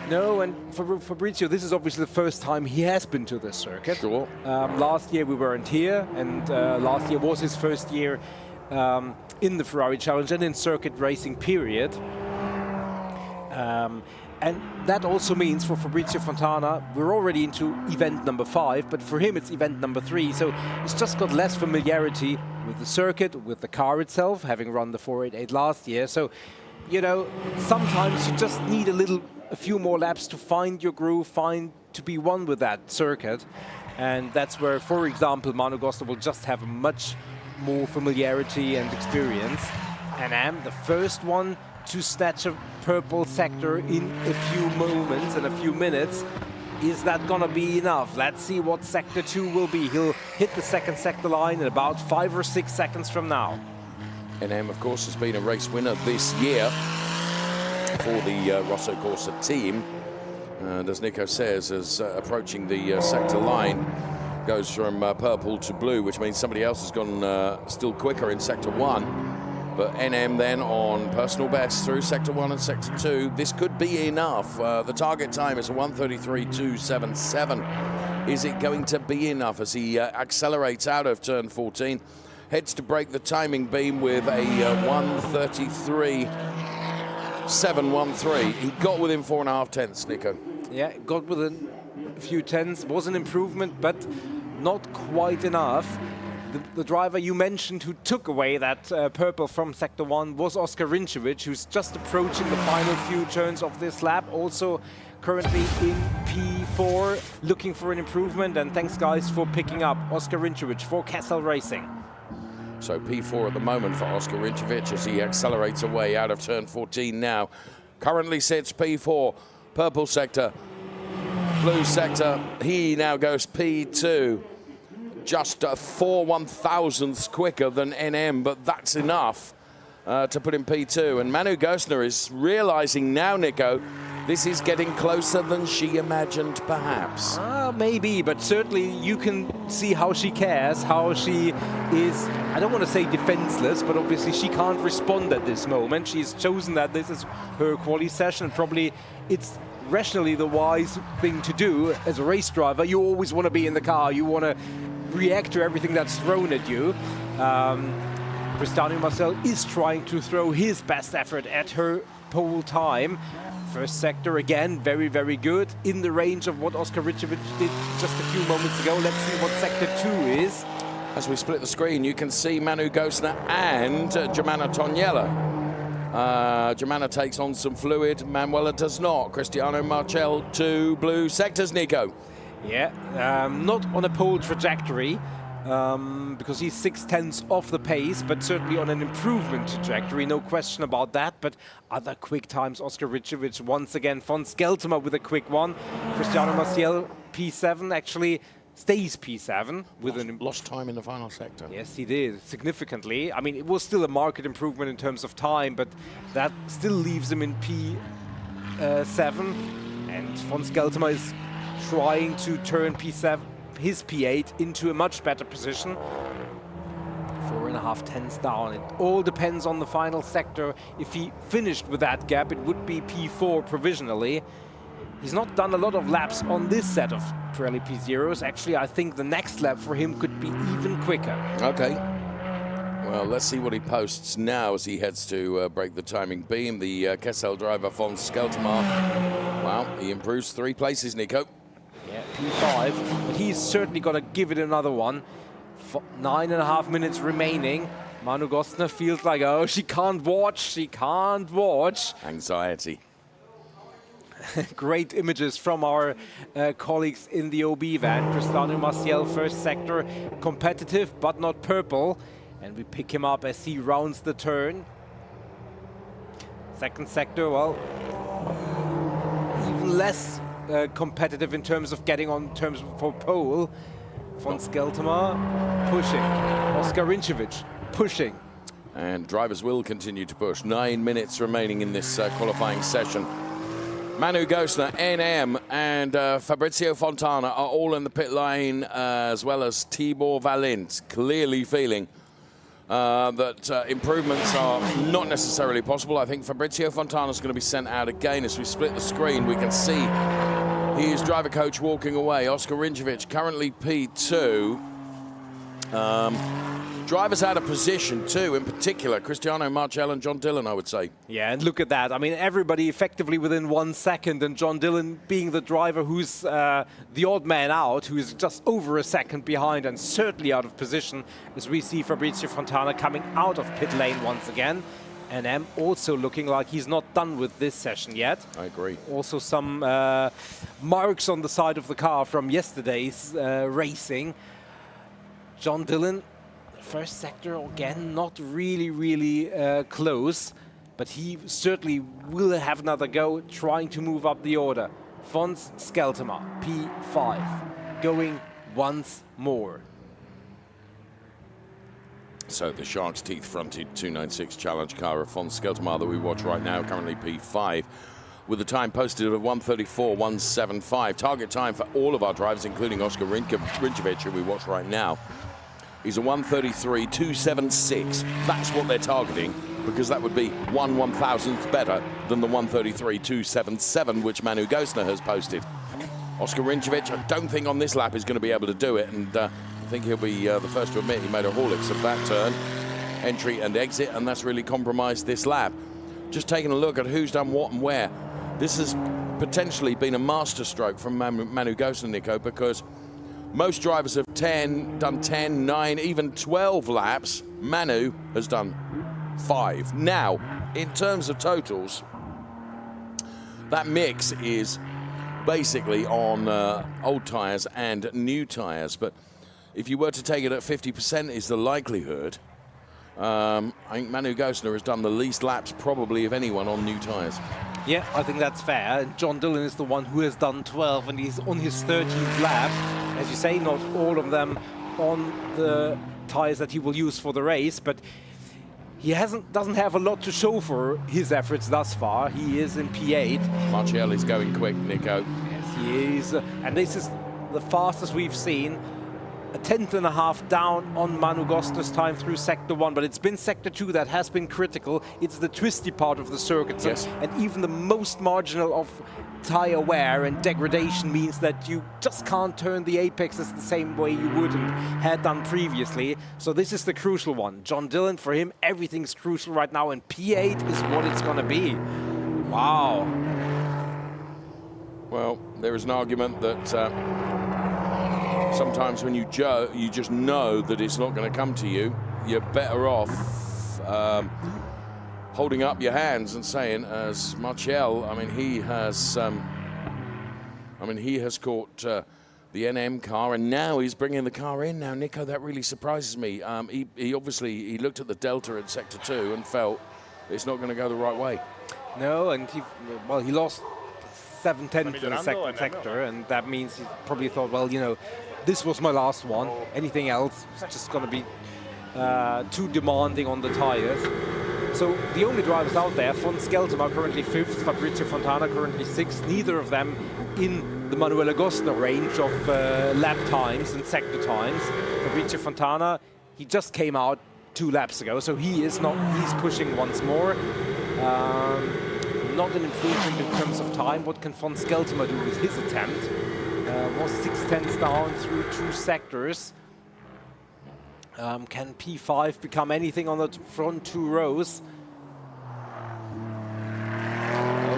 No, and for Fabrizio, this is obviously the first time he has been to this circuit. Sure. Last year we weren't here, and last year was his first year in the Ferrari Challenge and in circuit racing period. And that also means for Fabrizio Fontana, we're already into event number 5, but for him it's event number 3, so he's just got less familiarity with the circuit, with the car itself, having run the 488 last year. So, you know, sometimes you just need a few more laps to find your groove, to be one with that circuit. And that's where, for example, Manu Gostner will just have much more familiarity and experience. And I'm the first one to snatch a purple sector in a few moments and a few minutes. Is that gonna be enough? Let's see what sector 2 will be. He'll hit the second sector line in about 5 or 6 seconds from now. NM, of course, has been a race winner this year for the Rosso Corsa team. And as Nico says, as approaching the sector line, goes from purple to blue, which means somebody else has gone still quicker in sector 1. But NM then on personal best through sector 1 and sector 2. This could be enough. The target time is a 1:33.277. Is it going to be enough as he accelerates out of turn 14, heads to break the timing beam with a 1:33.713. He got within 4.5 tenths, Nico. Yeah, got within a few tenths. Was an improvement, but not quite enough. The driver you mentioned who took away that purple from Sector 1 was Oskar Rinčević, who's just approaching the final few turns of this lap. Also currently in P4, looking for an improvement. And thanks, guys, for picking up Oskar Rinčević for Kessel Racing. So P4 at the moment for Oskar Rinčević as he accelerates away out of turn 14 now. Currently sits P4, purple sector, blue sector. He now goes P2. Just 4 1,000ths quicker than NM, but that's enough to put in P2. And Manu Gössner is realizing now, Nico, this is getting closer than she imagined, perhaps. Maybe, but certainly you can see how she cares, how she is, I don't want to say defenseless, but obviously she can't respond at this moment. She's chosen that this is her quali session. Probably it's rationally the wise thing to do as a race driver. You always want to be in the car. You want to react to everything that's thrown at you. Cristiano Marcel is trying to throw his best effort at her pole time. First sector again, very, very good. In the range of what Oskar Rinčević did just a few moments ago. Let's see what sector 2 is. As we split the screen, you can see Manu Gössner and Germana Toniela. Germana takes on some fluid, Manuela does not. Cristiano Marcel, 2 blue sectors, Nico. Yeah, not on a pole trajectory, because he's 6/10ths off the pace, but certainly on an improvement trajectory, no question about that. But other quick times, Oskar Rinčević once again, von Skeltema with a quick one. Cristiano Marcel, P7, actually stays P7 with lost time in the final sector. Yes, he did, significantly. I mean, it was still a market improvement in terms of time, but that still leaves him in P7. And von Skeltema is trying to turn P7, his P8 into a much better position. 4.5 tenths down. It all depends on the final sector. If he finished with that gap, it would be P4 provisionally. He's not done a lot of laps on this set of Pirelli P0s. Actually, I think the next lap for him could be even quicker. Okay. Well, let's see what he posts now as he heads to break the timing beam. The Kessel driver, von Skeltema. Wow, he improves 3 places, Nico. Yeah, P5, but he's certainly got to give it another one. 9.5 minutes remaining. Manu Gössner feels like, oh, she can't watch. Anxiety. Great images from our colleagues in the OB van. Cristiano Marcel, first sector, competitive but not purple. And we pick him up as he rounds the turn. Second sector, well, even less competitive in terms of getting on terms for pole. Von Skeltema pushing. Oskar Rinčević pushing. And drivers will continue to push. 9 minutes remaining in this qualifying session. Manu Gössner, NM, and Fabrizio Fontana are all in the pit lane, as well as Tibor Valint, clearly feeling that improvements are not necessarily possible. I think Fabrizio Fontana is going to be sent out again. As we split the screen, we can see his driver coach walking away. Oskar Rinčević currently P2. Drivers out of position too, in particular Cristiano Marcel and John Dillon, I would say. Yeah, and look at that. I mean, everybody effectively within 1 second, and John Dillon being the driver who's the odd man out, who is just over a second behind and certainly out of position, as we see Fabrizio Fontana coming out of pit lane once again. And M also looking like he's not done with this session yet. I agree. Also some marks on the side of the car from yesterday's racing. John Dillon, first sector again, not really close, but he certainly will have another go trying to move up the order. Von Skeltema, P5, going once more. So the Shark's Teeth fronted 296 challenge car of von Skeltema that we watch right now, currently P5, with the time posted of 1:34.175. Target time for all of our drivers, including Oskar Rinčević, who we watch right now, is a 1:33.276. That's what they're targeting, because that would be 1 1,000th better than the 1:33.277 which Manu Gössner has posted. Oskar Rinčević, I don't think on this lap is going to be able to do it, and I think he'll be the first to admit he made a Horlicks of that turn, entry and exit, and that's really compromised this lap. Just taking a look at who's done what and where. This has potentially been a masterstroke from Manu Gössner, Nico, because Most drivers have done 10, 9, even 12 laps. Manu has done 5. Now, in terms of totals, that mix is basically on old tyres and new tyres. But if you were to take it at 50% is the likelihood, I think Manu Gosner has done the least laps probably of anyone on new tyres. Yeah, I think that's fair. And John Dillon is the one who has done 12, and he's on his 13th lap. As you say, not all of them on the tyres that he will use for the race, but he doesn't have a lot to show for his efforts thus far. He is in P8. Martial is going quick, Nico. Yes, he is. And this is the fastest we've seen. A 10th.5 down on Manu Gosner's time through Sector 1, but it's been Sector 2 that has been critical. It's the twisty part of the circuit, yes. And even the most marginal of tire wear and degradation means that you just can't turn the apexes the same way you would and had done previously. So this is the crucial one. John Dillon, for him, everything's crucial right now, and P8 is what it's going to be. Wow. Well, there is an argument that sometimes when you just know that it's not going to come to you, you're better off holding up your hands and saying, as Martial, he has caught the NM car, and now he's bringing the car in. Now, Nico, that really surprises me. He obviously looked at the delta in Sector 2 and felt it's not going to go the right way. No, and he lost 7/10 in the second sector, and that means he probably thought, well, this was my last one. Anything else is just going to be too demanding on the tires. So the only drivers out there, von Skeltema currently 5th, Fabrizio Fontana currently 6th, neither of them in the Manuela Gosner range of lap times and sector times. Fabrizio Fontana, he just came out 2 laps ago, so he's pushing once more. Not an improvement in terms of time. What can von Skeltema do with his attempt? Was 6/10 down through 2 sectors. Can P5 become anything on the front 2 rows?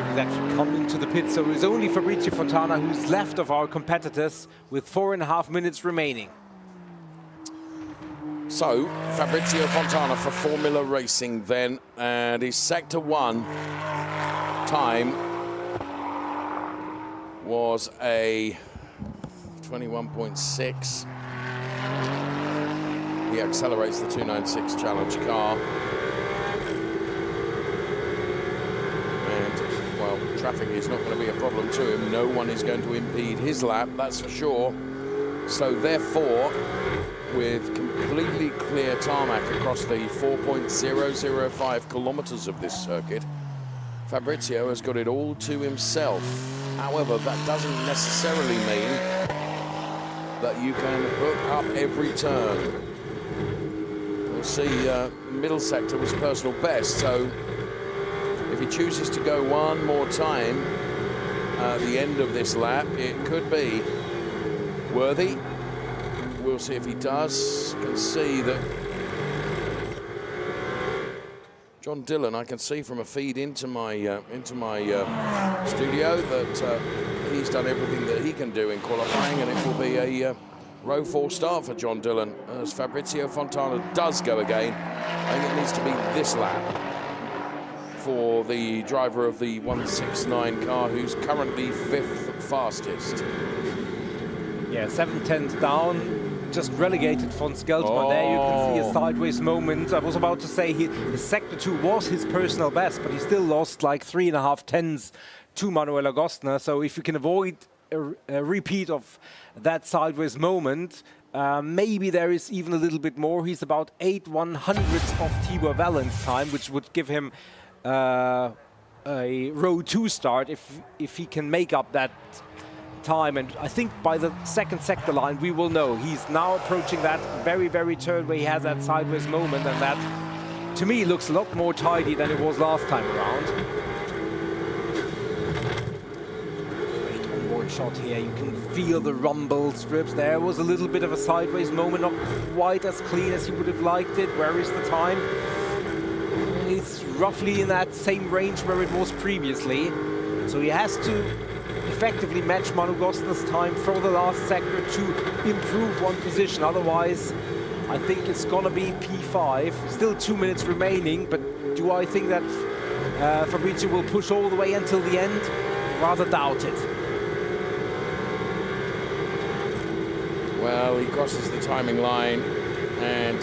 He's actually come into the pit, so it's only Fabrizio Fontana who's left of our competitors with 4.5 minutes remaining. So, Fabrizio Fontana for Formula Racing then, and his Sector 1 time was a 21.6. He accelerates the 296 Challenge car. And, well, traffic is not going to be a problem to him. No one is going to impede his lap, that's for sure. So, therefore, with completely clear tarmac across the 4.005 kilometers of this circuit, Fabrizio has got it all to himself. However, that doesn't necessarily mean that you can hook up every turn. We'll see, middle sector was personal best, so if he chooses to go one more time at the end of this lap, it could be worthy. We'll see if he does. You can see that John Dillon, I can see from a feed into my studio that he's done everything that he can do in qualifying, and it will be a row 4 start for John Dillon as Fabrizio Fontana does go again. I think it needs to be this lap for the driver of the 169 car, who's currently 5th fastest. Yeah, 7/10 down. Just relegated von Skeltema. There you can see a sideways moment. I was about to say his Sector 2 was his personal best, but he still lost like 3.5 tenths to Manuela Gosner. So if you can avoid a repeat of that sideways moment, maybe there is even a little bit more. He's about 8/100ths of Tibor Valent's time, which would give him a row 2 start if he can make up that time. And I think by the second sector line we will know he's now approaching that very, very turn where he has that sideways moment, and that to me looks a lot more tidy than it was last time around. Great onboard shot here. You can feel the rumble strips. There was a little bit of a sideways moment, not quite as clean as he would have liked it. Where is the time? It's roughly in that same range where it was previously, so he has to effectively match Manu Gostner's time for the last sector to improve one position. Otherwise, I think it's gonna be P5. Still 2 minutes remaining, but do I think that Fabrizio will push all the way until the end? Rather doubt it. Well, he crosses the timing line, and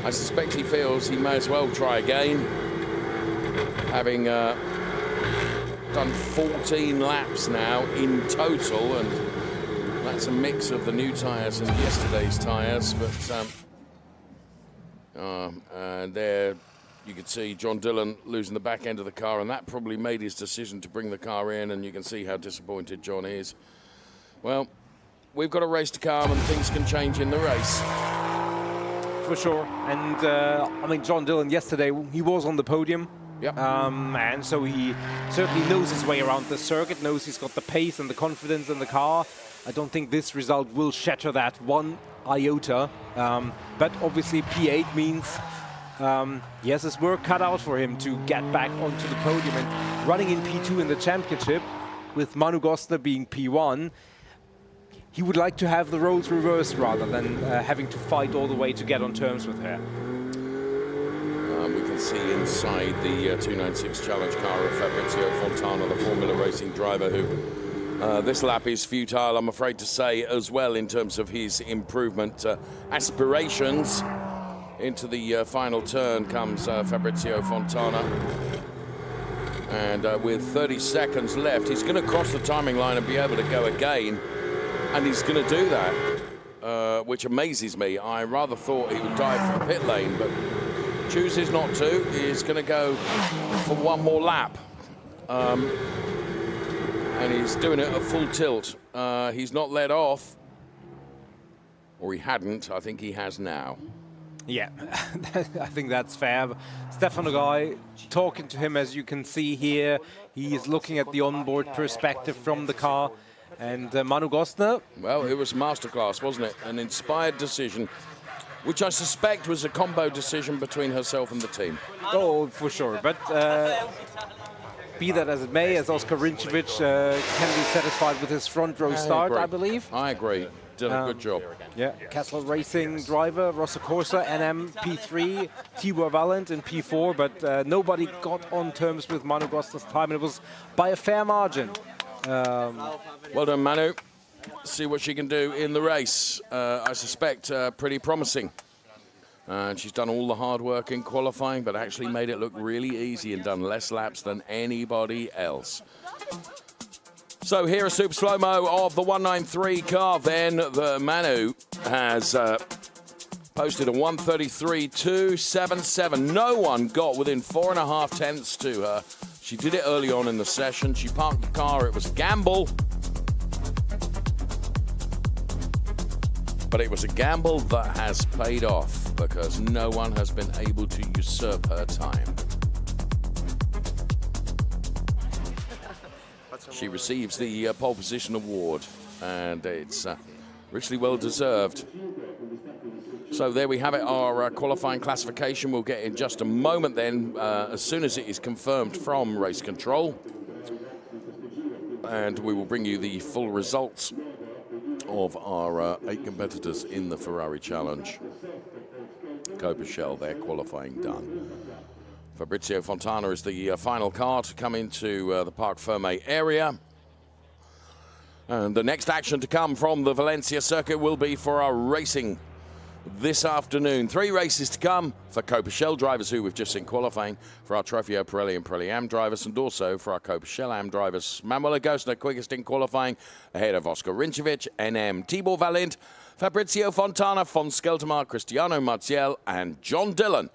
I suspect he feels he may as well try again, having done 14 laps now in total, and that's a mix of the new tyres and yesterday's tyres. But and there you can see John Dillon losing the back end of the car, and that probably made his decision to bring the car in, and you can see how disappointed John is. Well, we've got a race to come, and things can change in the race. For sure. And I mean, John Dillon yesterday, he was on the podium. Yep. And so he certainly knows his way around the circuit, knows he's got the pace and the confidence in the car. I don't think this result will shatter that one iota. But obviously P8 means he has his work cut out for him to get back onto the podium. And running in P2 in the championship, with Manu Gostner being P1, he would like to have the roles reversed rather than having to fight all the way to get on terms with her. We can see inside the 296 Challenge car of Fabrizio Fontana, the Formula Racing driver, who this lap is futile, I'm afraid to say, as well, in terms of his improvement aspirations. Into the final turn comes Fabrizio Fontana. And with 30 seconds left, he's going to cross the timing line and be able to go again. And he's going to do that, which amazes me. I rather thought he would dive for the pit lane, but chooses not to. He's going to go for one more lap. And he's doing it at full tilt. He's not let off. Or he hadn't. I think he has now. Yeah, I think that's fair. Stefan Guy, talking to him, as you can see here, he is looking at the onboard perspective from the car. And Manu Gostner? Well, it was masterclass, wasn't it? An inspired decision, which I suspect was a combo decision between herself and the team. Oh, for sure. But be that as it may, as Oscar Rinčević can be satisfied with his front row start, I believe. I agree. Did a good job. Yeah, Kessler Racing driver, Rosso Corsa, NM P3, Tibor Valent in P4, but nobody got on terms with Manu Gostner's time, and it was by a fair margin. Well done, Manu. See what she can do in the race. I suspect pretty promising. And she's done all the hard work in qualifying, but actually made it look really easy and done less laps than anybody else. So here a super slow-mo of the 193 car. Then the Manu has posted a 133.277. No one got within 4.5 tenths to her. She did it early on in the session. She parked the car. It was a gamble. But it was a gamble that has paid off because no one has been able to usurp her time. She receives the pole position award, and it's richly well deserved. So there we have it, our qualifying classification. We'll get in just a moment then, as soon as it is confirmed from race control. And we will bring you the full results of our 8 competitors in the Ferrari Challenge. Coppa Shell, their qualifying done. Fabrizio Fontana is the final car to come into the Parc Ferme area. And the next action to come from the Valencia circuit will be for our racing this afternoon. 3 races to come for Coppa Shell drivers who we've just seen qualifying, for our Trofeo Pirelli and Pirelli AM drivers, and also for our Coppa Shell AM drivers. Manuel Gostner quickest in qualifying, ahead of Oscar Rinčević, NM Tibor Valent, Fabrizio Fontana, Fon Skeltermar, Cristiano Marziel, and John Dillon.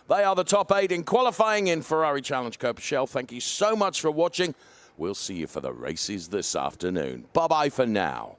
They are the top 8 in qualifying in Ferrari Challenge Coppa Shell. Thank you so much for watching. We'll see you for the races this afternoon. Bye-bye for now.